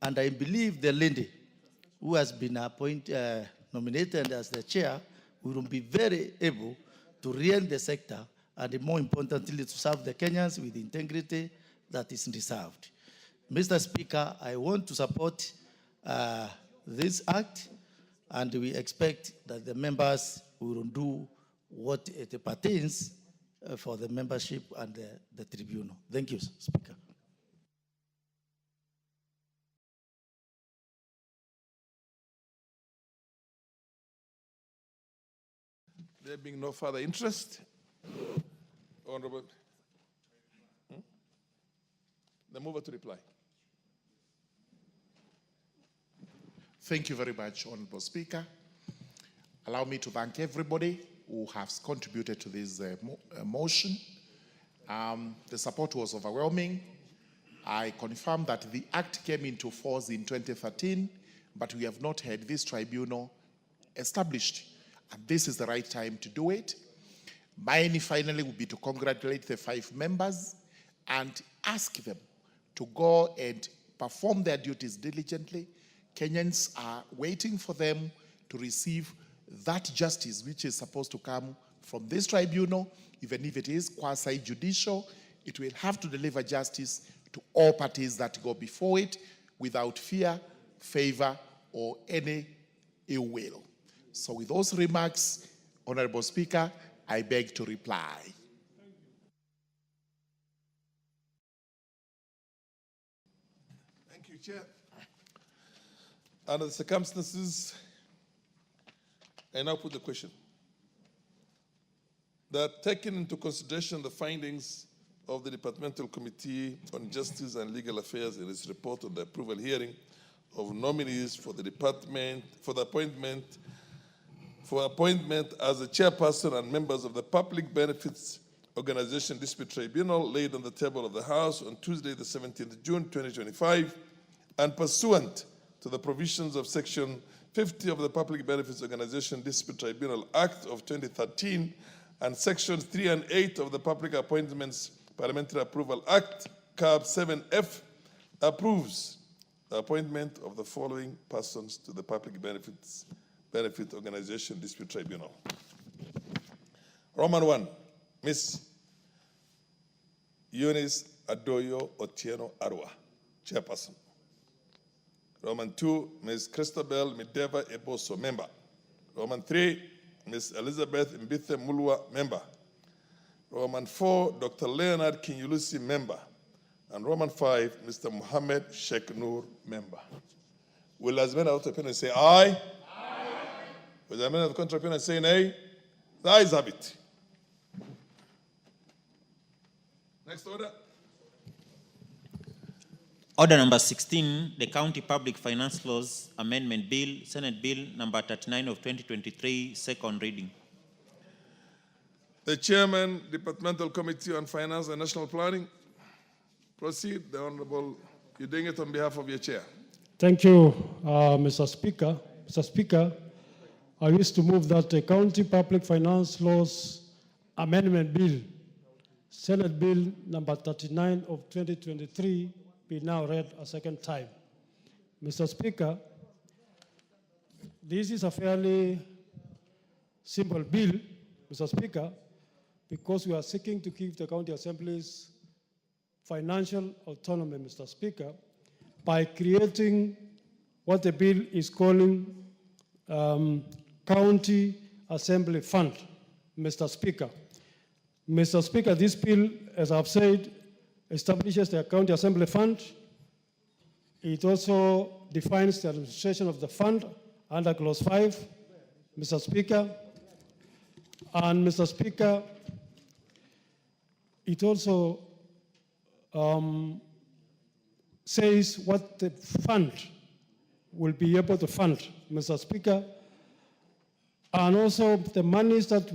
Speaker 17: and I believe the lady who has been nominated as the chair will be very able to rein the sector and, more importantly, to serve the Kenyans with integrity that is deserved. Mr. Speaker, I want to support this act, and we expect that the members will do what it pertains for the membership and the tribunal. Thank you, Speaker.
Speaker 8: There being no further interest, Honorable, the mover to reply.
Speaker 20: Thank you very much, Honorable Speaker. Allow me to thank everybody who has contributed to this motion. The support was overwhelming. I confirm that the act came into force in 2013, but we have not had this tribunal established. And this is the right time to do it. Mine finally would be to congratulate the 5 members and ask them to go and perform their duties diligently. Kenyans are waiting for them to receive that justice which is supposed to come from this tribunal. Even if it is quasi-judicial, it will have to deliver justice to all parties that go before it without fear, favor, or any ill will. So with those remarks, Honorable Speaker, I beg to reply.
Speaker 8: Thank you, Chair. Under the circumstances, I now put the question. That taking into consideration the findings of the Departmental Committee on Justice and Legal Affairs in its report on the approval hearing of nominees for the department, for the appointment for appointment as the chairperson and members of the Public Benefits Organization Dispute Tribunal laid on the table of the House on Tuesday, the 17th June, 2025, and pursuant to the provisions of Section 50 of the Public Benefits Organization Dispute Tribunal Act of 2013 and Sections 3 and 8 of the Public Appointments Parliamentary Approval Act, CAB 7F, approves the appointment of the following persons to the Public Benefit Organization Dispute Tribunal. Roman 1, Ms. Eunice Adoyo Otieno Arwa, chairperson. Roman 2, Ms. Christabel Mideva Eboso, member. Roman 3, Ms. Elizabeth Mbithe Mulwa, member. Roman 4, Dr. Leonard Kinyulusi, member. And Roman 5, Mr. Mohammed Sheikh Noor, member. Will as many of the opinion say aye? Aye. Will as many of the contrary opinion say nay? The ayes have it. Next order.
Speaker 4: Order number 16, the County Public Finance Laws Amendment Bill, Senate Bill number 39 of 2023, second reading.
Speaker 8: The Chairman, Departmental Committee on Finance and National Planning. Proceed, the Honorable. You're doing it on behalf of your chair.
Speaker 12: Thank you, Mr. Speaker. Mr. Speaker, I wish to move that the County Public Finance Laws Amendment Bill, Senate Bill number 39 of 2023, be now read a second time. Mr. Speaker, this is a fairly simple bill, Mr. Speaker, because we are seeking to give the county assemblies financial autonomy, Mr. Speaker, by creating what the bill is calling County Assembly Fund, Mr. Speaker. Mr. Speaker, this bill, as I've said, establishes the County Assembly Fund. It also defines the administration of the fund under Clause 5, Mr. Speaker. And Mr. Speaker, it also says what the fund will be able to fund, Mr. Speaker, and also the monies that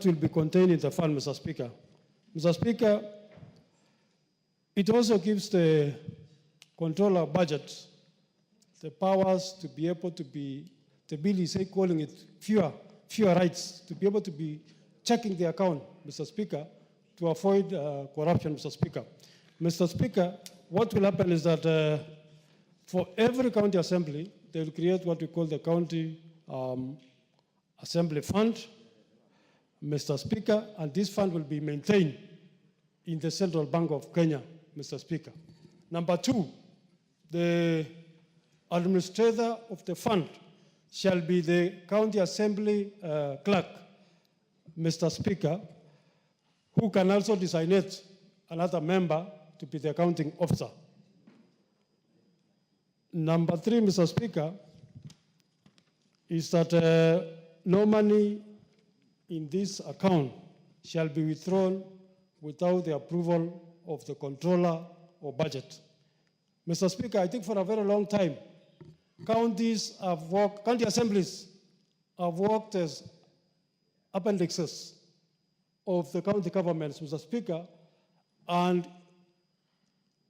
Speaker 12: will be contained in the fund, Mr. Speaker. Mr. Speaker, it also gives the controller of budget the powers to be able to be, the bill is calling it fewer rights, to be able to be checking the account, Mr. Speaker, to avoid corruption, Mr. Speaker. Mr. Speaker, what will happen is that for every county assembly, they will create what we call the County Assembly Fund, Mr. Speaker, and this fund will be maintained in the Central Bank of Kenya, Mr. Speaker. Number 2, the administrator of the fund shall be the county assembly clerk, Mr. Speaker, who can also designate another member to be the accounting officer. Number 3, Mr. Speaker, is that no money in this account shall be withdrawn without the approval of the controller or budget. Mr. Speaker, I think for a very long time, county assemblies have worked as appendixes of the county governments, Mr. Speaker, and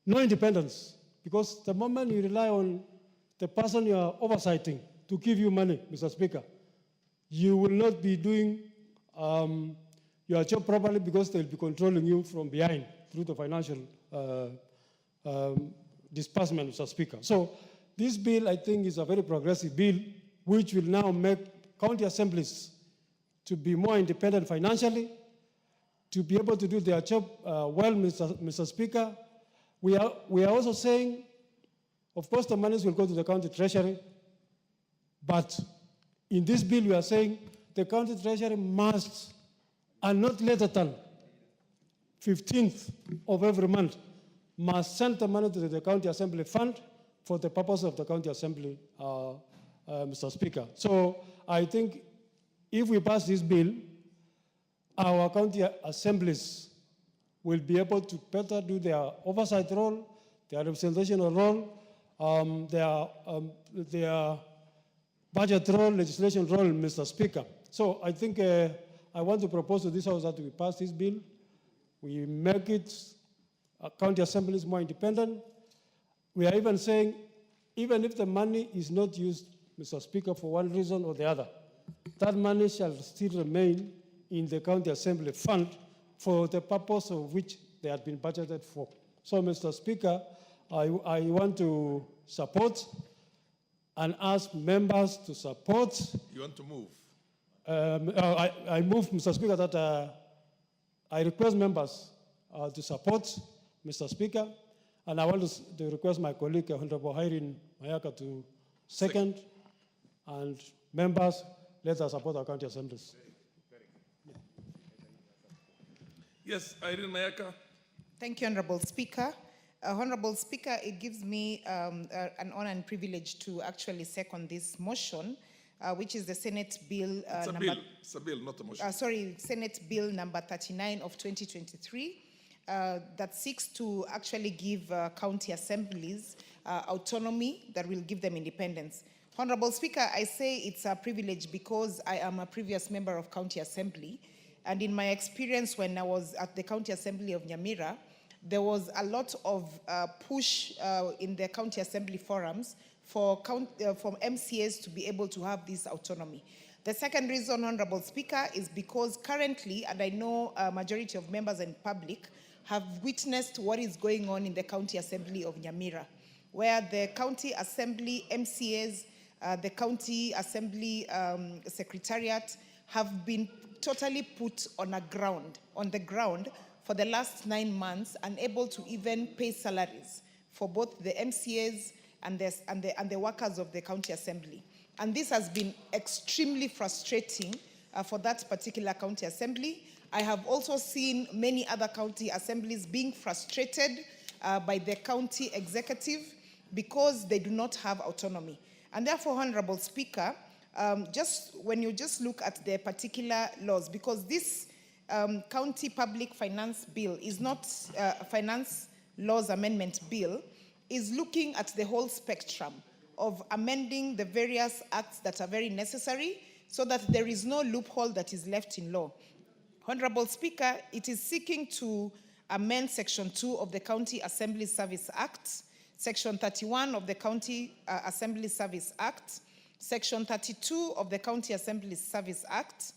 Speaker 12: no independence, because the moment you rely on the person you are oversighting to give you money, Mr. Speaker, you will not be doing your job properly, because they'll be controlling you from behind through the financial disbursement, Mr. Speaker. So this bill, I think, is a very progressive bill, which will now make county assemblies to be more independent financially, to be able to do their job well, Mr. Speaker. We are also saying, of course, the monies will go to the county treasury, but in this bill, we are saying the county treasury must, and not later than 15th of every month, must send the money to the county assembly fund for the purpose of the county assembly, Mr. Speaker. So I think if we pass this bill, our county assemblies will be able to better do their oversight role, their representational role, their budget role, legislation role, Mr. Speaker. So I think I want to propose to this House that we pass this bill. We make it county assemblies more independent. We are even saying, even if the money is not used, Mr. Speaker, for one reason or the other, that money shall still remain in the county assembly fund for the purpose of which they had been budgeted for. So, Mr. Speaker, I want to support and ask members to support.
Speaker 8: You want to move?
Speaker 12: I move, Mr. Speaker, that I request members to support, Mr. Speaker, and I want to request my colleague, Honorable Irene Mayaka, to second, and members, let us support our county assemblies.
Speaker 8: Yes, Irene Mayaka.
Speaker 5: Thank you, Honorable Speaker. Honorable Speaker, it gives me an honor and privilege to actually second this motion, which is the Senate Bill
Speaker 8: It's a bill. It's a bill, not a motion.
Speaker 5: Senate Bill number 39 of 2023 that seeks to actually give county assemblies autonomy that will give them independence. Honorable Speaker, I say it's a privilege because I am a previous member of County Assembly, and in my experience when I was at the County Assembly of Nyamira, there was a lot of push in the County Assembly forums for MCAs to be able to have this autonomy. The second reason, Honorable Speaker, is because currently, and I know a majority of members and public have witnessed what is going on in the County Assembly of Nyamira, where the County Assembly MCAs, the County Assembly Secretariat have been totally put on the ground for the last 9 months, unable to even pay salaries for both the MCAs and the workers of the County Assembly. And this has been extremely frustrating for that particular County Assembly. I have also seen many other county assemblies being frustrated by the county executive because they do not have autonomy. And therefore, Honorable Speaker, when you look at the particular laws, because this County Public Finance Bill is not a Finance Laws Amendment Bill, is looking at the whole spectrum of amending the various acts that are very necessary so that there is no loophole that is left in law. Honorable Speaker, it is seeking to amend Section 2 of the County Assembly Service Act, Section 31 of the County Assembly Service Act, Section 32 of the County Assembly Service Act,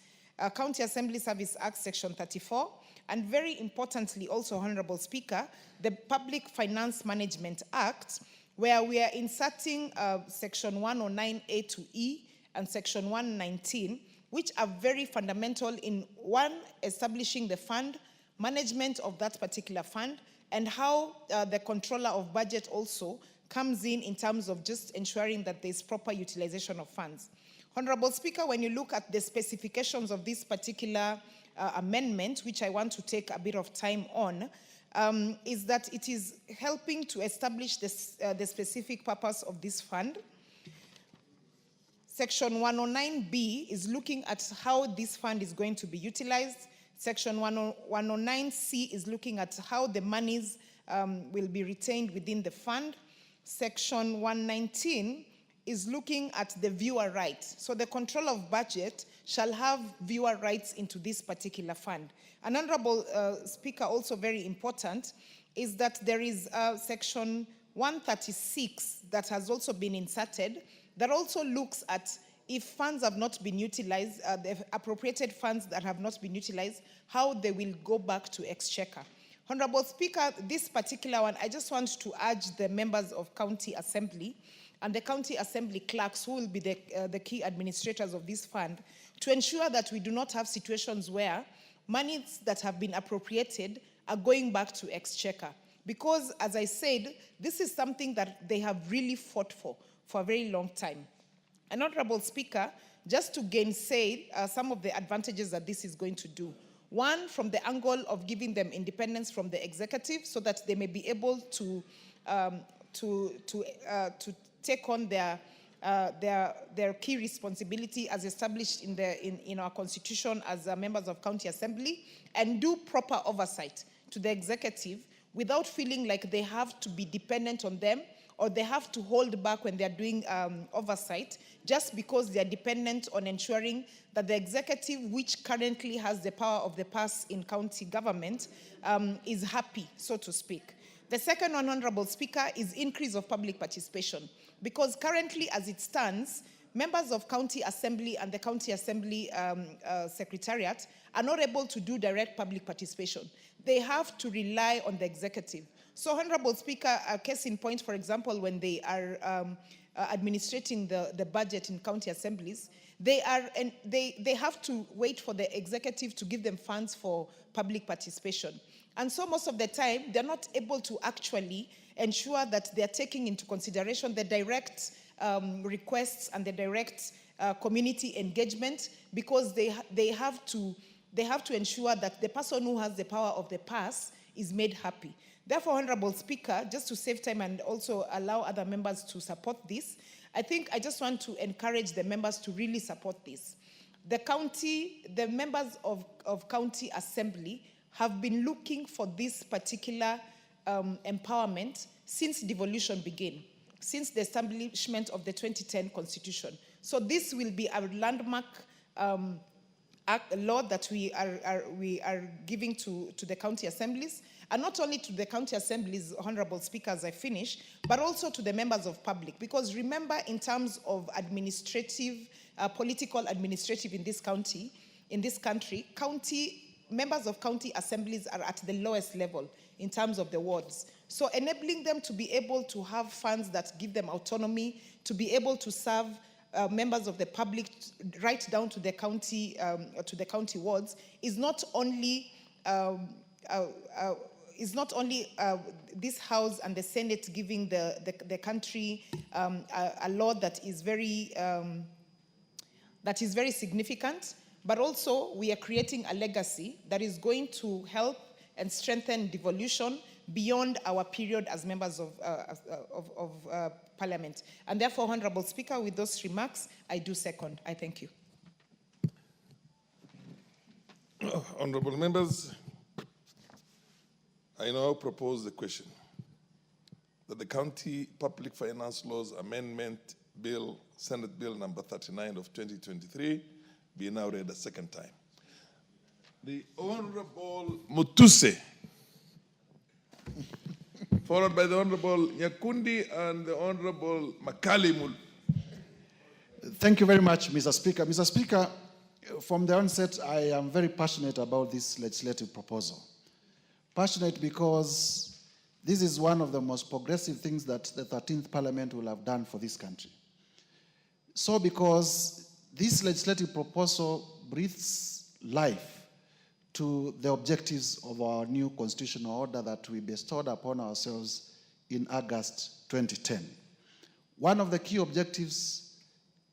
Speaker 5: County Assembly Service Act, Section 34, and very importantly also, Honorable Speaker, the Public Finance Management Act, where we are inserting Section 109A to E and Section 119, which are very fundamental in, one, establishing the fund, management of that particular fund, and how the controller of budget also comes in terms of just ensuring that there's proper utilization of funds. Honorable Speaker, when you look at the specifications of this particular amendment, which I want to take a bit of time on, is that it is helping to establish the specific purpose of this fund. Section 109B is looking at how this fund is going to be utilized. Section 109C is looking at how the monies will be retained within the fund. Section 119 is looking at the viewer rights. So the control of budget shall have viewer rights into this particular fund. And Honorable Speaker, also very important, is that there is Section 136 that has also been inserted that also looks at if funds have not been utilized, the appropriated funds that have not been utilized, how they will go back to Exchequer. Honorable Speaker, this particular one, I just want to urge the members of County Assembly and the County Assembly clerks, who will be the key administrators of this fund, to ensure that we do not have situations where monies that have been appropriated are going back to Exchequer. Because, as I said, this is something that they have really fought for a very long time. And Honorable Speaker, just to gainsay some of the advantages that this is going to do. One, from the angle of giving them independence from the executive so that they may be able to take on their key responsibility as established in our constitution as members of County Assembly, and do proper oversight to the executive without feeling like they have to be dependent on them or they have to hold back when they're doing oversight, just because they're dependent on ensuring that the executive, which currently has the power of the purse in county government, is happy, so to speak. The second one, Honorable Speaker, is increase of public participation, because currently, as it stands, members of county assembly and the county assembly secretariat are not able to do direct public participation. They have to rely on the executive. So, Honorable Speaker, a case in point, for example, when they are administrating the budget in county assemblies, they have to wait for the executive to give them funds for public participation. And so most of the time, they're not able to actually ensure that they're taking into consideration the direct requests and the direct community engagement, because they have to ensure that the person who has the power of the purse is made happy. Therefore, Honorable Speaker, just to save time and also allow other members to support this, I just want to encourage the members to really support this. The members of county assembly have been looking for this particular empowerment since devolution began, since the establishment of the 2010 Constitution. So this will be a landmark law that we are giving to the county assemblies, and not only to the county assemblies, Honorable Speaker, as I finish, but also to the members of public. Because remember, in terms of administrative, political administrative in this country, members of county assemblies are at the lowest level in terms of the wards. So enabling them to be able to have funds that give them autonomy, to be able to serve members of the public right down to the county wards is not only this House and the Senate giving the country a law that is very significant, but also we are creating a legacy that is going to help and strengthen devolution beyond our period as members of Parliament. And therefore, Honorable Speaker, with those remarks, I do second. I thank you.
Speaker 8: Honorable members, I now propose the question that the County Public Finance Laws Amendment Bill, Senate Bill number 39 of 2023, be now read a second time. The Honorable Mutuse, followed by the Honorable Nyakundi and the Honorable Makalimul.
Speaker 22: Thank you very much, Mr. Speaker. Mr. Speaker, from the onset, I am very passionate about this legislative proposal. Passionate because this is one of the most progressive things that the 13th Parliament will have done for this country. So because this legislative proposal breathes life to the objectives of our new constitutional order that we bestowed upon ourselves in August 2010. One of the key objectives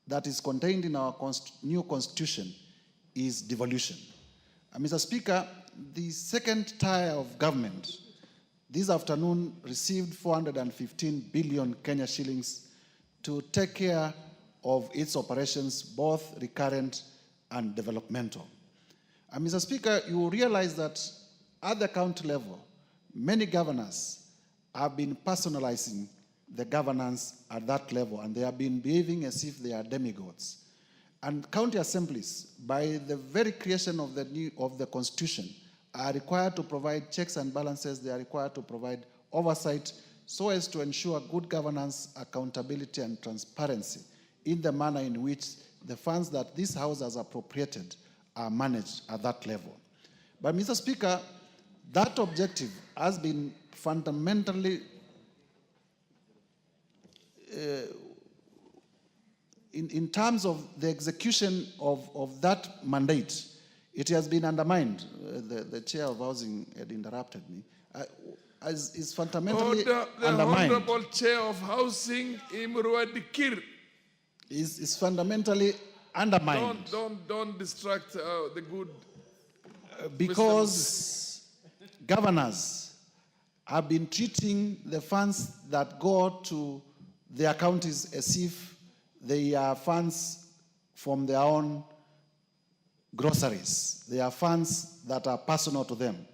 Speaker 22: that is contained in our new constitution is devolution. Mr. Speaker, the second tier of government this afternoon received 415 billion Kenya shillings to take care of its operations, both recurrent and developmental. And Mr. Speaker, you will realize that at the county level, many governors have been personalizing the governance at that level, and they have been behaving as if they are demigods. And county assemblies, by the very creation of the Constitution, are required to provide checks and balances. They are required to provide oversight so as to ensure good governance, accountability, and transparency in the manner in which the funds that this House has appropriated are managed at that level. But, Mr. Speaker, that objective has been fundamentally in terms of the execution of that mandate, it has been undermined. The chair of housing had interrupted me. Is fundamentally undermined.
Speaker 8: The Honorable Chair of Housing, Imrua Dikir,
Speaker 22: is fundamentally undermined.
Speaker 8: Don't distract the good.
Speaker 22: Because governors have been treating the funds that go to their counties as if they are funds from their own groceries. They are funds that are personal to them.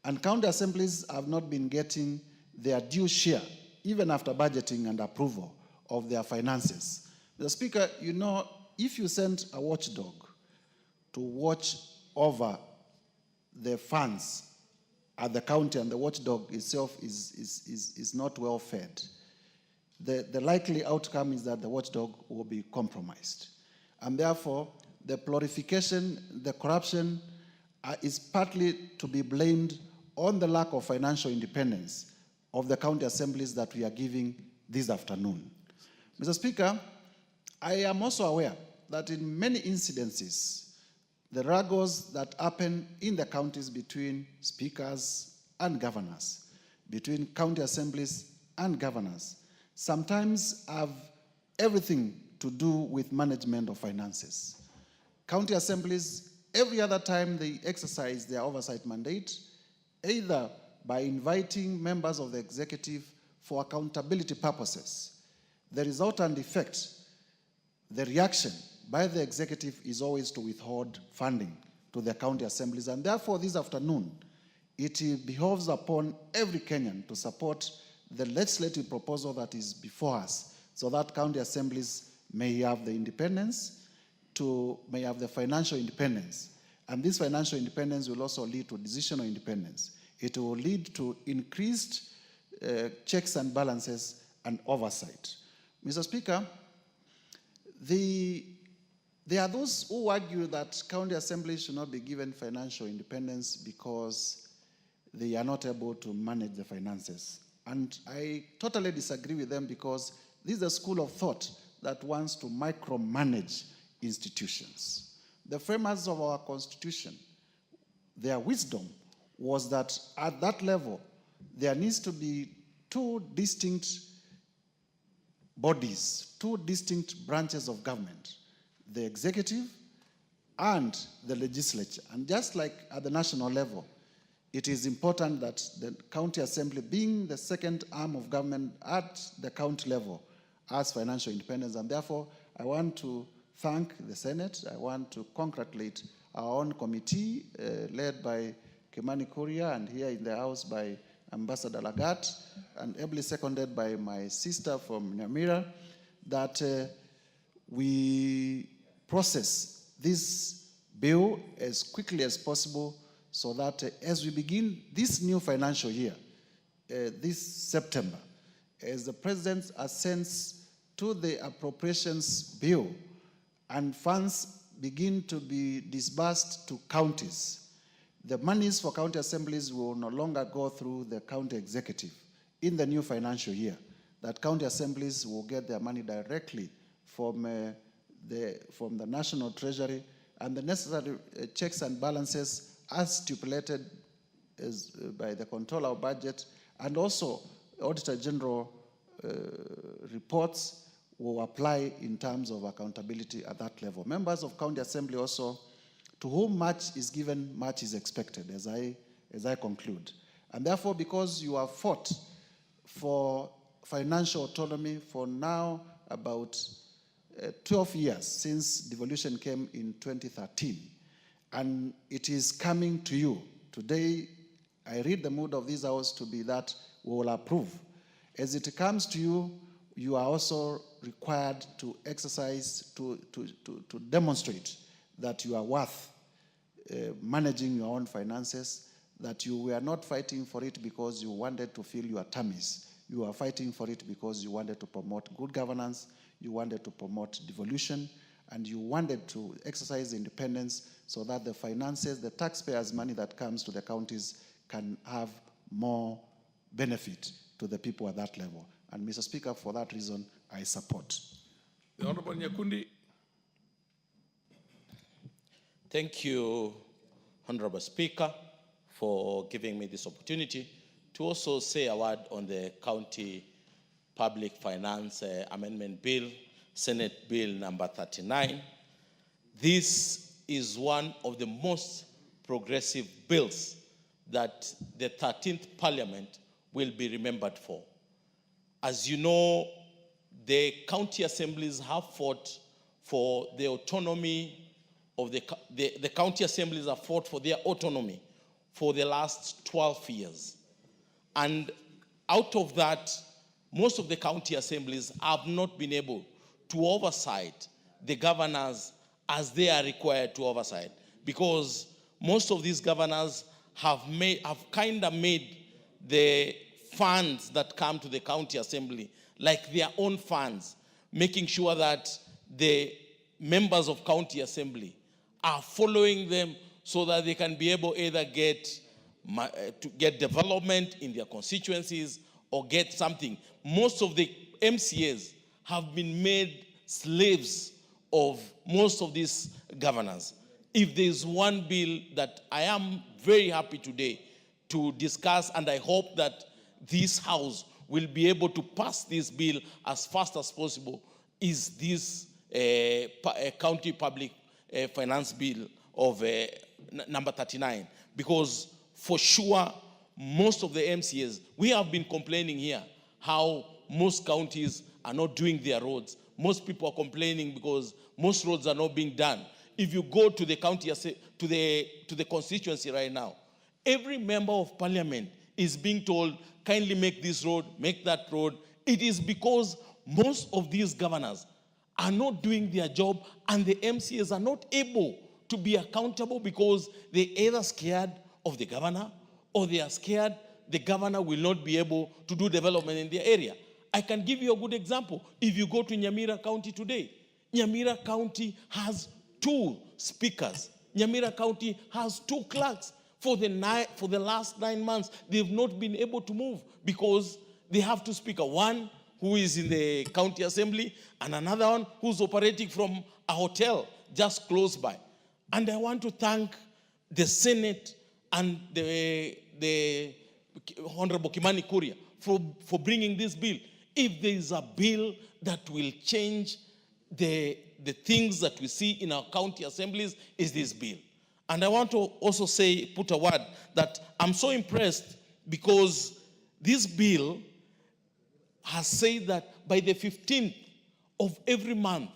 Speaker 22: And county assemblies have not been getting their due share even after budgeting and approval of their finances. Mr. Speaker, you know, if you send a watchdog to watch over the funds at the county and the watchdog itself is not well fed, the likely outcome is that the watchdog will be compromised. And therefore, the proliferation, the corruption is partly to be blamed on the lack of financial independence of the county assemblies that we are giving this afternoon. Mr. Speaker, I am also aware that in many incidences, the ruggles that happen in the counties between speakers and governors, between county assemblies and governors, sometimes have everything to do with management of finances. County assemblies, every other time they exercise their oversight mandate, either by inviting members of the executive for accountability purposes, the resultant effect, the reaction by the executive is always to withhold funding to the county assemblies. And therefore, this afternoon, it behoves upon every Kenyan to support the legislative proposal that is before us, so that county assemblies may have the independence, may have the financial independence. And this financial independence will also lead to decisional independence. It will lead to increased checks and balances and oversight. Mr. Speaker, there are those who argue that county assemblies should not be given financial independence because they are not able to manage the finances. And I totally disagree with them, because this is a school of thought that wants to micromanage institutions. The framers of our Constitution, their wisdom was that at that level, there needs to be two distinct bodies, two distinct branches of government, the executive and the legislature. And just like at the national level, it is important that the county assembly, being the second arm of government at the county level, has financial independence. And therefore, I want to thank the Senate. I want to congratulate our own committee led by Kimani Kuria, and here in the House by Ambassador Lagat, and ably seconded by my sister from Nyamira, that we process this bill as quickly as possible, so that as we begin this new financial year, this September, as the President assents to the appropriations bill and funds begin to be disbursed to counties, the monies for county assemblies will no longer go through the county executive in the new financial year. That county assemblies will get their money directly from the National Treasury, and the necessary checks and balances as stipulated by the Controller of Budget, and also Auditor General reports will apply in terms of accountability at that level. Members of County Assembly also, to whom much is given, much is expected, as I conclude. And therefore, because you have fought for financial autonomy for now about 12 years since devolution came in 2013, and it is coming to you. Today, I read the mood of this House to be that we will approve. As it comes to you, you are also required to exercise, to demonstrate that you are worth managing your own finances, that you were not fighting for it because you wanted to fill your tummies. You are fighting for it because you wanted to promote good governance, you wanted to promote devolution, and you wanted to exercise independence so that the finances, the taxpayers' money that comes to the counties can have more benefit to the people at that level. And Mr. Speaker, for that reason, I support.
Speaker 8: The Honorable Nyakundi.
Speaker 6: Thank you, Honorable Speaker, for giving me this opportunity to also say a word on the County Public Finance Amendment Bill, Senate Bill number 39. This is one of the most progressive bills that the 13th Parliament will be remembered for. As you know, the county assemblies have fought for the autonomy of the county assemblies have fought for their autonomy for the last 12 years. And out of that, most of the county assemblies have not been able to oversight the governors as they are required to oversight, because most of these governors have kind of made the funds that come to the county assembly like their own funds, making sure that the members of county assembly are following them so that they can be able either to get development in their constituencies or get something. Most of the MCAs have been made slaves of most of these governors. If there's one bill that I am very happy today to discuss, and I hope that this House will be able to pass this bill as fast as possible, is this county public finance bill of number 39. Because for sure, most of the MCAs, we have been complaining here how most counties are not doing their roads. Most people are complaining because most roads are not being done. If you go to the county, to the constituency right now, every member of parliament is being told, kindly make this road, make that road. It is because most of these governors are not doing their job, and the MCAs are not able to be accountable because they're either scared of the governor or they are scared the governor will not be able to do development in their area. I can give you a good example. If you go to Nyamira County today, Nyamira County has 2 speakers. Nyamira County has 2 clerks. For the last 9 months, they've not been able to move because they have 2 speakers. One who is in the county assembly and another one who's operating from a hotel just close by. And I want to thank the Senate and the Honorable Kimani Kuria for bringing this bill. If there is a bill that will change the things that we see in our county assemblies, is this bill. And I want to also put a word that I'm so impressed because this bill has said that by the 15th of every month,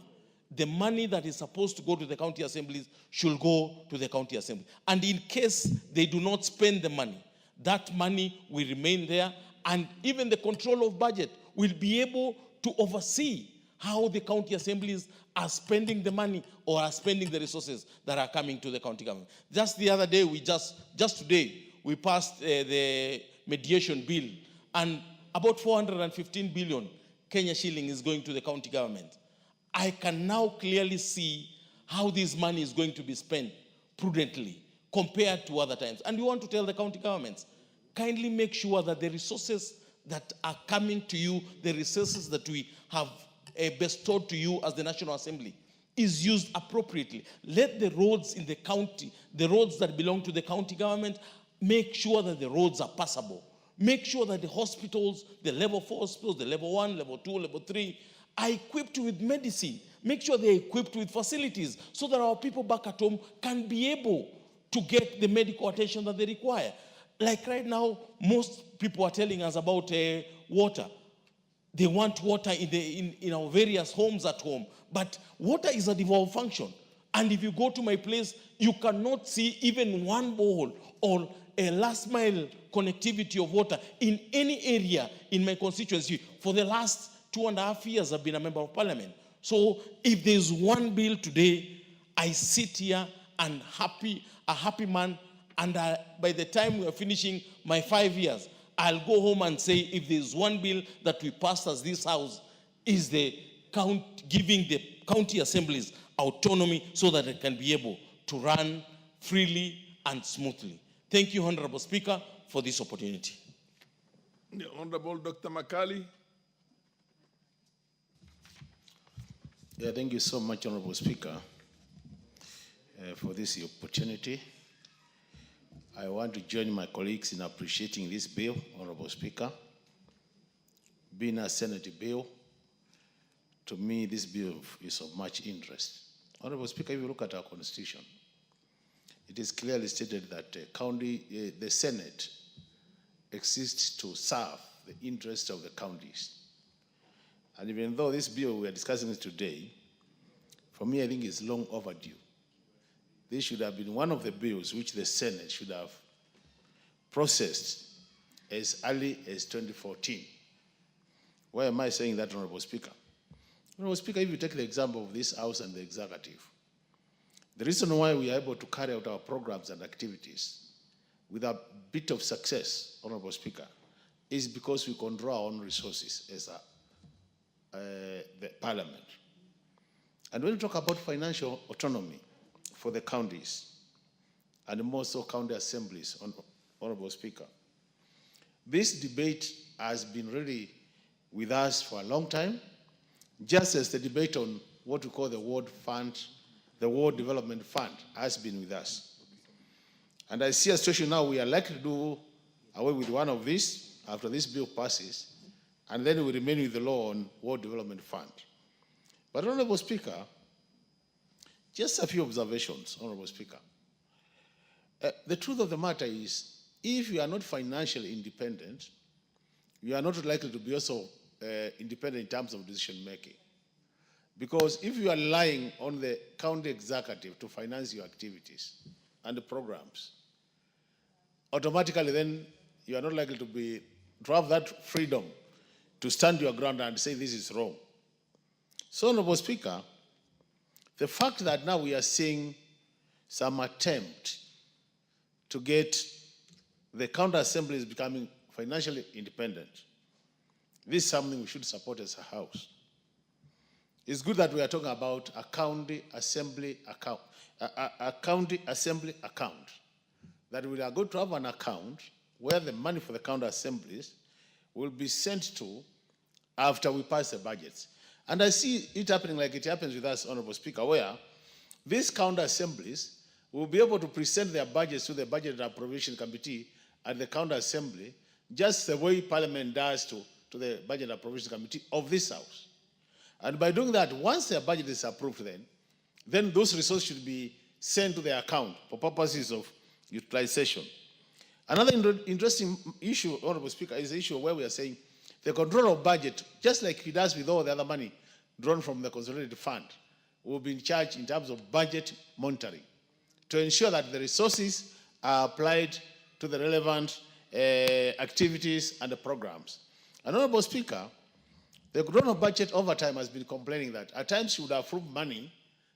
Speaker 6: the money that is supposed to go to the county assemblies should go to the county assembly. And in case they do not spend the money, that money will remain there, and even the control of budget will be able to oversee how the county assemblies are spending the money or are spending the resources that are coming to the county government. Just the other day, just today, we passed the mediation bill, and about 415 billion Kenya shilling is going to the county government. I can now clearly see how this money is going to be spent prudently compared to other times. And we want to tell the county governments, kindly make sure that the resources that are coming to you, the resources that we have bestowed to you as the National Assembly, is used appropriately. Let the roads in the county, the roads that belong to the county government, make sure that the roads are passable. Make sure that the hospitals, the level 4 hospitals, the level 1, level 2, level 3, are equipped with medicine. Make sure they're equipped with facilities so that our people back at home can be able to get the medical attention that they require. Like right now, most people are telling us about water. They want water in our various homes at home. But water is a devolved function. And if you go to my place, you cannot see even one borehole or a last mile connectivity of water in any area in my constituency. For the last 2.5 years, I've been a member of parliament. So if there's one bill today, I sit here and a happy man, and by the time we are finishing my 5 years, I'll go home and say, if there's one bill that we passed as this House, is giving the county assemblies autonomy so that it can be able to run freely and smoothly. Thank you, Honorable Speaker, for this opportunity.
Speaker 8: The Honorable Dr. Makali.
Speaker 10: Yeah, thank you so much, Honorable Speaker, for this opportunity. I want to join my colleagues in appreciating this bill, Honorable Speaker. Being a Senate bill, to me, this bill is of much interest. Honorable Speaker, if you look at our Constitution, it is clearly stated that the Senate exists to serve the interests of the counties. And even though this bill we are discussing today, for me, I think it's long overdue. This should have been one of the bills which the Senate should have processed as early as 2014, Why am I saying that, Honorable Speaker? Honorable Speaker, if you take the example of this House and the Executive, the reason why we are able to carry out our programs and activities with a bit of success, Honorable Speaker, is because we control our own resources as the Parliament. And when we talk about financial autonomy for the counties, and more so county assemblies, Honorable Speaker, this debate has been really with us for a long time, just as the debate on what we call the World Fund, the World Development Fund, has been with us. And I see a situation now we are likely to do away with one of these after this bill passes, and then we remain with the law on World Development Fund. But Honorable Speaker, just a few observations, Honorable Speaker. The truth of the matter is, if you are not financially independent, you are not likely to be also independent in terms of decision making. Because if you are relying on the county executive to finance your activities and the programs, automatically then you are not likely to have that freedom to stand your ground and say this is wrong. So, Honorable Speaker, the fact that now we are seeing some attempt to get the county assemblies becoming financially independent, this is something we should support as a House. It's good that we are talking about a county assembly account, a county assembly account, that we are going to have an account where the money for the county assemblies will be sent to after we pass the budgets. And I see it happening like it happens with us, Honorable Speaker, where these county assemblies will be able to present their budgets to the Budget and Appropriation Committee at the county assembly, just the way Parliament does to the Budget and Appropriation Committee of this House. And by doing that, once their budget is approved, then those resources should be sent to their account for purposes of utilization. Another interesting issue, Honorable Speaker, is the issue where we are saying the control of budget, just like he does with all the other money drawn from the consolidated fund, will be in charge in terms of budget monitoring to ensure that the resources are applied to the relevant activities and the programs. And Honorable Speaker, the control of budget over time has been complaining that at times you would approve money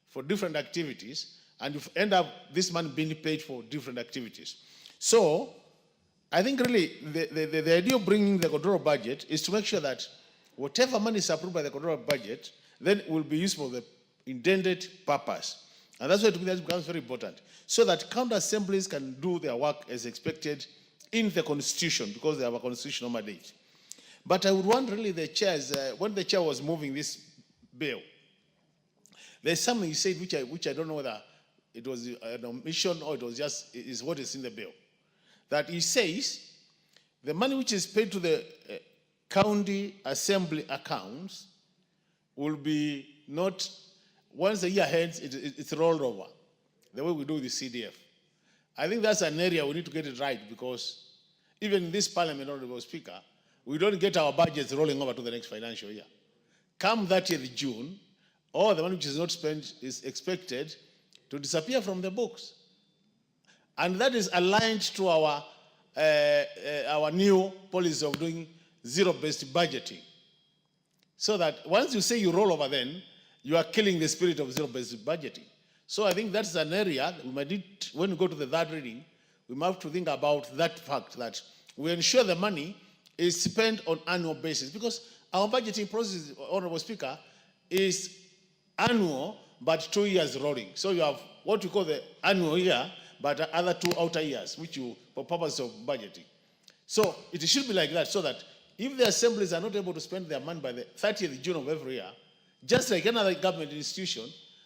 Speaker 10: for different activities and you end up this money being paid for different activities. So I think really the idea of bringing the control of budget is to make sure that whatever money is approved by the control of budget then will be used for the intended purpose. And that's why to me that becomes very important, so that county assemblies can do their work as expected in the Constitution, because they have a constitutional mandate. But I would want really the chairs, when the chair was moving this bill, there's something he said which I don't know whether it was an omission or it was just is what is in the bill. That he says the money which is paid to the county assembly accounts will be not, once the year ends, it's rolled over, the way we do the CDF. I think that's an area we need to get it right, because even in this Parliament, Honorable Speaker, we don't get our budgets rolling over to the next financial year. Come 30th June, all the money which is not spent is expected to disappear from the books. And that is aligned to our new policy of doing zero-based budgeting. So that once you say you roll over, then you are killing the spirit of zero-based budgeting. So I think that's an area that we might need, when we go to the third reading, we might have to think about that fact, that we ensure the money is spent on annual basis, because our budgeting process, Honorable Speaker, is annual but 2 years rolling. So you have what we call the annual year, but other 2 outer years, which you, for purpose of budgeting. So it should be like that, so that if the assemblies are not able to spend their money by the 30th June of every year, just like another government institution,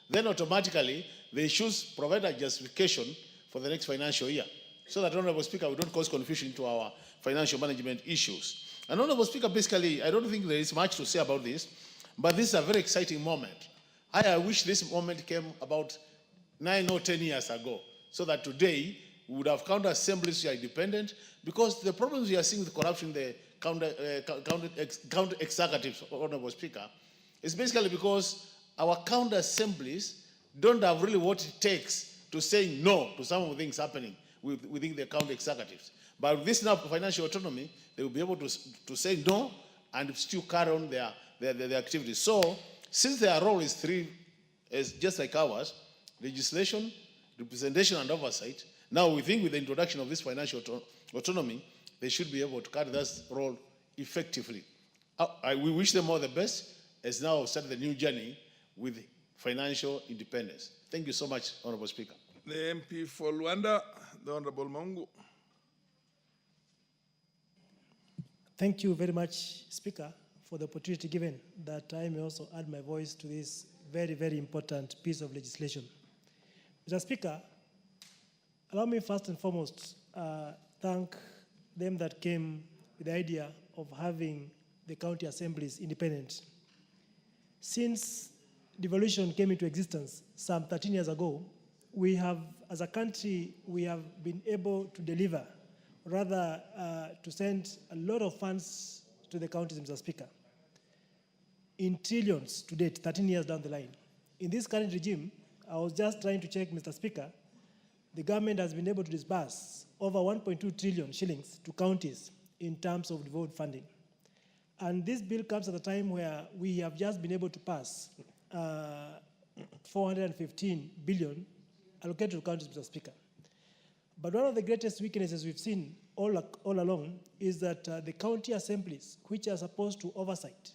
Speaker 10: then automatically they should provide a justification for the next financial year, so that, Honorable Speaker, we don't cause confusion to our financial management issues. And Honorable Speaker, basically, I don't think there is much to say about this, but this is a very exciting moment. I wish this moment came about 9 or 10 years ago, so that today we would have county assemblies which are independent, because the problems we are seeing with corruption in the county executives, Honorable Speaker, is basically because our county assemblies don't have really what it takes to say no to some of the things happening within the county executives. But with this now financial autonomy, they will be able to say no
Speaker 20: and still carry on their activities. So, since their role is just like ours, legislation, representation, and oversight, now we think with the introduction of this financial autonomy, they should be able to carry that role effectively. We wish them all the best as now start the new journey with financial independence. Thank you so much, Honorable Speaker.
Speaker 8: The MP for Luanda, the Honorable Mungu.
Speaker 7: Thank you very much, Speaker, for the opportunity given that I may also add my voice to this very, very important piece of legislation. Mr. Speaker, allow me first and foremost thank them that came with the idea of having the county assemblies independent. Since devolution came into existence some 13 years ago, we have, as a country, we have been able to deliver, rather to send a lot of funds to the counties, Mr. Speaker, in trillions to date, 13 years down the line. In this current regime, I was just trying to check, Mr. Speaker, the government has been able to disburse over 1.2 trillion shillings to counties in terms of devolved funding. And this bill comes at a time where we have just been able to pass 415 billion allocated to counties, Mr. Speaker. But one of the greatest weaknesses we've seen all along is that the county assemblies, which are supposed to oversight,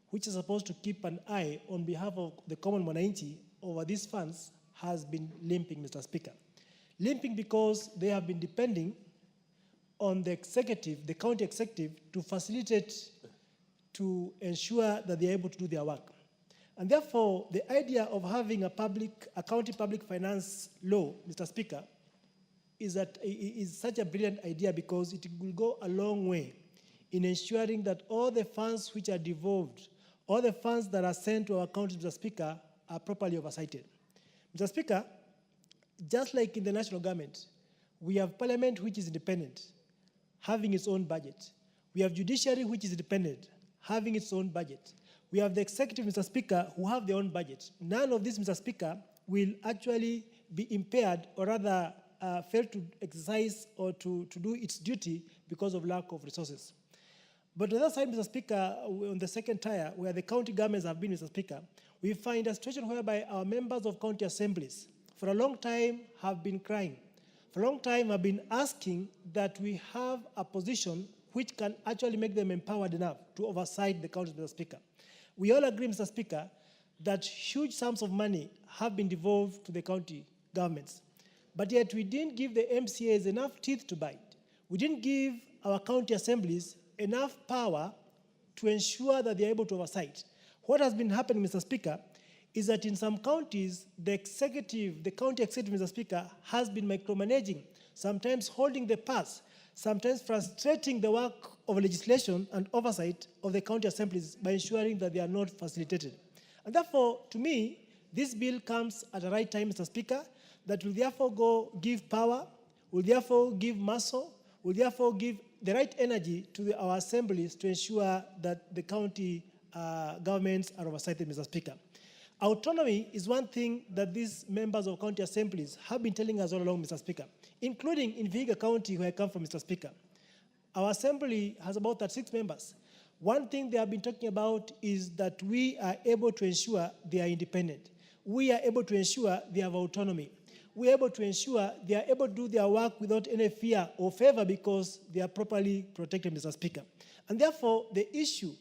Speaker 7: which are supposed to keep an eye on behalf of the common mwananchi over these funds, has been limping, Mr. Speaker. Limping because they have been depending on the executive, the county executive, to facilitate, to ensure that they are able to do their work. And therefore, the idea of having a county public finance law, Mr. Speaker, is such a brilliant idea because it will go a long way in ensuring that all the funds which are devolved, all the funds that are sent to our counties, Mr. Speaker, are properly oversighted. Mr. Speaker, just like in the national government, we have parliament which is independent, having its own budget. We have judiciary which is independent, having its own budget. We have the executive, Mr. Speaker, who have their own budget. None of this, Mr. Speaker, will actually be impaired or rather fail to exercise or to do its duty because of lack of resources. But on the other side, Mr. Speaker, on the second tier, where the county governments have been, Mr. Speaker, we find a situation whereby our members of county assemblies for a long time have been crying. For a long time have been asking that we have a position which can actually make them empowered enough to oversight the county, Mr. Speaker. We all agree, Mr. Speaker, that huge sums of money have been devolved to the county governments. But yet we didn't give the MCAs enough teeth to bite. We didn't give our county assemblies enough power to ensure that they're able to oversight. What has been happening, Mr. Speaker, is that in some counties, the county executive, Mr. Speaker, has been micromanaging, sometimes holding the purse, sometimes frustrating the work of legislation and oversight of the county assemblies by ensuring that they are not facilitated. And therefore, to me, this bill comes at the right time, Mr. Speaker, that will therefore give power, will therefore give muscle, will therefore give the right energy to our assemblies to ensure that the county governments are oversighted, Mr. Speaker. Autonomy is one thing that these members of county assemblies have been telling us all along, Mr. Speaker, including in Vihiga County, where I come from, Mr. Speaker. Our assembly has about 36 members. One thing they have been talking about is that we are able to ensure they are independent. We are able to ensure they have autonomy. We are able to ensure they are able to do their work without any fear or favor because they are properly protected, Mr. Speaker. And therefore, the issue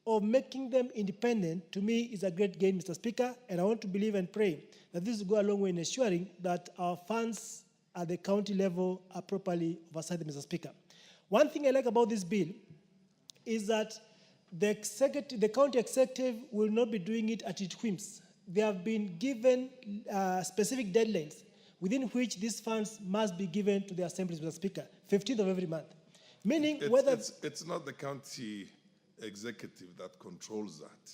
Speaker 7: of making them independent, to me, is a great gain, Mr. Speaker, and I want to believe and pray that this will go a long way in ensuring that our funds at the county level are properly oversighted, Mr. Speaker. One thing I like about this bill is that the county executive will not be doing it at its whims. They have been given specific deadlines within which these funds must be given to the assemblies, Mr. Speaker, 15th of every month. Meaning
Speaker 8: it's not the county executive that controls that.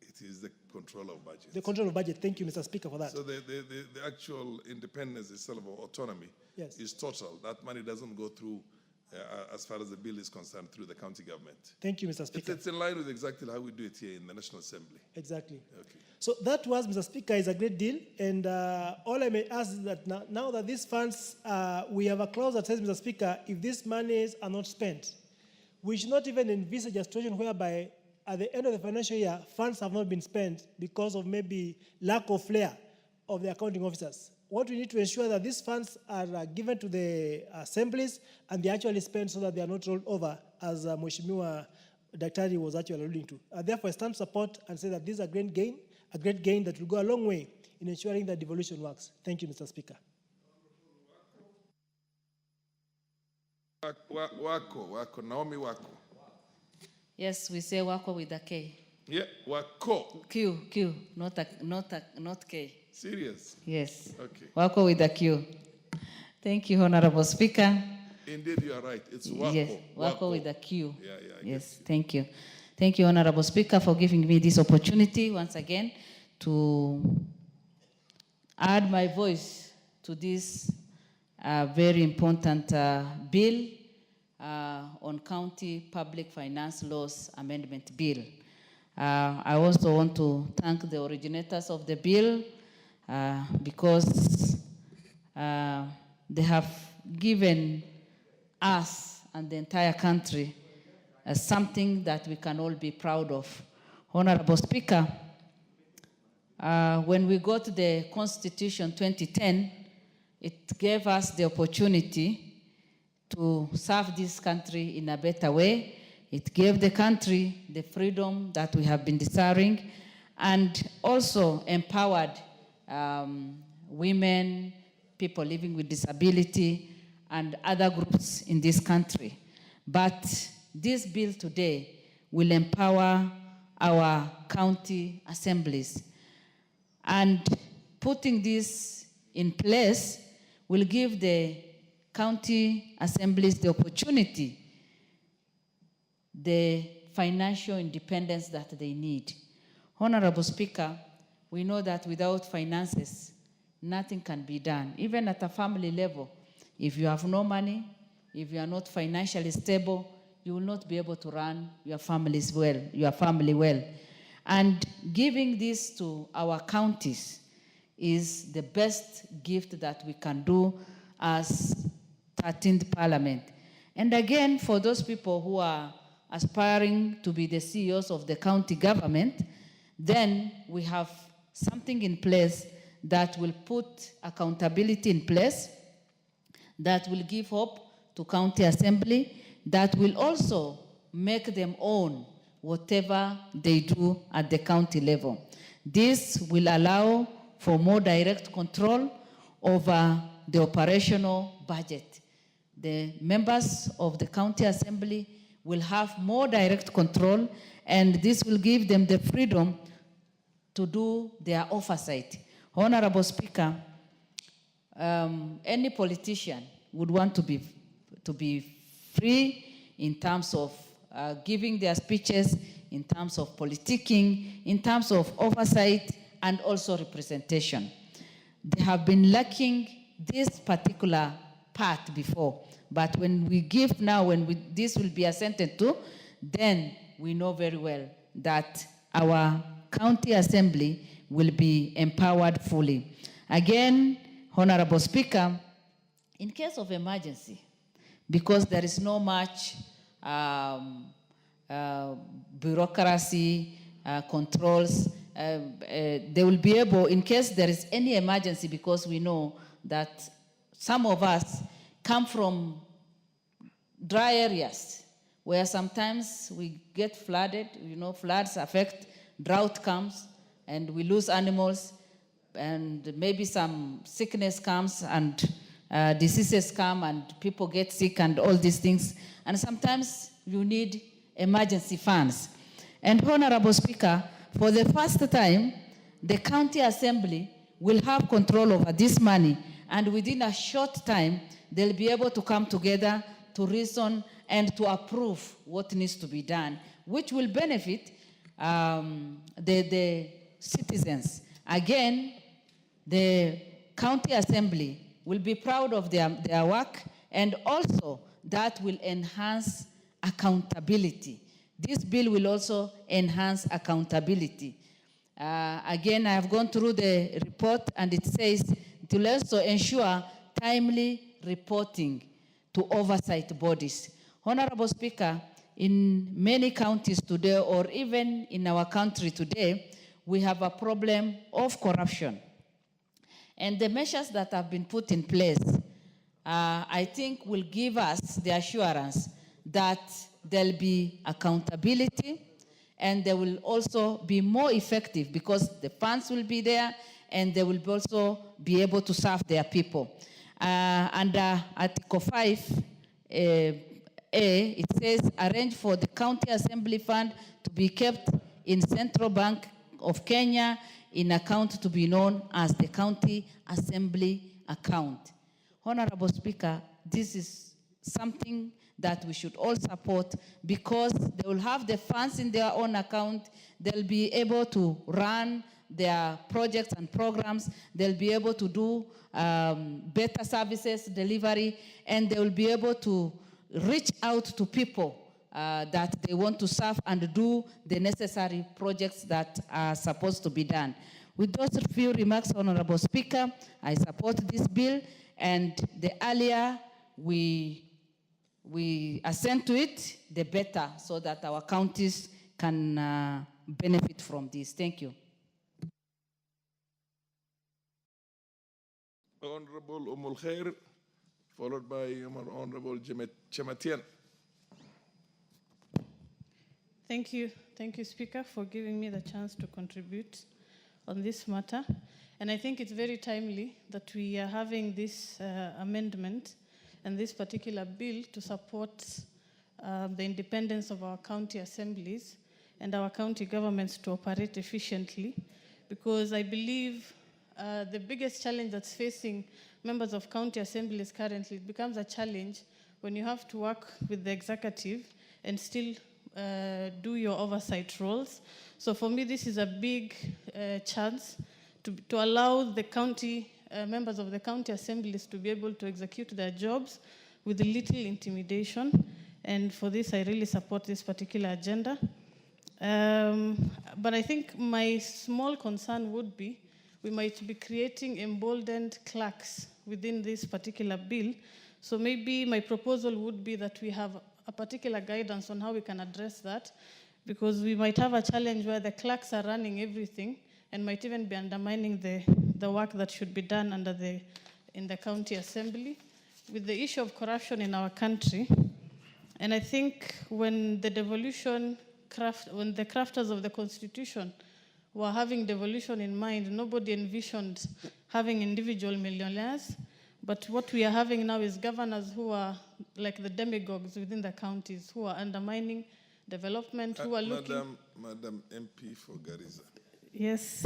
Speaker 8: It is the control of budget.
Speaker 7: The control of budget. Thank you, Mr. Speaker, for that.
Speaker 8: So the actual independence itself of autonomy is total. That money doesn't go through, as far as the bill is concerned, through the county government.
Speaker 7: Thank you, Mr. Speaker.
Speaker 8: It's in line with exactly how we do it here in the National Assembly.
Speaker 7: Exactly.
Speaker 8: Okay.
Speaker 7: So that was, Mr. Speaker, is a great deal. And all I may ask is that now that these funds, we have a clause that says, Mr. Speaker, if these monies are not spent we should not even envisage a situation whereby at the end of the financial year, funds have not been spent because of maybe lack of flair of the accounting officers. What we need to ensure that these funds are given to the assemblies and they actually spent so that they are not rolled over, as Mheshimiwa Daktari was actually alluding to. Therefore, I stand support and say that this is a great gain that will go a long way in ensuring that devolution works. Thank you, Mr. Speaker.
Speaker 8: Naomi Wako.
Speaker 15: Yes, we say wako with a K.
Speaker 8: Yeah, Wako.
Speaker 15: Q, not K.
Speaker 8: Serious?
Speaker 15: Yes.
Speaker 8: Okay.
Speaker 15: Wako with a Q. Thank you, Honorable Speaker.
Speaker 8: Indeed, you are right. It's Wako.
Speaker 15: Yes, Wako with a Q.
Speaker 8: Yeah,
Speaker 15: yes, thank you. Thank you, Honorable Speaker, for giving me this opportunity once again to add my voice to this very important bill on County Public Finance Laws Amendment Bill. I also want to thank the originators of the bill because they have given us and the entire country something that we can all be proud of. Honorable Speaker, when we got the Constitution 2010, it gave us the opportunity to serve this country in a better way. It gave the country the freedom that we have been desiring and also empowered women, people living with disability, and other groups in this country. But this bill today will empower our county assemblies. And putting this in place will give the county assemblies the opportunity, the financial independence that they need. Honorable Speaker, we know that without finances, nothing can be done. Even at a family level, if you have no money, if you are not financially stable, you will not be able to run your families well, your family well. And giving this to our counties is the best gift that we can do as 13th Parliament. And again, for those people who are aspiring to be the CEOs of the county government, then we have something in place that will put accountability in place, that will give hope to county assembly, that will also make them own whatever they do at the county level. This will allow for more direct control over the operational budget. The members of the county assembly will have more direct control, and this will give them the freedom to do their oversight. Honorable Speaker, any politician would want to be free in terms of giving their speeches, in terms of politicking, in terms of oversight, and also representation. They have been lacking this particular part before, but when we give now, this will be assented to, then we know very well that our county assembly will be empowered fully. Again, Honorable Speaker, in case of emergency, because there is no much bureaucracy, controls, they will be able, in case there is any emergency, because we know that some of us come from dry areas where sometimes we get flooded, floods affect, drought comes, and we lose animals, and maybe some sickness comes, and diseases come, and people get sick, and all these things. And sometimes you need emergency funds. And Honorable Speaker, for the first time, the county assembly will have control over this money, and within a short time, they'll be able to come together to reason and to approve what needs to be done, which will benefit the citizens. Again, the county assembly will be proud of their work, and also that will enhance accountability. This bill will also enhance accountability. Again, I have gone through the report, and it says it will also ensure timely reporting to oversight bodies. Honorable Speaker, in many counties today, or even in our country today, we have a problem of corruption. And the measures that have been put in place, I think will give us the assurance that there'll be accountability, and they will also be more effective because the funds will be there and they will also be able to serve their people. Under Article 5A, it says arrange for the county assembly fund to be kept in Central Bank of Kenya in account to be known as the county assembly account. Honorable Speaker, this is something that we should all support because they will have the funds in their own account. They'll be able to run their projects and programs. They'll be able to do better services delivery, and they will be able to reach out to people that they want to serve and do the necessary projects that are supposed to be done. With those few remarks, Honorable Speaker, I support this bill, and the earlier we assent to it, the better, so that our counties can benefit from this. Thank you.
Speaker 8: Honorable Umul Khair, followed by Honorable Chematian.
Speaker 18: Thank you, Speaker, for giving me the chance to contribute on this matter. And I think it's very timely that we are having this amendment and this particular bill to support the independence of our county assemblies and our county governments to operate efficiently, because I believe the biggest challenge that's facing members of county assemblies currently, it becomes a challenge when you have to work with the executive and still do your oversight roles. So for me, this is a big chance to allow the county members of the county assemblies to be able to execute their jobs with little intimidation. And for this, I really support this particular agenda. But I think my small concern would be we might be creating emboldened clerks within this particular bill. So maybe my proposal would be that we have a particular guidance on how we can address that, because we might have a challenge where the clerks are running everything and might even be undermining the work that should be done in the county assembly. With the issue of corruption in our country, and I think when the crafters of the Constitution were having devolution in mind, nobody envisioned having individual millionaires. But what we are having now is governors who are like the demagogues within the counties, who are undermining development, who are looking...
Speaker 8: Madam MP for Garissa.
Speaker 18: Yes.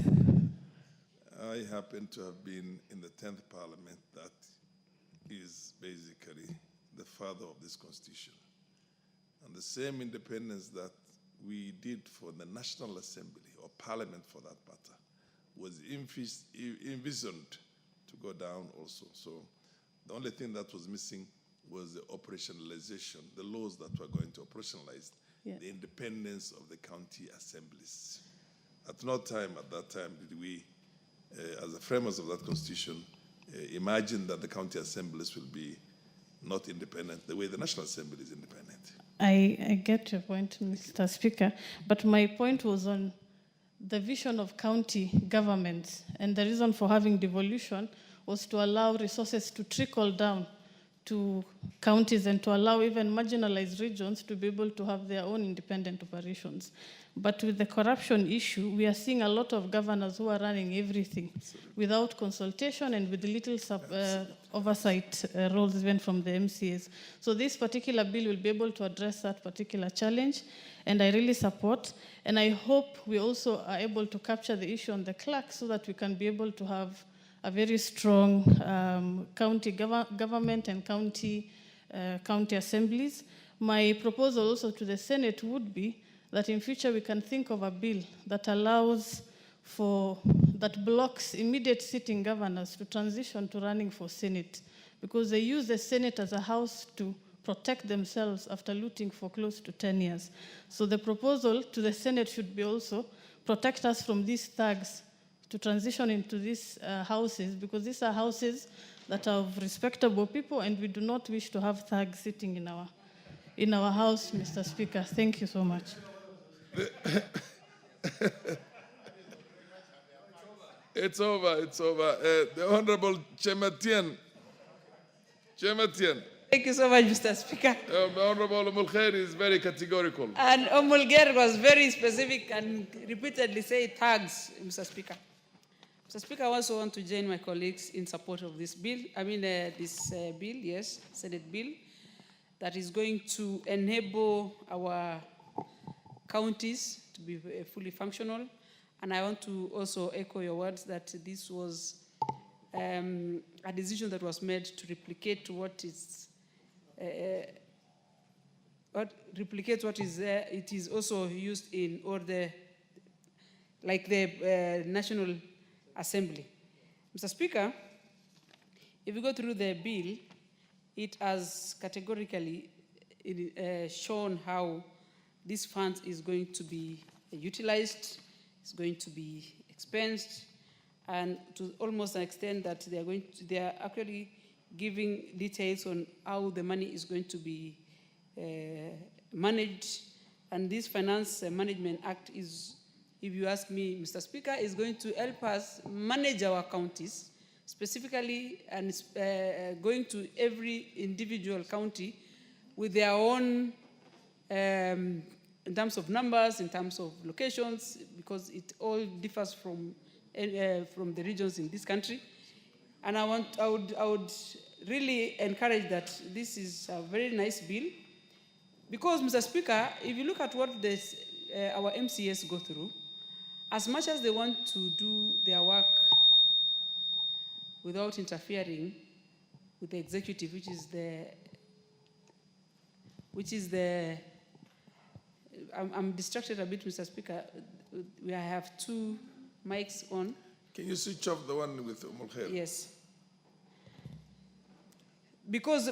Speaker 8: I happen to have been in the 10th Parliament that is basically the father of this constitution. And the same independence that we did for the National Assembly, or Parliament for that matter, was envisioned to go down also. So the only thing that was missing was the operationalization, the laws that were going to operationalize the independence of the county assemblies. At no time at that time did we, as the framers of that constitution, imagine that the county assemblies will be not independent the way the National Assembly is independent.
Speaker 18: I get your point, Mr. Speaker, but my point was on the vision of county governments, and the reason for having devolution was to allow resources to trickle down to counties and to allow even marginalized regions to be able to have their own independent operations. But with the corruption issue, we are seeing a lot of governors who are running everything without consultation and with little oversight roles even from the MCAs. So this particular bill will be able to address that particular challenge, and I really support. And I hope we also are able to capture the issue on the clerks so that we can be able to have a very strong county government and county assemblies. My proposal also to the Senate would be that in future we can think of a bill that that blocks immediate sitting governors to transition to running for Senate, because they use the Senate as a house to protect themselves after looting for close to 10 years. So the proposal to the Senate should be also protect us from these thugs to transition into these houses, because these are houses that are of respectable people, and we do not wish to have thugs sitting in our House, Mr. Speaker. Thank you so much.
Speaker 8: It's over. The Honorable Chematien.
Speaker 11: Thank you so much, Mr. Speaker.
Speaker 8: The Honorable Mulkhair is very categorical.
Speaker 11: And Omulger was very specific and repeatedly said thanks, Mr. Speaker. Mr. Speaker, I also want to join my colleagues in support of this bill. Senate bill, that is going to enable our counties to be fully functional. And I want to also echo your words that this was a decision that was made to replicate what is there. It is also used in all the, like the National Assembly. Mr. Speaker, if you go through the bill, it has categorically shown how this fund is going to be utilized, it's going to be expensed, and to almost an extent that they are actually giving details on how the money is going to be managed. And this Finance Management Act is, if you ask me, Mr. Speaker, is going to help us manage our counties, specifically, and going to every individual county with their own, in terms of numbers, in terms of locations, because it all differs from the regions in this country. And I would really encourage that this is a very nice bill, because, Mr. Speaker, if you look at what our MCS go through, as much as they want to do their work without interfering with the executive, I'm distracted a bit, Mr. Speaker. We have two mics on.
Speaker 8: Can you switch off the one with Mulkhair?
Speaker 11: Yes. Because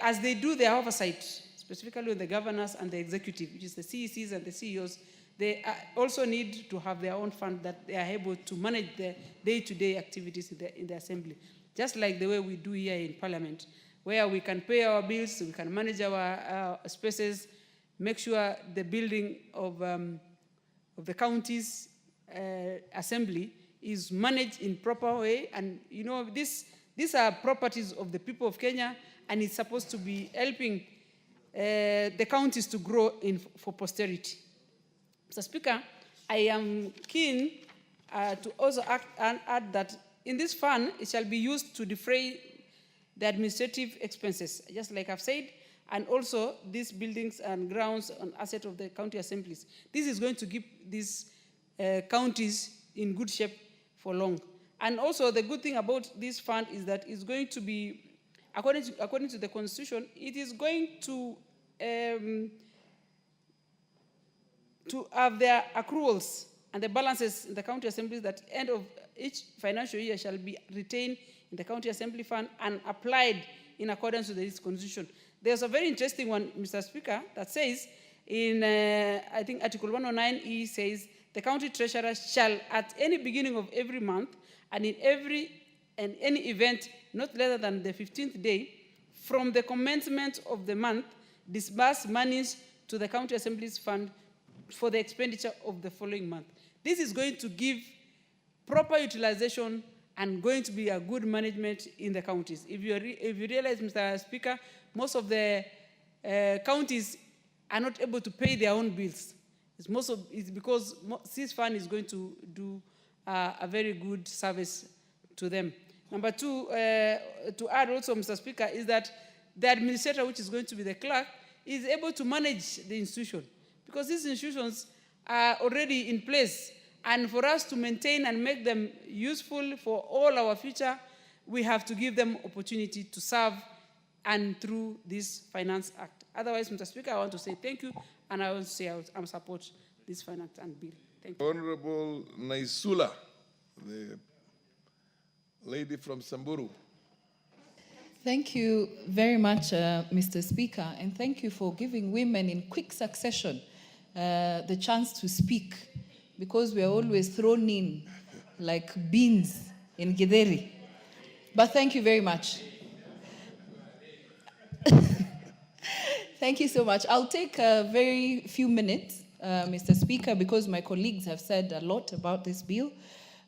Speaker 11: as they do their oversight, specifically with the governors and the executive, which is the CECs and the CEOs, they also need to have their own fund that they are able to manage the day-to-day activities in the assembly. Just like the way we do here in Parliament, where we can pay our bills, we can manage our spaces, make sure the building of the county's assembly is managed in proper way. And you know, these are properties of the people of Kenya, and it's supposed to be helping the counties to grow for posterity. Mr. Speaker, I am keen to also add that in this fund, it shall be used to defray the administrative expenses, just like I've said, and also these buildings and grounds and assets of the county assemblies. This is going to keep these counties in good shape for long. And also the good thing about this fund is that it's going to be, according to the Constitution, it is going to have their accruals and the balances in the county assemblies that end of each financial year shall be retained in the county assembly fund and applied in accordance with this Constitution. There's a very interesting one, Mr. Speaker, that says in, I think, Article 109E says, the county treasurer shall, at any beginning of every month and in any event not later than the 15th day from the commencement of the month, disburse monies to the county assembly's fund for the expenditure of the following month. This is going to give proper utilization and going to be a good management in the counties. If you realize, Mr. Speaker, most of the counties are not able to pay their own bills. It's because this fund is going to do a very good service to them. Number two, to add also, Mr. Speaker, is that the administrator, which is going to be the clerk, is able to manage the institution, because these institutions are already in place. And for us to maintain and make them useful for all our future, we have to give them opportunity to serve and through this Finance Act. Otherwise, Mr. Speaker, I want to say thank you, and I want to say I support this Finance and bill. Thank you.
Speaker 8: Honorable Naisula, the lady from Samburu.
Speaker 1: Thank you very much, Mr. Speaker, and thank you for giving women in quick succession the chance to speak, because we are always thrown in like beans in Githeri. But thank you very much. Thank you so much. I'll take a very few minutes, Mr. Speaker, because my colleagues have said a lot about this bill.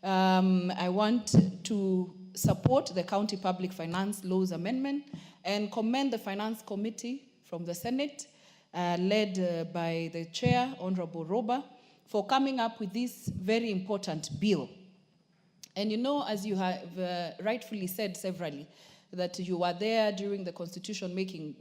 Speaker 1: I want to support the County Public Finance Laws Amendment and commend the Finance Committee from the Senate, led by the Chair, Honorable Roba, for coming up with this very important bill. And you know, as you have rightfully said severally, that you were there during the constitution-making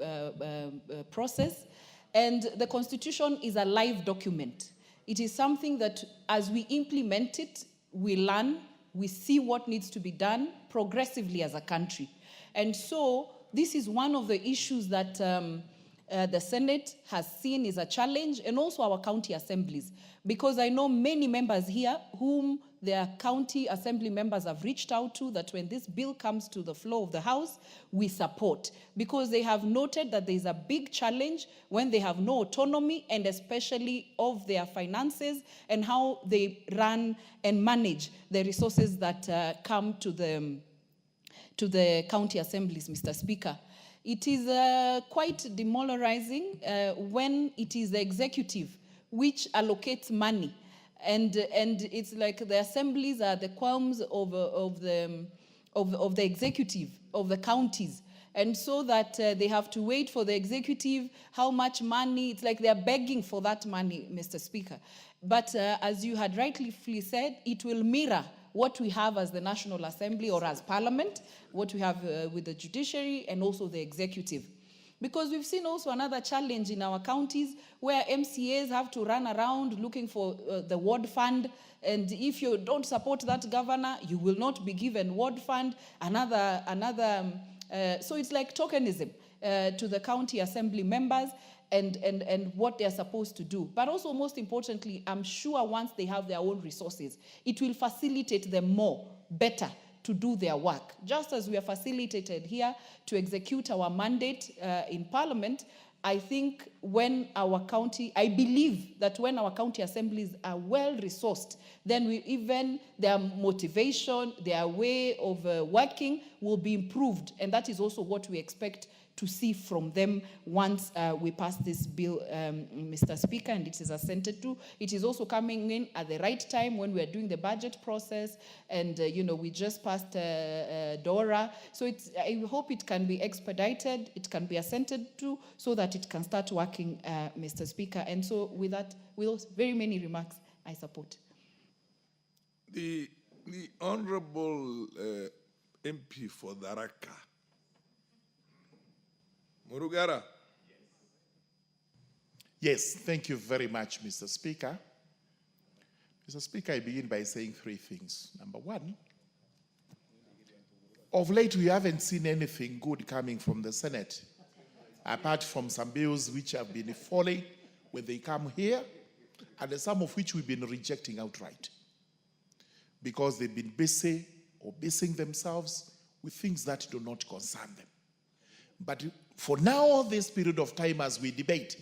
Speaker 1: process, and the Constitution is a live document. It is something that, as we implement it, we learn, we see what needs to be done progressively as a country. And so this is one of the issues that the Senate has seen is a challenge, and also our county assemblies, because I know many members here whom their county assembly members have reached out to, that when this bill comes to the floor of the House, we support, because they have noted that there is a big challenge when they have no autonomy, and especially of their finances and how they run and manage the resources that come to the county assemblies, Mr. Speaker. It is quite demoralizing when it is the executive which allocates money. And it's like the assemblies are the qualms of the executive, of the counties. And so that they have to wait for the executive, how much money, it's like they're begging for that money, Mr. Speaker. But as you had rightly said, it will mirror what we have as the National Assembly or as Parliament, what we have with the judiciary and also the executive. Because we've seen also another challenge in our counties where MCAs have to run around looking for the ward fund, and if you don't support that governor, you will not be given ward fund, so it's like tokenism to the county assembly members and what they're supposed to do. But also, most importantly, I'm sure once they have their own resources, it will facilitate them better to do their work. Just as we are facilitated here to execute our mandate in Parliament, I think when our county, I believe that when our county assemblies are well-resourced, then their motivation, their way of working will be improved. And that is also what we expect to see from them once we pass this bill, Mr. Speaker, and it is assented to. It is also coming in at the right time when we are doing the budget process, and we just passed DORA. So I hope it can be expedited, it can be assented to, so that it can start working, Mr. Speaker. And so with that, with those very many remarks, I support.
Speaker 8: The Honorable MP for Tharaka, Murugara.
Speaker 20: Yes, thank you very much, Mr. Speaker. Mr. Speaker, I begin by saying three things. Number one, of late we haven't seen anything good coming from the Senate, apart from some bills which have been falling when they come here, and some of which we've been rejecting outright, because they've been busy or busying themselves with things that do not concern them. But for now, this period of time as we debate,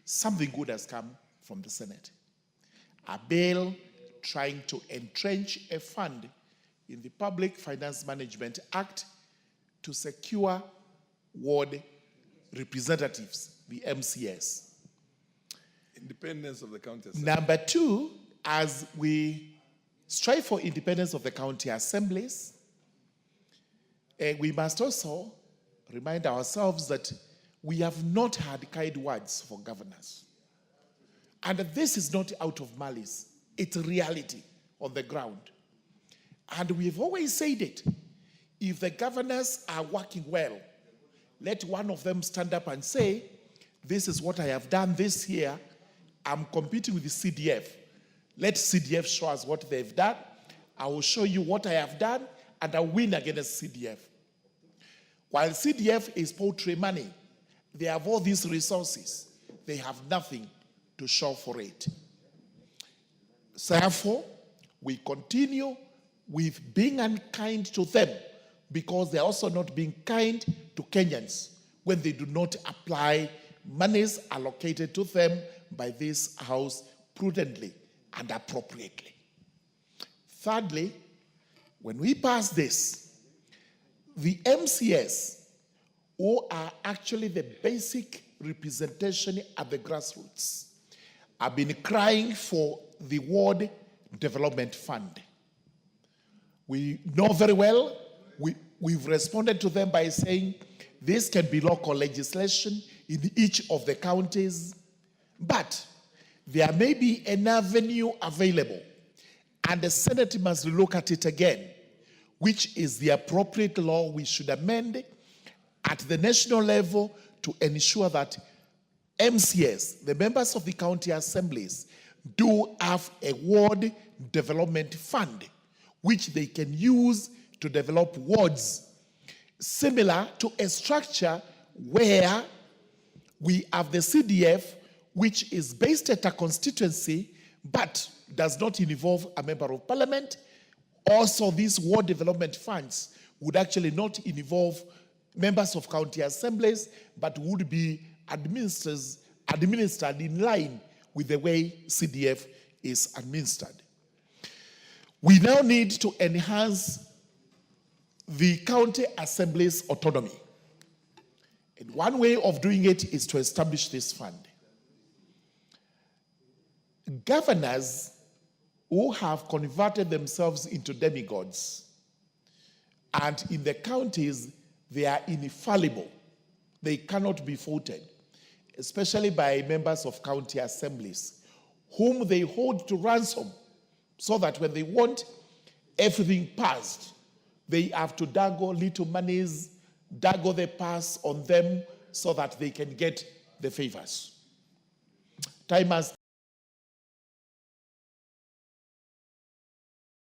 Speaker 20: something good has come from the Senate. A bill trying to entrench a fund in the Public Finance Management Act to secure ward representatives, the MCS.
Speaker 8: Independence of the county assembly.
Speaker 20: Number two, as we strive for independence of the county assemblies, we must also remind ourselves that we have not had kind words for governors. And this is not out of malice. It's reality on the ground. And we've always said it. If the governors are working well, let one of them stand up and say, this is what I have done this year. I'm competing with the CDF. Let CDF show us what they've done. I will show you what I have done, and I'll win against CDF. While CDF is poultry money, they have all these resources. They have nothing to show for it. Therefore, we continue with being unkind to them, because they're also not being kind to Kenyans when they do not apply monies allocated to them by this House prudently and appropriately. Thirdly, when we pass this, the MCS, who are actually the basic representation at the grassroots. I've been crying for the Ward Development Fund. We know very well, we've responded to them by saying this can be local legislation in each of the counties, but there may be an avenue available, and the Senate must look at it again, which is the appropriate law we should amend at the national level to ensure that MCS, the members of the county assemblies, do have a ward development fund which they can use to develop wards, similar to a structure where we have the CDF, which is based at a constituency but does not involve a member of parliament. Also, these ward development funds would actually not involve members of county assemblies, but would be administered in line with the way CDF is administered. We now need to enhance the county assembly's autonomy. And one way of doing it is to establish this fund. Governors who have converted themselves into demigods, and in the counties, they are infallible. They cannot be faulted, especially by members of county assemblies, whom they hold to ransom, so that when they want everything passed, they have to dangle little monies, dangle the pass on them so that they can get the favors. Time has